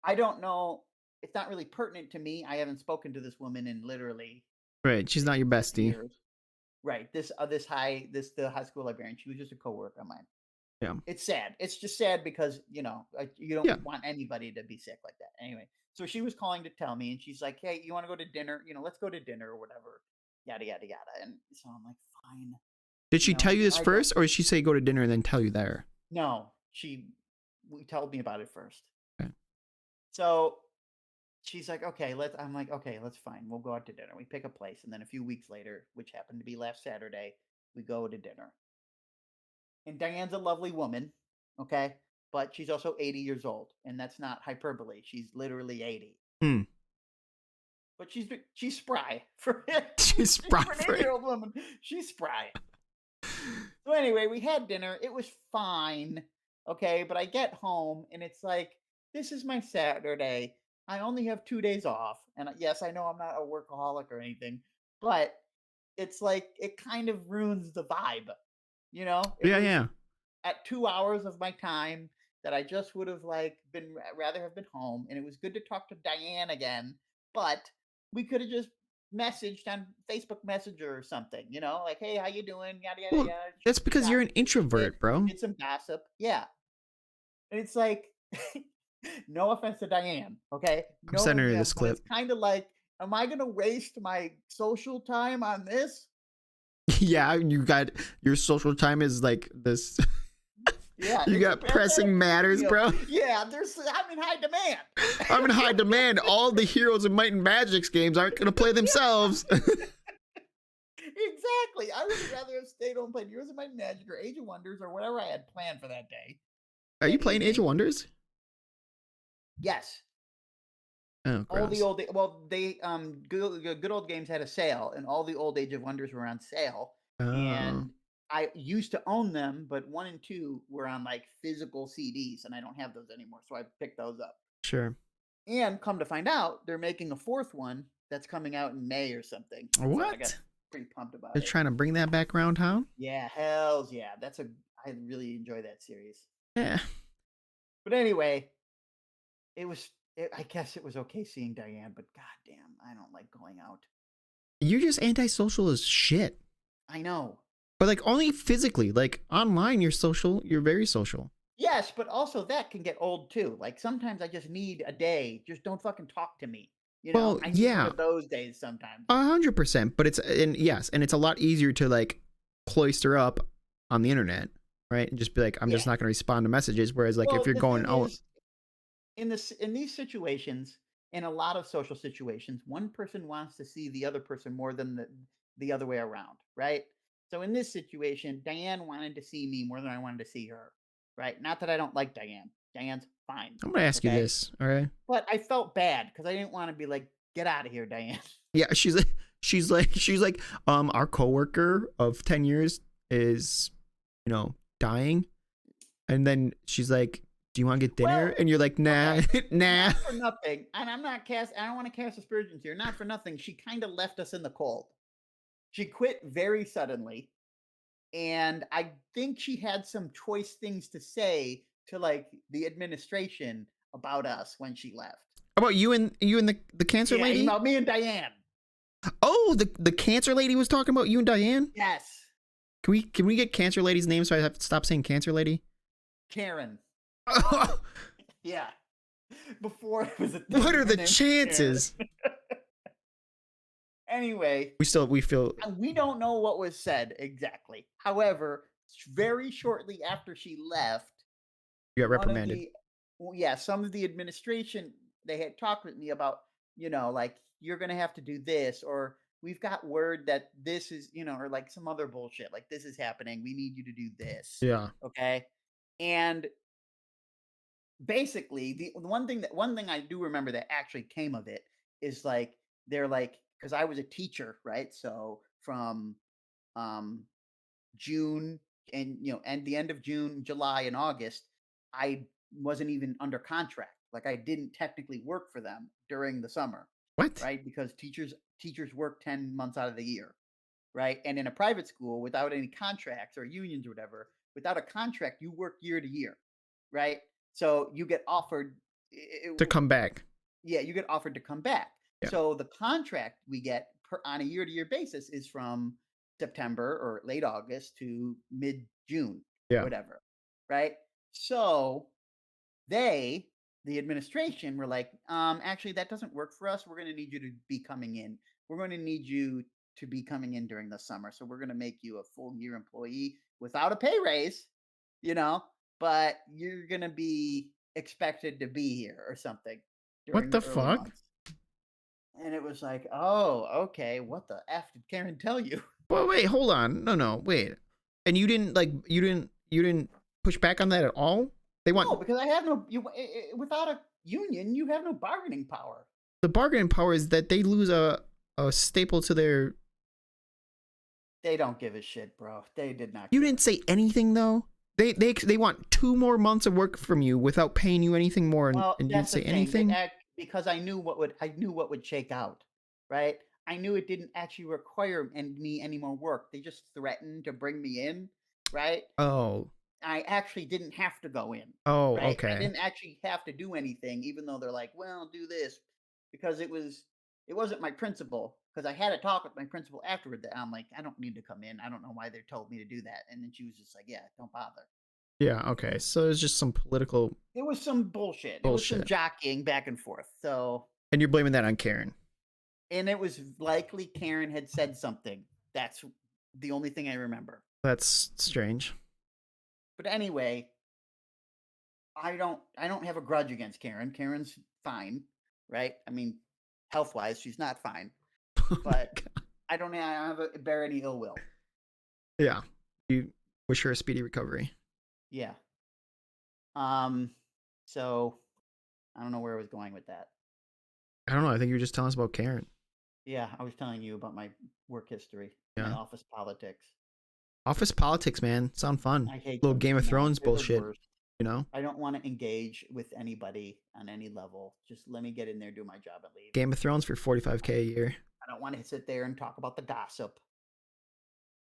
I don't know. It's not really pertinent to me. I haven't spoken to this woman in literally. Right, she's not your bestie. Years. Right. The high school librarian. She was just a coworker of mine. Yeah. It's sad. It's just sad because you don't want anybody to be sick like that. Anyway, so she was calling to tell me, and she's like, "Hey, you want to go to dinner? Let's go to dinner or whatever." Yada yada yada. And so I'm like, "Fine." Did she tell you this first, or did she say go to dinner and then tell you there? No, we told me about it first. Okay. So she's like, okay, let's. I'm like, okay, let's fine. We'll go out to dinner. We pick a place, and then a few weeks later, which happened to be last Saturday, we go to dinner. And Diane's a lovely woman, okay, but she's also 80 years old, and that's not hyperbole. She's literally 80, Hmm. but she's spry for She's spry for an for it. 80-year-old woman. She's spry. So anyway, we had dinner. It was fine. Okay, but I get home and it's like, this is my Saturday. I only have 2 days off. And yes, I know I'm not a workaholic or anything, but it's like it kind of ruins the vibe. You know, it Yeah, was yeah. at 2 hours of my time that I just would have like been rather have been home. And it was good to talk to Diane again, but we could have just messaged on Facebook Messenger or something, like, hey, how you doing? Yada yada Well, yada. that's because Got you're an introvert, we bro. did some gossip. Yeah. And it's like, no offense to Diane, okay? I'm No sending big her deal. this But clip. it's kind of like, am I gonna waste my social time on this? Yeah, you got your social time is like this. Yeah, You it's got that's not a pressing big matters, deal. bro. Yeah, I'm in high demand. I'm in high demand. All the heroes in Might and Magic's games aren't gonna play themselves. Exactly. I would rather have stayed home and played Heroes of Might and Magic or Age of Wonders or whatever I had planned for that day, Are you that playing Age of evening. Wonders? Yes. Oh, All the gross. old, well, they good old games had a sale, and all the old Age of Wonders were on sale. Oh, And I used to own them, but 1 and 2 were on like physical CDs, and I don't have those anymore, so I picked those up. sure. And come to find out, they're making a fourth one that's coming out in May or something. So I got What? pretty pumped about They're it. trying to bring that back around town? Yeah, hells yeah. I really enjoy that series. Yeah. But anyway, I guess it was okay seeing Diane, but goddamn, I don't like going out. You're just antisocial as shit. I know. But like only physically. Like online, you're social. You're very social. Yes, but also that can get old too. Like sometimes I just need a day. Just don't fucking talk to me. Well, I need one yeah, of those days sometimes. 100%. But it's a lot easier to like cloister up on the internet, right? And just be like, I'm Yeah. just not going to respond to messages. Whereas like Well, if you're the going thing out, is, in these situations, in a lot of social situations, one person wants to see the other person more than the other way around, right? So in this situation, Diane wanted to see me more than I wanted to see her, right? Not that I don't like Diane. Diane's fine, I'm going to ask you okay? this, all right? But I felt bad because I didn't want to be like, get out of here, Diane. Yeah, she's like, our coworker of 10 years is, dying. And then she's like, do you want to get dinner? Well, And you're like, nah, okay, nah. not for nothing, and I don't want to cast aspersions here. Not for nothing, she kind of left us in the cold. She quit very suddenly, and I think she had some choice things to say to like the administration about us when she left. How about you and the cancer Yeah, lady? about me and Diane. Oh, the cancer lady was talking about you and Diane? Yes, Can we get cancer lady's name so I have to stop saying cancer lady? Karen. What Yeah, before it was a thing. are her the name was chances? Karen. Anyway, We feel we don't know what was said exactly. However, very shortly after she left, you got one of reprimanded. some of the administration, they had talked with me about, like, you're gonna have to do this, or we've got word that this is, or like some other bullshit, like this is happening. We need you to do this. Yeah. Okay. And basically the one thing I do remember that actually came of it is like they're like, because I was a teacher, right? So from um June and and the end of June, July, and August, I wasn't even under contract. Like I didn't technically work for them during the summer, What? right? Because teachers work 10 months out of the year, right? And in a private school without any contracts or unions or whatever, without a contract, you work year to year, right? So you get offered To come back. yeah, you get offered to come back. Yeah. So the contract we get on a year-to-year basis is from September or late August to mid-June, Yeah. whatever, right? So they, the administration, were like, actually, that doesn't work for us. We're going to need you to be coming in. We're going to need you to be coming in during the summer. So we're going to make you a full year employee without a pay raise, but you're going to be expected to be here or something during What the the early fuck? months. And it was like, oh, okay, what the F did Karen tell you? Well, wait, hold on. No, wait. And you didn't you didn't push back on that at all? They want No, because I have no, without a union, you have no bargaining power. the bargaining power is that they lose a staple to their. They don't give a shit, bro. They did not. You care. didn't say anything though. They want 2 more months of work from you without paying you anything more, and, Well, and you didn't that's the say thing. anything. Because I knew what would shake out, right? I knew it didn't actually require me any more work. They just threatened to bring me in, right? Oh, I actually didn't have to go in, oh, right? I okay. didn't actually have to do anything, even though they're like, "Well, do this," because it wasn't my principal. Because I had a talk with my principal afterward that I'm like, I don't need to come in. I don't know why they told me to do that. And then she was just like, yeah, don't bother. Yeah, okay. So it's just some political It was some bullshit. It was some bullshit, jockeying back and forth. So, and you're blaming that on Karen. and it was likely Karen had said something. That's the only thing I remember. That's strange. But anyway, I don't have a grudge against Karen. Karen's fine, right? I mean, health-wise, she's not fine. But I don't bear any ill will. Yeah, you wish her a speedy recovery. Yeah. So I don't know where I was going with that. I don't know. I think you were just telling us about Karen. Yeah, I was telling you about my work history, my Yeah. office politics. Office politics, man. Sound fun. I hate Little them. Game of No, Thrones they're the bullshit. worst. You know, I don't want to engage with anybody on any level. Just let me get in there, do my job, and leave. Game of Thrones for $45K a year. I don't want to sit there and talk about the gossip,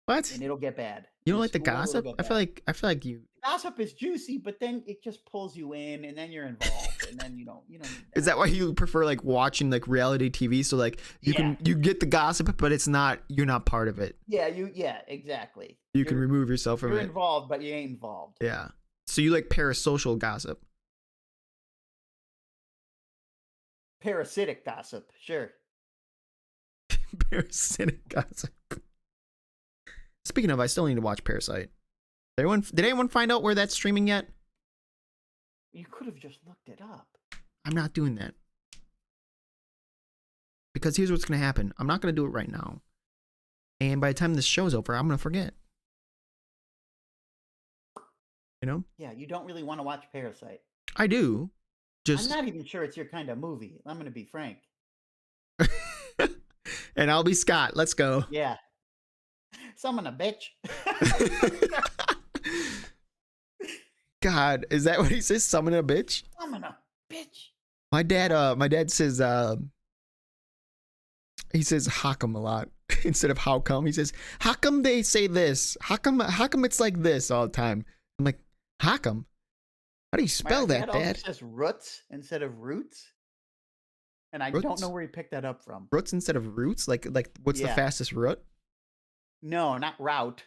What? and it'll get bad. You In don't like the school, it'll gossip? get I feel bad. like you. Gossip is juicy, but then it just pulls you in, and then you're involved, and then you don't need Is that why you prefer like watching like reality TV? So like you get the gossip, but you're not part of it. Yeah, exactly. You can remove yourself from You're it. involved, but you ain't involved. Yeah. So you like parasocial gossip. Parasitic gossip, sure. Parasitic gossip. Speaking of, I still need to watch Parasite. Did anyone find out where that's streaming yet? You could have just looked it up. I'm not doing that. Because here's what's going to happen. I'm not going to do it right now. And by the time this show's over, I'm going to forget. You know? Yeah, you don't really want to watch Parasite. I do. Just I'm not even sure it's your kind of movie. I'm going to be frank. And I'll be Scott. Let's go. Yeah. Summon a bitch. God, is that what he says? Summon a bitch? Summon a bitch. My dad says he says "Hockum" a lot instead of "How come." He says "How come they say this? How come it's like this all the time?" I'm like, "Hockum? How do you spell that, also Dad?" says roots instead of roots. And I don't Roots? know where he picked that up from. Roots instead of roots? Like what's the Yeah. fastest root? No, not route.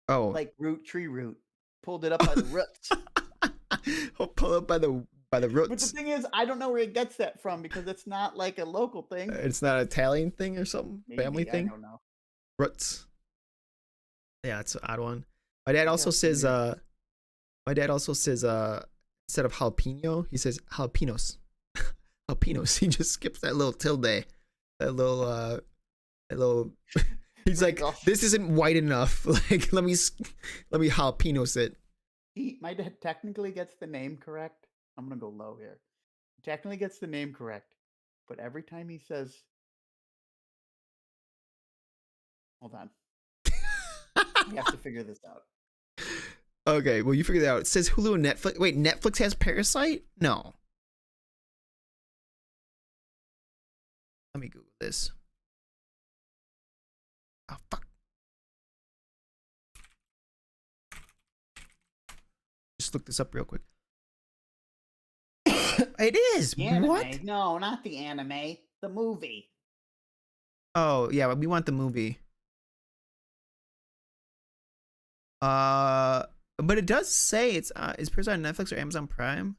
Oh, Like tree root. Pulled it up by the roots. I'll pull up by the But the roots. thing is, I don't know where he gets that from because it's not like a local thing. It's not an Italian thing or something? Family Maybe, thing? I don't know. Roots. Yeah, it's an odd one. My dad also That's says weird. instead of jalapeno, he says jalapenos. Jalapenos. He just skips that little tilde. That little he's like, Gosh. this isn't white enough. Like let me jalapenos it. My dad technically gets the name correct. I'm gonna go low here. He technically gets the name correct, but every time he says, "Hold on," you have to figure this out. Okay, well you figure that out. It says Hulu and Netflix. Wait, Netflix has Parasite? No. Let me Google this. Oh fuck. Just look this up real quick. It is. The anime. What? No, not the anime. The movie. Oh yeah, but we want the movie. But it does say it's is Parasite on Netflix or Amazon Prime?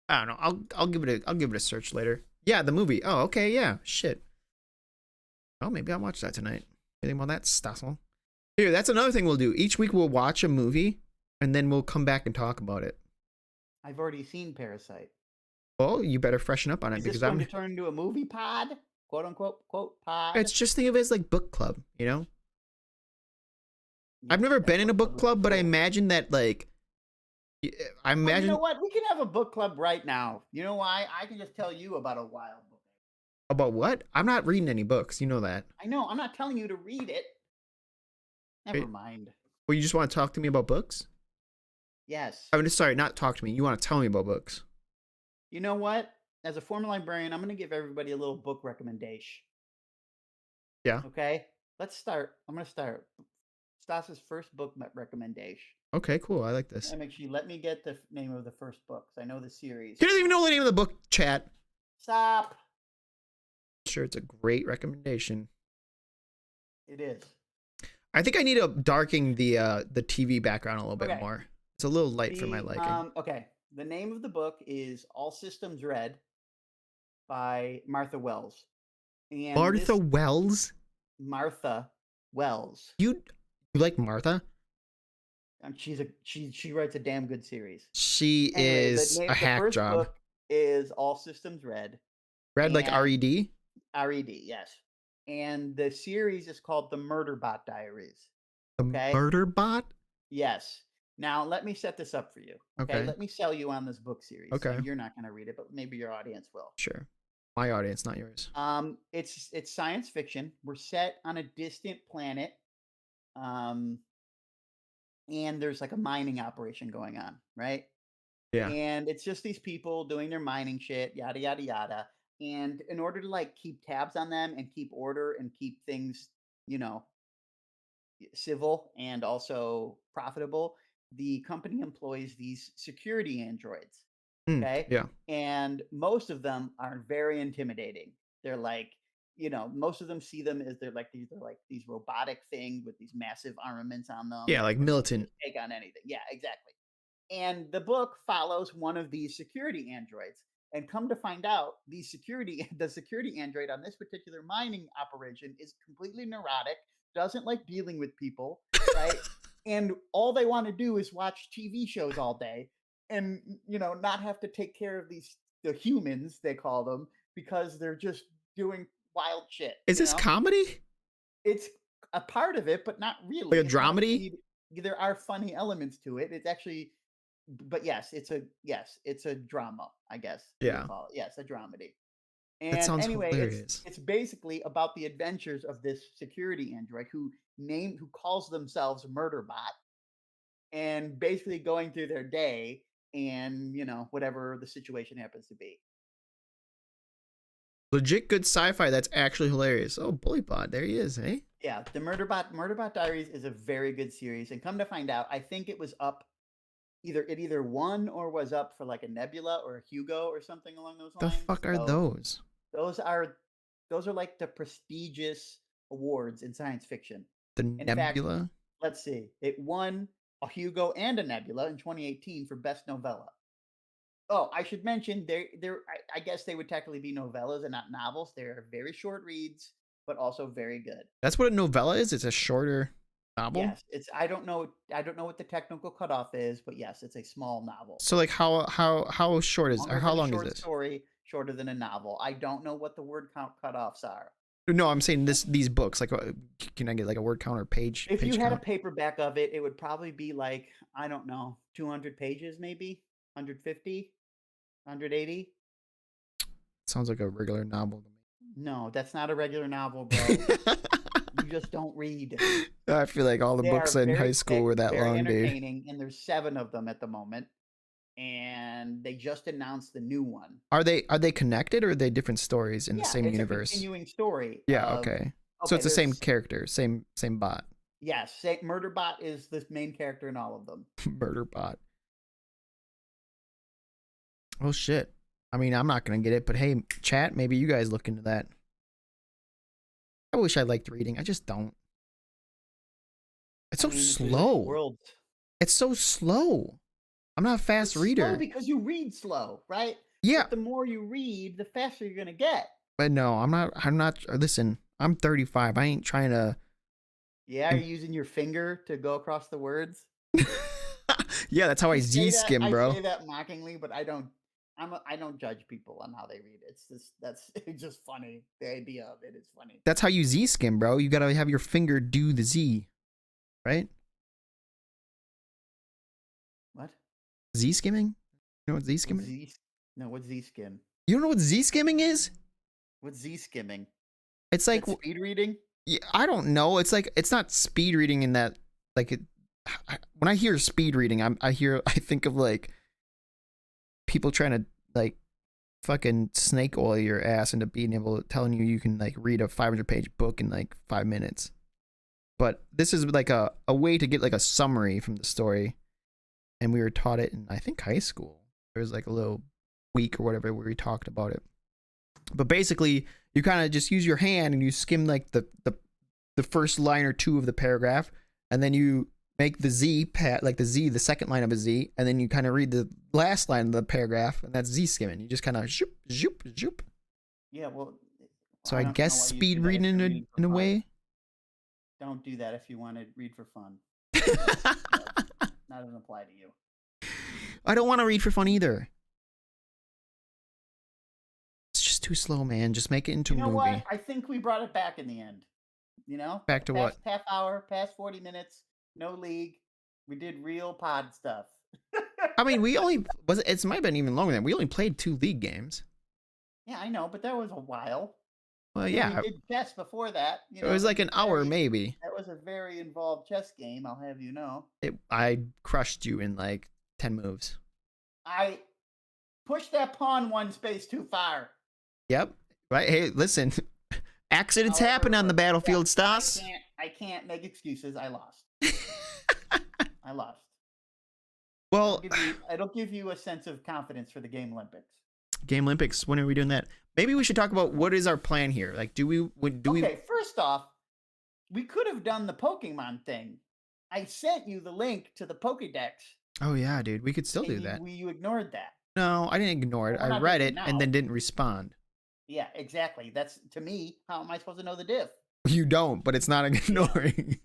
I don't know. I'll give it a search later. Yeah, the movie. Oh, okay, yeah. Shit. Oh, maybe I'll watch that tonight. Anything about that, Stossel? Here, that's another thing we'll do. Each week we'll watch a movie and then we'll come back and talk about it. I've already seen Parasite. Well, you better freshen up on it Is this because going to turn into a movie pod? Quote unquote quote pod. it's just think of it as like book club, you know? I've Yes, never that been in a book would be club, but I cool. imagine that like I Oh, you know imagine what? We can have a book club right now. You know why? I can just tell you about a wild book. about what? I'm not reading any books, you know that. I know. I'm not telling you to read it. Never Right? mind. Well, you just want to talk to me about books? Yes. I mean, sorry, not talk to me. You want to tell me about books. You know what? As a former librarian, I'm going to give everybody a little book recommendation. Yeah. Okay? Let's start. I'm going to start. Stas's first book recommendation. Okay, cool. I like this. And make sure you let me get the name of the first book, because I know the series. He doesn't even know the name of the book, chat. Stop. Sure, it's a great recommendation. It is. I think I need to darken the TV background a little bit Okay. more. It's a little light for my liking. Okay. The name of the book is All Systems Red by Martha Wells. And Martha Wells? Martha Wells. You like Martha? She writes a damn good series. She Anyway, is a hack the first job. book is All Systems Red. Red like and- R-E-D? R-E-D, yes. And the series is called The Murderbot Diaries. The Okay. Murder Bot? Yes. Now let me set this up for you. Okay. Let me sell you on this book series. Okay. And you're not going to read it, but maybe your audience will. Sure. My audience, not yours. It's science fiction. We're set on a distant planet. And there's like a mining operation going on, right? Yeah. And it's just these people doing their mining shit, yada yada yada. And in order to like keep tabs on them and keep order and keep things, you know, civil and also profitable, the company employs these security androids. Okay. Yeah. And most of them are very intimidating. They're like, you know, most of them see them as they're like these robotic things with these massive armaments on them. Yeah, like militant. Take on anything. Yeah, exactly. And the book follows one of these security androids. And come to find out, the security android on this particular mining operation is completely neurotic, doesn't like dealing with people, right? And all they want to do is watch TV shows all day and, you know, not have to take care of the humans, they call them, because they're just doing wild shit. Is this comedy? It's a part of it, but not really. Like a It's not dramedy? there are funny elements to it. It's actually, but yes, it's a drama, I guess. you would Yeah. call it. Yes, a dramedy. That And sounds anyway, hilarious. it's basically about the adventures of this security android who calls themselves Murderbot, and basically going through their day and, you know, whatever the situation happens to be. Legit good sci-fi that's actually hilarious. Oh, Bully Pod, there he is, eh? Yeah, the Murderbot Diaries is a very good series, and come to find out, I think it was up either won or was up for like a Nebula or a Hugo or something along those The lines. fuck are So those? Those are like the prestigious awards in science fiction. The In fact, Nebula? let's see. It won a Hugo and a Nebula in 2018 for best novella. Oh, I should mention I guess they would technically be novellas and not novels. They're very short reads, but also very good. That's what a novella is? It's a shorter novel? Yes, I don't know what the technical cutoff is, but yes, it's a small novel. So like how short is Longer or how than a long is short this? story, shorter than a novel. I don't know what the word count cutoffs are. No, I'm saying these books. Like, can I get like a word count or page? If page you had count? a paperback of it, it would probably be like, I don't know, 200 pages maybe, 150, 180. Sounds like a regular novel to No, that's not a regular novel, bro. me. You just don't read. I feel like all the They books are in very high school thick, were that very long, dude. entertaining, and there's 7 of them at the moment. And they just announced the new one. Are they connected or are they different stories in the same it's universe? a continuing story. Yeah, of- okay. So it's the same there's- character, same bot. Yes, Murderbot is the main character in all of them. Murder bot. Oh shit. I mean, I'm not gonna get it, but hey, chat, maybe you guys look into that. I wish I liked reading. I just don't. It's so I mean, if there's slow. worlds. It's so slow. I'm not a fast It's reader. slow because you read slow, right? Yeah, But the more you read, the faster you're gonna get. but no, I'm not. Listen, I'm 35. I ain't trying to. Yeah, you're using your finger to go across the words. Yeah, that's how I Z skim, I bro. say that mockingly, but I don't I don't judge people on how they read it. That's it's just funny. The idea of it is funny. That's how you Z skim, bro. You gotta have your finger do the Z, right? What? Z skimming? You know what Z What's skimming? Z? No, what's Z skim? You don't know what Z skimming is? What's Z skimming? It's like That's speed reading. yeah, I don't know. It's like it's not speed reading in that like it. When I hear speed reading, I think of like people trying to like fucking snake oil your ass into being able to telling you can like read a 500-page book in like 5 minutes. But this is like a way to get like a summary from the story, and we were taught it in I think high school. There was like a little week or whatever where we talked about it. But basically, you kind of just use your hand and you skim like the first line or two of the paragraph, and then you make the Z like the Z, the second line of a Z, and then you kind of read the last line of the paragraph, and that's Z skimming. You just kind of zoop, zoop, zoop. Yeah, well. So I I don't guess know why you speed do that if reading you're in reading for a fun. way. Don't do that if you want to read for fun. Not doesn't apply to you. I don't want to read for fun either. It's just too slow, man. Just make it into You a know movie. what? I think we brought it back in the end. You know, Back to what? Half hour, past 40 minutes, no league. We did real pod stuff. I mean, we only it might have been even longer than we only played 2 league games. Yeah, I know, but that was a while. Well, You know, yeah, we did chess before that. You it know, was like an hour very- maybe. That was a very involved chess game. I'll have you know. I crushed you in like 10 moves. I pushed that pawn one space too far. Yep. Right. Hey, listen. Accidents However, happen on the battlefield, yeah, Stas. I can't make excuses. I lost. I lost. Well, It'll give you a sense of confidence for the Game Olympics. Game Olympics. When are we doing that? Maybe we should talk about what is our plan here. Like, do we? Okay, first off, we could have done the Pokemon thing. I sent you the link to the Pokédex. Oh yeah, dude. We could still do that. You ignored that. No, I didn't ignore it. Well, we're I not read doing it it and now. then didn't respond. Yeah, exactly. That's to me. How am I supposed to know the diff? You don't, but it's not ignoring.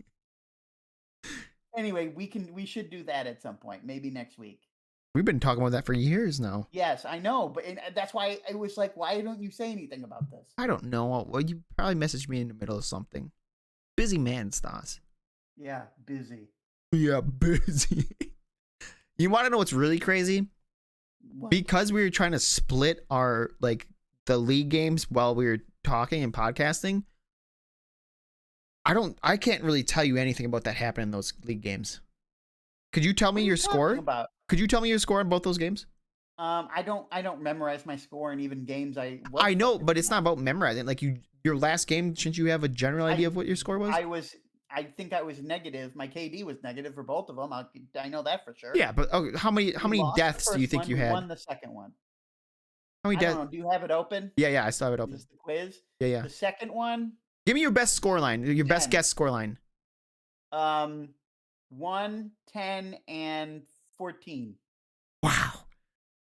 Anyway, we should do that at some point. Maybe next week. We've been talking about that for years now. Yes, I know, but that's why it was like, why don't you say anything about this? I don't know. Well, you probably messaged me in the middle of something. Busy man, Stas. Yeah, busy. Yeah, busy. You want to know what's really crazy? What? Because we were trying to split our like the league games while we were talking and podcasting. I can't really tell you anything about that happening in those league games. Could you tell me What are your you score? talking about? Could you tell me your score in both those games? I don't memorize my score in even games. I know, but it's not about memorizing. Like your last game, shouldn't you have a general idea of what your score was? I think I was negative. My KD was negative for both of them. I know that for sure. Yeah, but how many We lost the deaths do you first think one, you we had? won the second one. How many I don't deaths? know. Do you have it open? Yeah, I still have it Is open. this the quiz? Yeah. The second one, Give me your best score line. Your best 10. guess score line. 1, 10, and 14. Wow.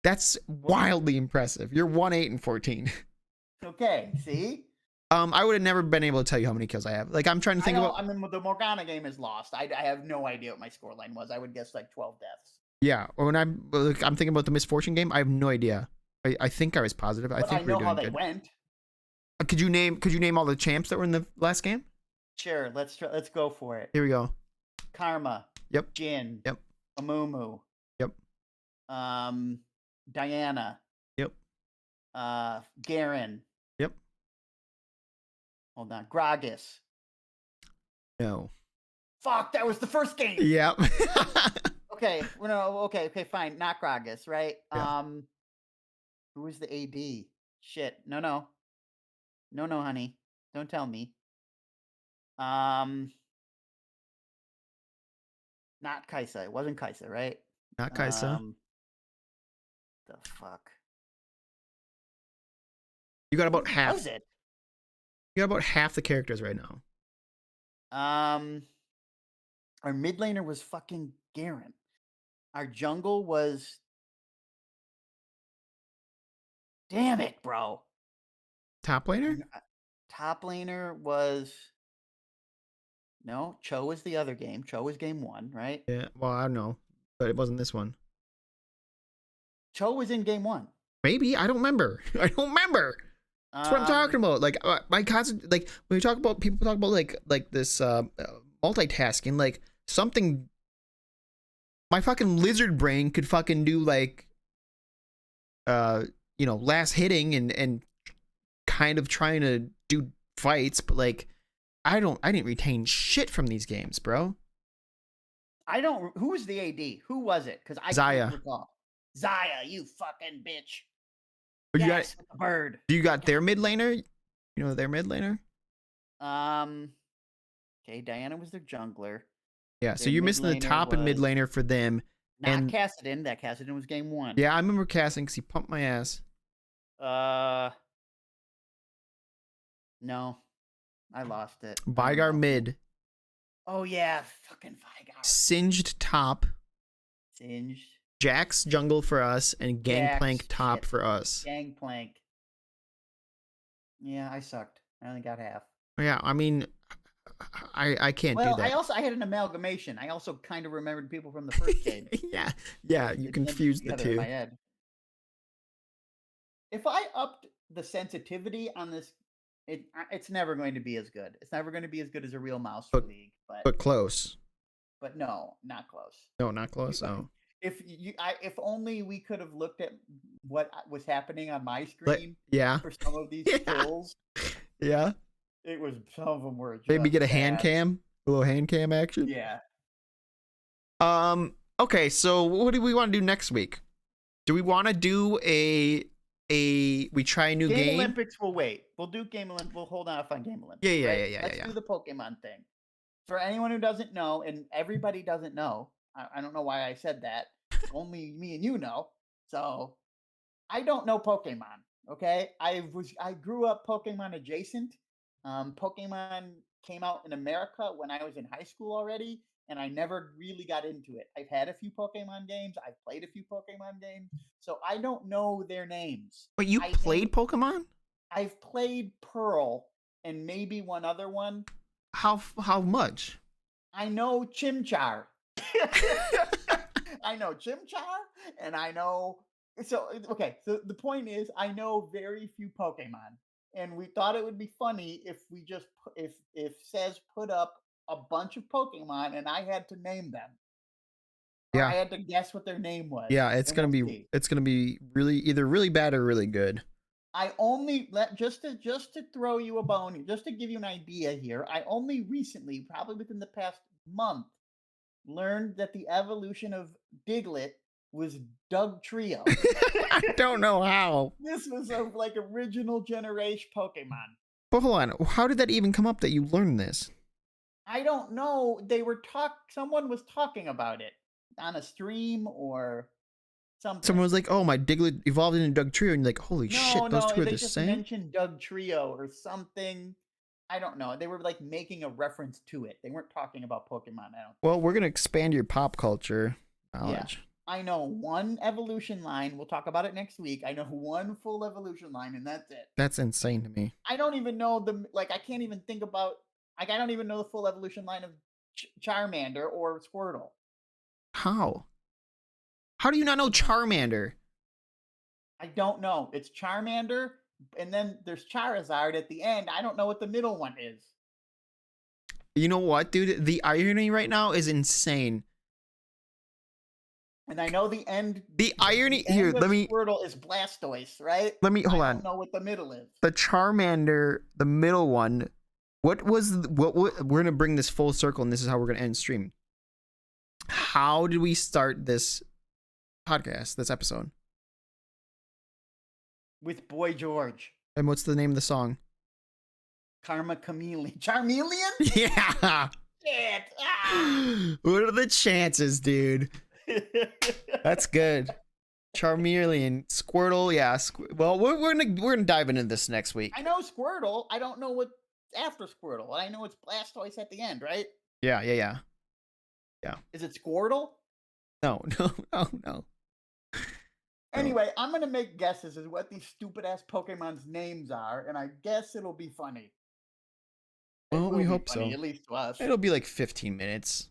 That's wildly impressive. You're 1, 8, and 14. Okay, see? I would have never been able to tell you how many kills I have. Like I'm trying to think about. I mean, the Morgana game is lost. I have no idea what my score line was. I would guess like 12 deaths. Yeah, or when I'm thinking about the Misfortune game, I have no idea. I think I was positive. I But think I we know were how doing they good. went. Could you name all the champs that were in the last game? Sure, let's go for it. Here we go. Karma. Yep. Jin. Yep. Amumu. Yep. Diana. Yep. Garen. Yep. Hold on. Gragas. No. Fuck, that was the first game. Yep. Okay. Well, no, okay, fine. Not Gragas, right? Yeah. Who was the AD? Shit. No, honey. Don't tell me. Not Kaisa. It wasn't Kaisa, right? Not Kaisa. The fuck. You got about Who half. was it? You got about half the characters right now. Our mid laner was fucking Garen. Our jungle was. Damn it, bro. Top laner? Top laner was. No, Cho was the other game. Cho was game 1, right? Yeah. Well, I don't know, but it wasn't this one. Cho was in game 1. Maybe I don't remember. I don't remember. That's what I'm talking about. Like my concept, like when we talk about people talk about like this multitasking, like something. My fucking lizard brain could fucking do like, last hitting and kind of trying to do fights, but like I didn't retain shit from these games, bro. Who was the AD? Who was it? Because I Zaya. can't recall. Zaya, you fucking bitch. But Yes, with the bird. You got their mid laner? You know their mid laner? Okay, Diana was their jungler. Yeah, so Their you're mid missing the laner top and mid was laner for them. Not And Kassadin. That Kassadin was game 1. yeah, I remember casting because he pumped my ass. No, I lost it. Vigar mid. Oh yeah, fucking Vigar. Singed top. Singed. Jax jungle for us and Gangplank top shit. for us. Gangplank. Yeah, I sucked. I only got half. Yeah, I mean, I can't do that. Well, I had an amalgamation. I also kind of remembered people from the first game. yeah, you confused the two. In my head. If I upped the sensitivity on this, it's never going to be as good. It's never going to be as good as a real mouse league, but close. But no, not close. No, not close. Oh. If only we could have looked at what was happening on my screen. For some of these skills. Yeah. It was, some of them were just maybe get a bad. hand cam, a little hand cam action. Yeah. Okay, so what do we want to do next week? Do we want to do we try a new game? Olympics will wait. We'll do Game Olympics. We'll hold off on Game Olympics. Yeah. Let's do the Pokemon thing. For anyone who doesn't know, and everybody doesn't know, I don't know why I said that. Only me and you know. So I don't know Pokemon. Okay, I grew up Pokemon adjacent. Pokemon came out in America when I was in high school already, and I never really got into it. I've had a few Pokemon games. I've played a few Pokemon games, so I don't know their names. But you played Pokemon? I've played Pearl and maybe one other one. How much? I know Chimchar. I know Chimchar, and I know. So the point is, I know very few Pokemon, and we thought it would be funny if we just if Says put up a bunch of Pokemon and I had to name them. Yeah, I had to guess what their name was. Yeah, it's gonna be really either really bad or really good. I only just to throw you a bone, just to give you an idea here. I only recently, probably within the past month, learned that the evolution of Diglett was Doug Trio. I don't know how. This was a original generation Pokemon. But hold on, how did that even come up that you learned this? I don't know. Someone was talking about it on a stream or something. Someone was like, "Oh, my Diglett evolved into Doug Trio," and you're like, "Holy shit, those two are the same." They just mentioned Doug Trio or something. I don't know. They were making a reference to it. They weren't talking about Pokemon. Well, we're gonna expand your pop culture knowledge. Yeah. I know one evolution line. We'll talk about it next week. I know one full evolution line, and that's it. That's insane to me. I don't even know I can't even think about. I don't even know the full evolution line of Charmander or Squirtle. How? How do you not know Charmander? I don't know. It's Charmander, and then there's Charizard at the end. I don't know what the middle one is. You know what, dude? The irony right now is insane. And I know the end. The irony here. Let me. Squirtle is Blastoise, right? Hold on. I don't know what the middle is. The Charmander, the middle one. What we're gonna bring this full circle, and this is how we're gonna end stream. How did we start this podcast, this episode? With Boy George. And what's the name of the song? Karma Chameleon. Charmeleon? Yeah. Shit. What are the chances, dude? That's good. Charmeleon, Squirtle, yeah. Well, we're gonna dive into this next week. I know Squirtle. I don't know what's after Squirtle. I know it's Blastoise at the end, right? Yeah. Is it Squirtle? No. Anyway, I'm gonna make guesses as what these stupid ass Pokemon's names are, and I guess it'll be funny. Well, we hope so. At least to us. It'll be like 15 minutes.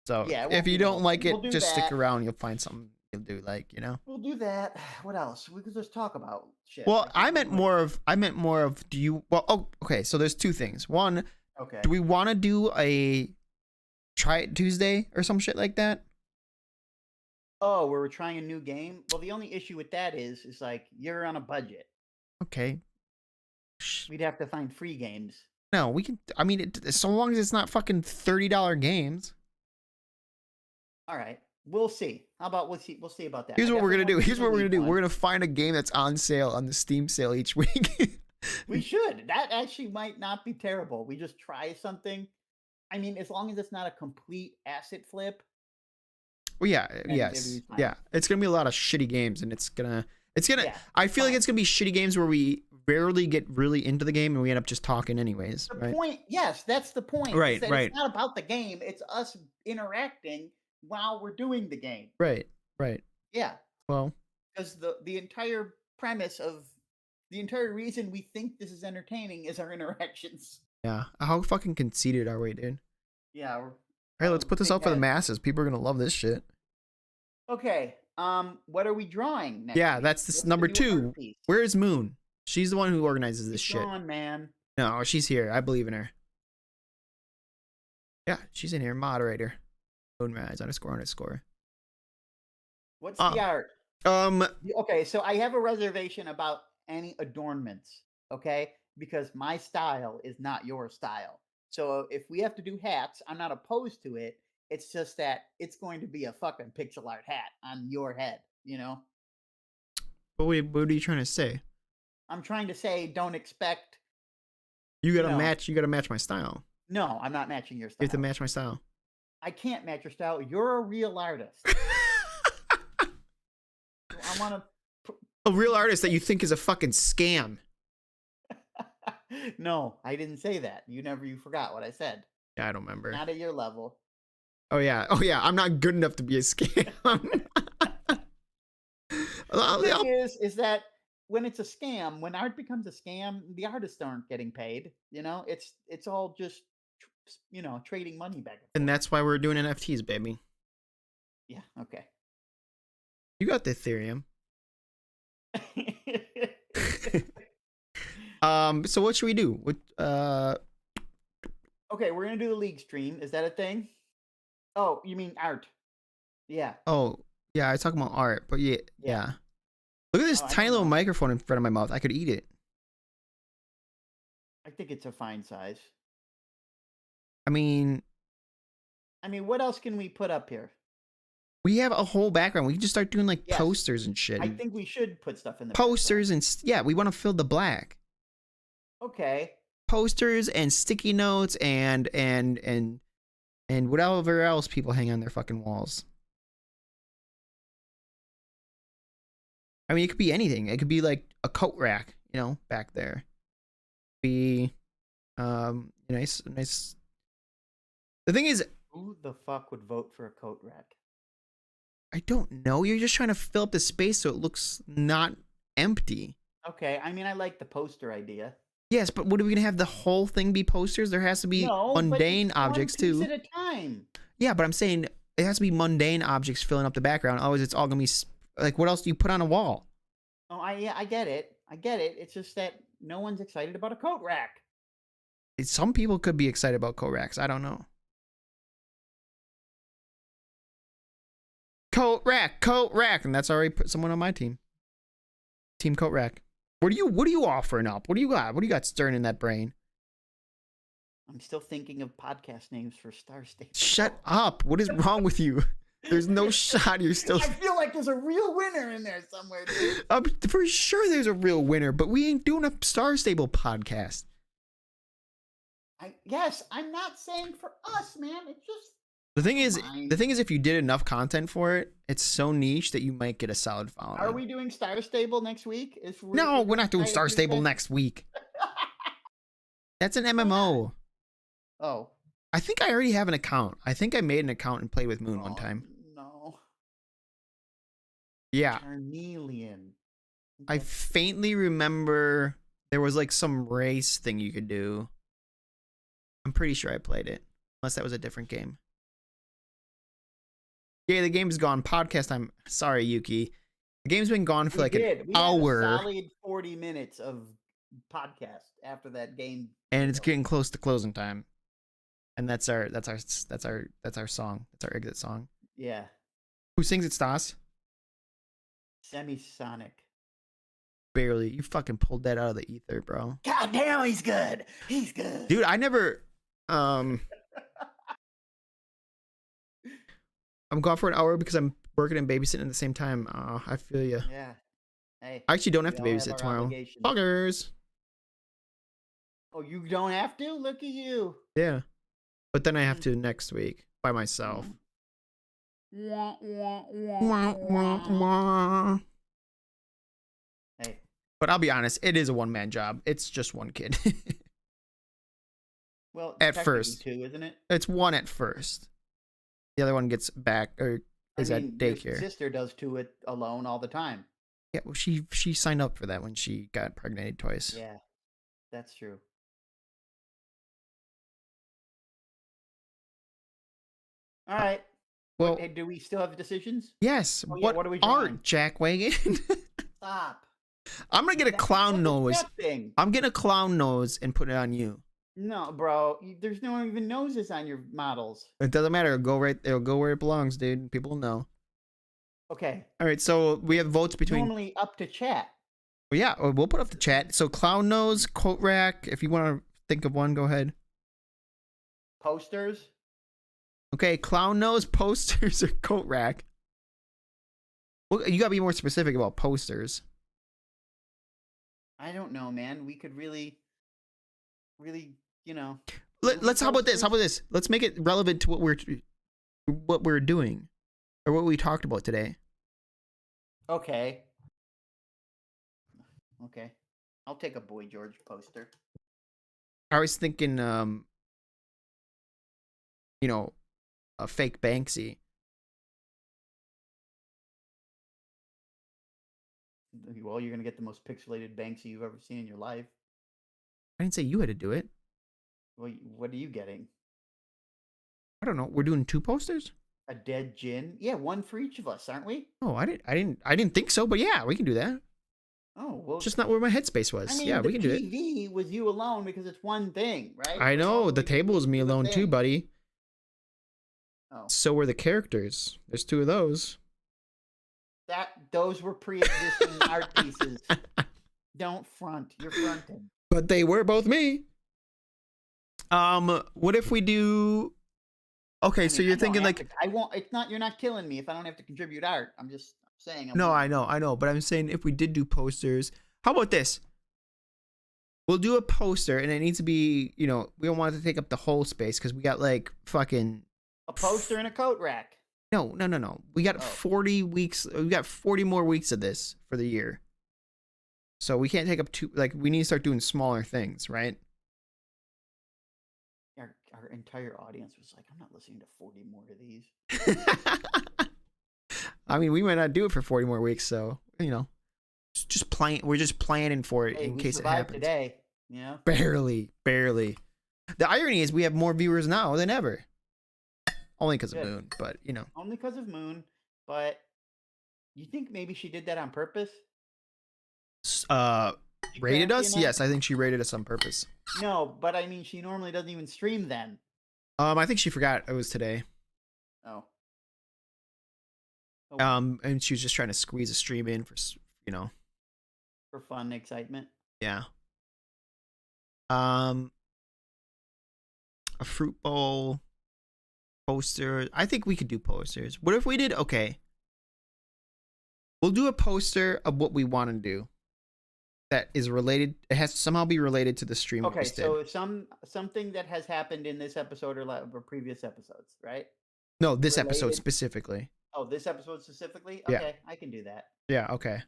So yeah, if you don't like it, just stick around. You'll find something You'll do like, you know. We'll do that. What else? We could just talk about shit. Well, I I can't meant remember. more of do you well oh okay, so there's two things. One, Okay. do we want to do a try it Tuesday or some shit like that? Oh, where we're trying a new game? Well, the only issue with that is like you're on a budget. Okay. We'd have to find free games. No, we can. I mean, so long as it's not fucking $30 games. All right. We'll see. How about we'll see? We'll see about that. Here's I what we're gonna definitely do. want to Here's the what we're gonna League do. one. We're gonna find a game that's on sale on the Steam sale each week. We should. That actually might not be terrible. We just try something. I mean, as long as it's not a complete asset flip. Well, yeah, then yes, it'll be fine. yeah. It's gonna be a lot of shitty games, and it's gonna. Yeah, I feel like fine. it's gonna be shitty games where we rarely get really into the game, and we end up just talking anyways, The right? point, yes, that's the point. is Right, that right. It's not about the game. It's us interacting while we're doing the game. Right, right. Yeah, Well, because the entire premise of the entire reason we think this is entertaining is our interactions. yeah. How fucking conceited are we, dude? Yeah. We're, Hey, let's put this big out for the heads. masses. People are gonna love this shit. Okay. What are we drawing next? Yeah, week? that's this What's the number new 2. art piece? Where's Moon? She's the one who organizes this She's shit. gone, man. No, she's here. I believe in her. Yeah, she's in here. Moderator. Moonrise __. What's the art? Um, Okay, so I have a reservation about any adornments, okay? Because my style is not your style. So if we have to do hats, I'm not opposed to it. It's just that it's going to be a fucking pixel art hat on your head, you know? what are you trying to say? I'm trying to say don't expect You gotta No. match. You gotta match my style. no, I'm not matching your You style. have to match my style. I can't match your style. You're a real artist. I want A real artist that you think is a fucking scam. to No, I didn't say that. You forgot what I said. Yeah, I don't remember. Not at your level. Oh yeah. I'm not good enough to be a scam. The thing is that when it's a scam, when art becomes a scam, the artists aren't getting paid. You know, it's all just trading money back and And forth. that's why we're doing NFTs, baby. Yeah. Okay. You got the Ethereum. So what should we do? What Okay, we're gonna do the league stream. Is that a thing? Oh, you mean art? Yeah. oh yeah, I was talking about art, but yeah. Yeah. Look at this Oh, I tiny don't little know. microphone in front of my mouth. I could eat it. I think it's a fine size. I mean, I mean, what else can we put up here? we have a whole background. We can just start doing like Yes. posters and shit. I think we should put stuff in the Posters and yeah, we want to fill the black. background. Okay. Posters and sticky notes and whatever else people hang on their fucking walls. I mean, it could be anything. It could be like a coat rack, you know, back there. Be nice. The thing is, Who the fuck would vote for a coat rack? I don't know. You're just trying to fill up the space so it looks not empty. Okay, I mean, I like the poster idea. Yes, but what are we gonna have the whole thing be posters? There has to be No, but mundane it's one objects piece too. at a time. Yeah, but I'm saying it has to be mundane objects filling up the background. Otherwise, it's all gonna be like, what else do you put on a wall? Oh, I get it. I get it. It's just that no one's excited about a coat rack. Some people could be excited about coat racks. I don't know. Coat rack, and that's already put someone on my team. Team coat rack. What are you offering up? What do you got? What do you got stirring in that brain? I'm still thinking of podcast names for Star State. Shut up. What is wrong with you? There's no shot you're still. I feel like there's a real winner in there somewhere, dude. For sure there's a real winner, but we ain't doing a Star Stable podcast. Yes, I'm not saying for us, man. It's just The thing is, Fine. if you did enough content for it, it's so niche that you might get a solid following. Are we doing Star Stable next week? No, we're not doing Friday, Star Stable Tuesday? next week. That's an MMO. Oh. I think I already have an account. I think I made an account and played with Moon one time. No. Yeah. Carnelian. I faintly remember there was like some race thing you could do. I'm pretty sure I played it. Unless that was a different game. Yeah, the game's gone. Podcast. I'm sorry, Yuki. The game's been gone for We like did. an We had a hour, solid 40 minutes of podcast after that game. and it's deal. getting close to closing time. And that's our song. That's our exit song. Yeah. Who sings it, Stas? Semisonic. Barely. You fucking pulled that out of the ether, bro. God damn, he's good. He's good. Dude, I never I'm gone for an hour because I'm working and babysitting at the same time. I feel you. Yeah. Hey. I actually don't have to we all babysit our tomorrow. obligations. Fuckers. Oh, you don't have to? Look at you. Yeah. But then I have to next week by myself. Wah, wah, wah, Wah, wah, wah. Hey. But I'll be honest, it is a one-man job. It's just one kid. Well, At technically first. two, isn't it? It's one at first. The other one gets back or is I at mean, daycare. Your sister does two it alone all the time. Yeah, well, she signed up for that when she got pregnant twice. Yeah, that's true. All right. Well, Hey, do we still have decisions? yes. Oh, yeah, what what are we are drawing? Jack Wagon? Stop. I'm gonna get a clown nose. That thing. I'm getting a clown nose and put it on you. No, bro. There's no even noses on your models. It doesn't matter. It'll go where it belongs, dude. People will know. Okay. All right, so we have votes between. Normally up to chat. Well, yeah, we'll put up the chat. So clown nose, coat rack. If you want to think of one, go ahead. Posters. Okay, clown nose, posters, or coat rack. Well, you gotta be more specific about posters. I don't know, man. We could really, you know. Let's. How about this? How about this? Let's make it relevant to what we're doing, or what we talked about today. Okay. Okay. I'll take a Boy George poster. I was thinking, you know, a fake Banksy. Well, you're gonna get the most pixelated Banksy you've ever seen in your life. I didn't say you had to do it. Well, what are you getting? I don't know. We're doing 2 posters. A dead gin? Yeah, one for each of us, aren't we? Oh, I didn't think so. But yeah, we can do that. Oh well. It's just not where my headspace was. I mean, yeah, the we can do it. TV was you alone because it's one thing, right? I But know normally the table is me two alone too, things. buddy. Oh, So were the characters. There's 2 of those. those were pre-existing art pieces. Don't front. You're fronting. But they were both me. What if we do? Okay, I so mean, you're I don't thinking have like to- I won't. It's not. You're not killing me if I don't have to contribute art. I'm just saying. no, I know, but I'm saying if we did do posters, how about this? We'll do a poster, and it needs to be, you know, we don't want it to take up the whole space because we got like fucking A poster and a coat rack. no. We got Oh. 40 weeks. We got 40 more weeks of this for the year. So we can't take up too. Like we need to start doing smaller things, right? Our entire audience was like, I'm not listening to 40 more of these. I mean, we might not do it for 40 more weeks, so you know, just plan. We're just planning for it Hey, in we case it survived happens. today. You know? Barely. The irony is we have more viewers now than ever. Only because of Good. Moon, but you know. Only because of Moon. But you think maybe she did that on purpose? She Rated can't, us? you know? Yes, I think she rated us on purpose. No, but I mean, she normally doesn't even stream then. I think she forgot it was today. Oh. And she was just trying to squeeze a stream in for, you know. For fun, excitement. Yeah. A fruit bowl poster. I think we could do posters. What if we did? Okay. We'll do a poster of what we want to do. That is related. It has to somehow be related to the stream. we Okay, just did. so something that has happened in this episode or previous episodes, right? No, this episode related- specifically. Oh, this episode specifically? Yeah. Okay, I can do that. Yeah. Okay.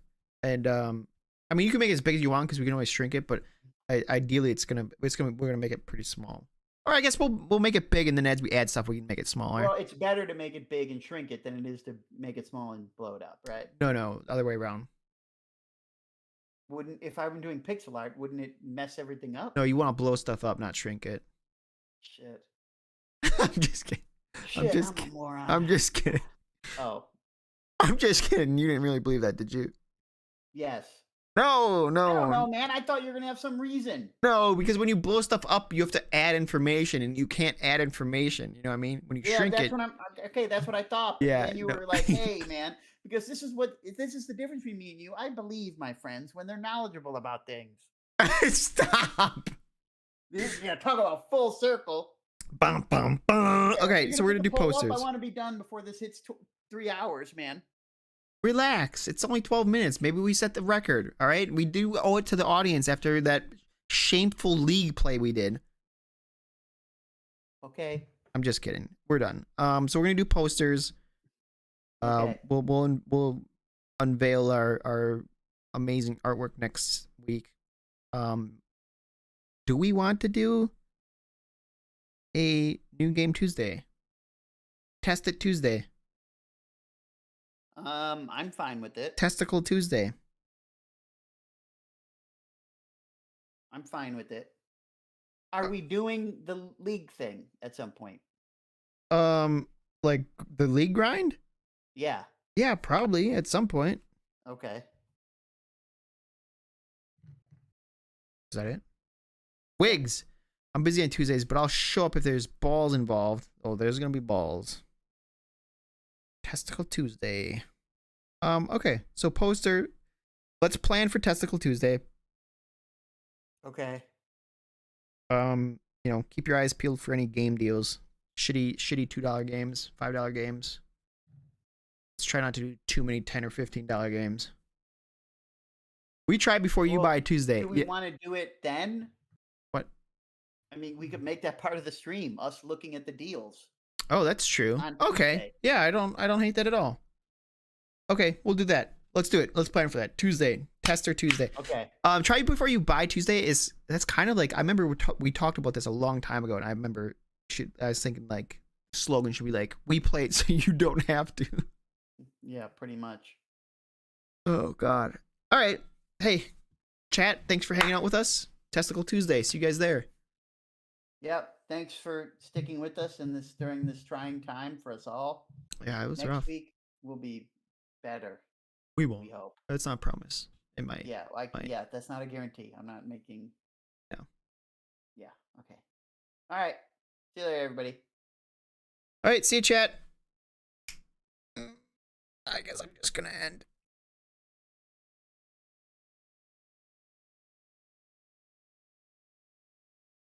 And I mean, you can make it as big as you want because we can always shrink it. But ideally, we're gonna make it pretty small. Or I guess we'll make it big, and then as we add stuff, we can make it smaller. Well, it's better to make it big and shrink it than it is to make it small and blow it up, right? No, other way around. Wouldn't if I've been doing pixel art, wouldn't it mess everything up? No, you want to blow stuff up, not shrink it. Shit. I'm just kidding. Shit, just I'm a kidding. moron. I'm just kidding. Oh, I'm just kidding. You didn't really believe that, did you? yes. No, I don't no, know, man. I thought you were gonna have some reason. no, because when you blow stuff up, you have to add information, and you can't add information. You know what I mean? When you Yeah, shrink that's it, what I'm. Okay, that's what I thought. But yeah, then you no. were like, "Hey, man," because this is the difference between me and you. I believe my friends when they're knowledgeable about things. Stop. Yeah, talk about full circle. Bum, bum, bum. Yeah, Okay, you're so gonna we're put gonna the do poll up. I posters. want to be done before this hits 3 hours, man. Relax. It's only 12 minutes. Maybe we set the record. All right. We do owe it to the audience after that shameful league play we did. Okay. I'm just kidding. We're done. So we're gonna do posters. Okay. We'll unveil our amazing artwork next week. Do we want to do a new game Tuesday? Test it Tuesday. I'm fine with it. Testicle Tuesday. I'm fine with it. Are we doing the league thing at some point? Like the league grind? Yeah. Yeah, probably at some point. Okay. Is that it? Wigs. I'm busy on Tuesdays, but I'll show up if there's balls involved. Oh, there's gonna be balls. Testicle Tuesday. Okay. So poster. Let's plan for Testicle Tuesday. Okay. Keep your eyes peeled for any game deals. Shitty $2 games, $5 games. Let's try not to do too many $10 or $15 games. We try before you Well, buy Tuesday. Do we want to do it then? What? I mean, we could make that part of the stream, us looking at the deals. Oh, that's true. On Okay. Tuesday. Yeah, I don't hate that at all. Okay, we'll do that. Let's do it. Let's plan for that. Tuesday. Tester Tuesday. Okay. Try before you buy Tuesday that's kind of like, I remember we talked about this a long time ago, and I remember I was thinking like slogan should be like, we play it so you don't have to. Yeah, pretty much. Oh God. All right. Hey, chat. Thanks for hanging out with us. Testicle Tuesday. See you guys there. Yep. Thanks for sticking with us during this trying time for us all. Yeah, it was Next rough. week will be better. We won't. We hope. That's not a promise. It might. Yeah, might. yeah, that's not a guarantee. I'm not making. No. Yeah. Okay. All right. See you later, everybody. All right. See you, chat. I guess I'm just gonna end.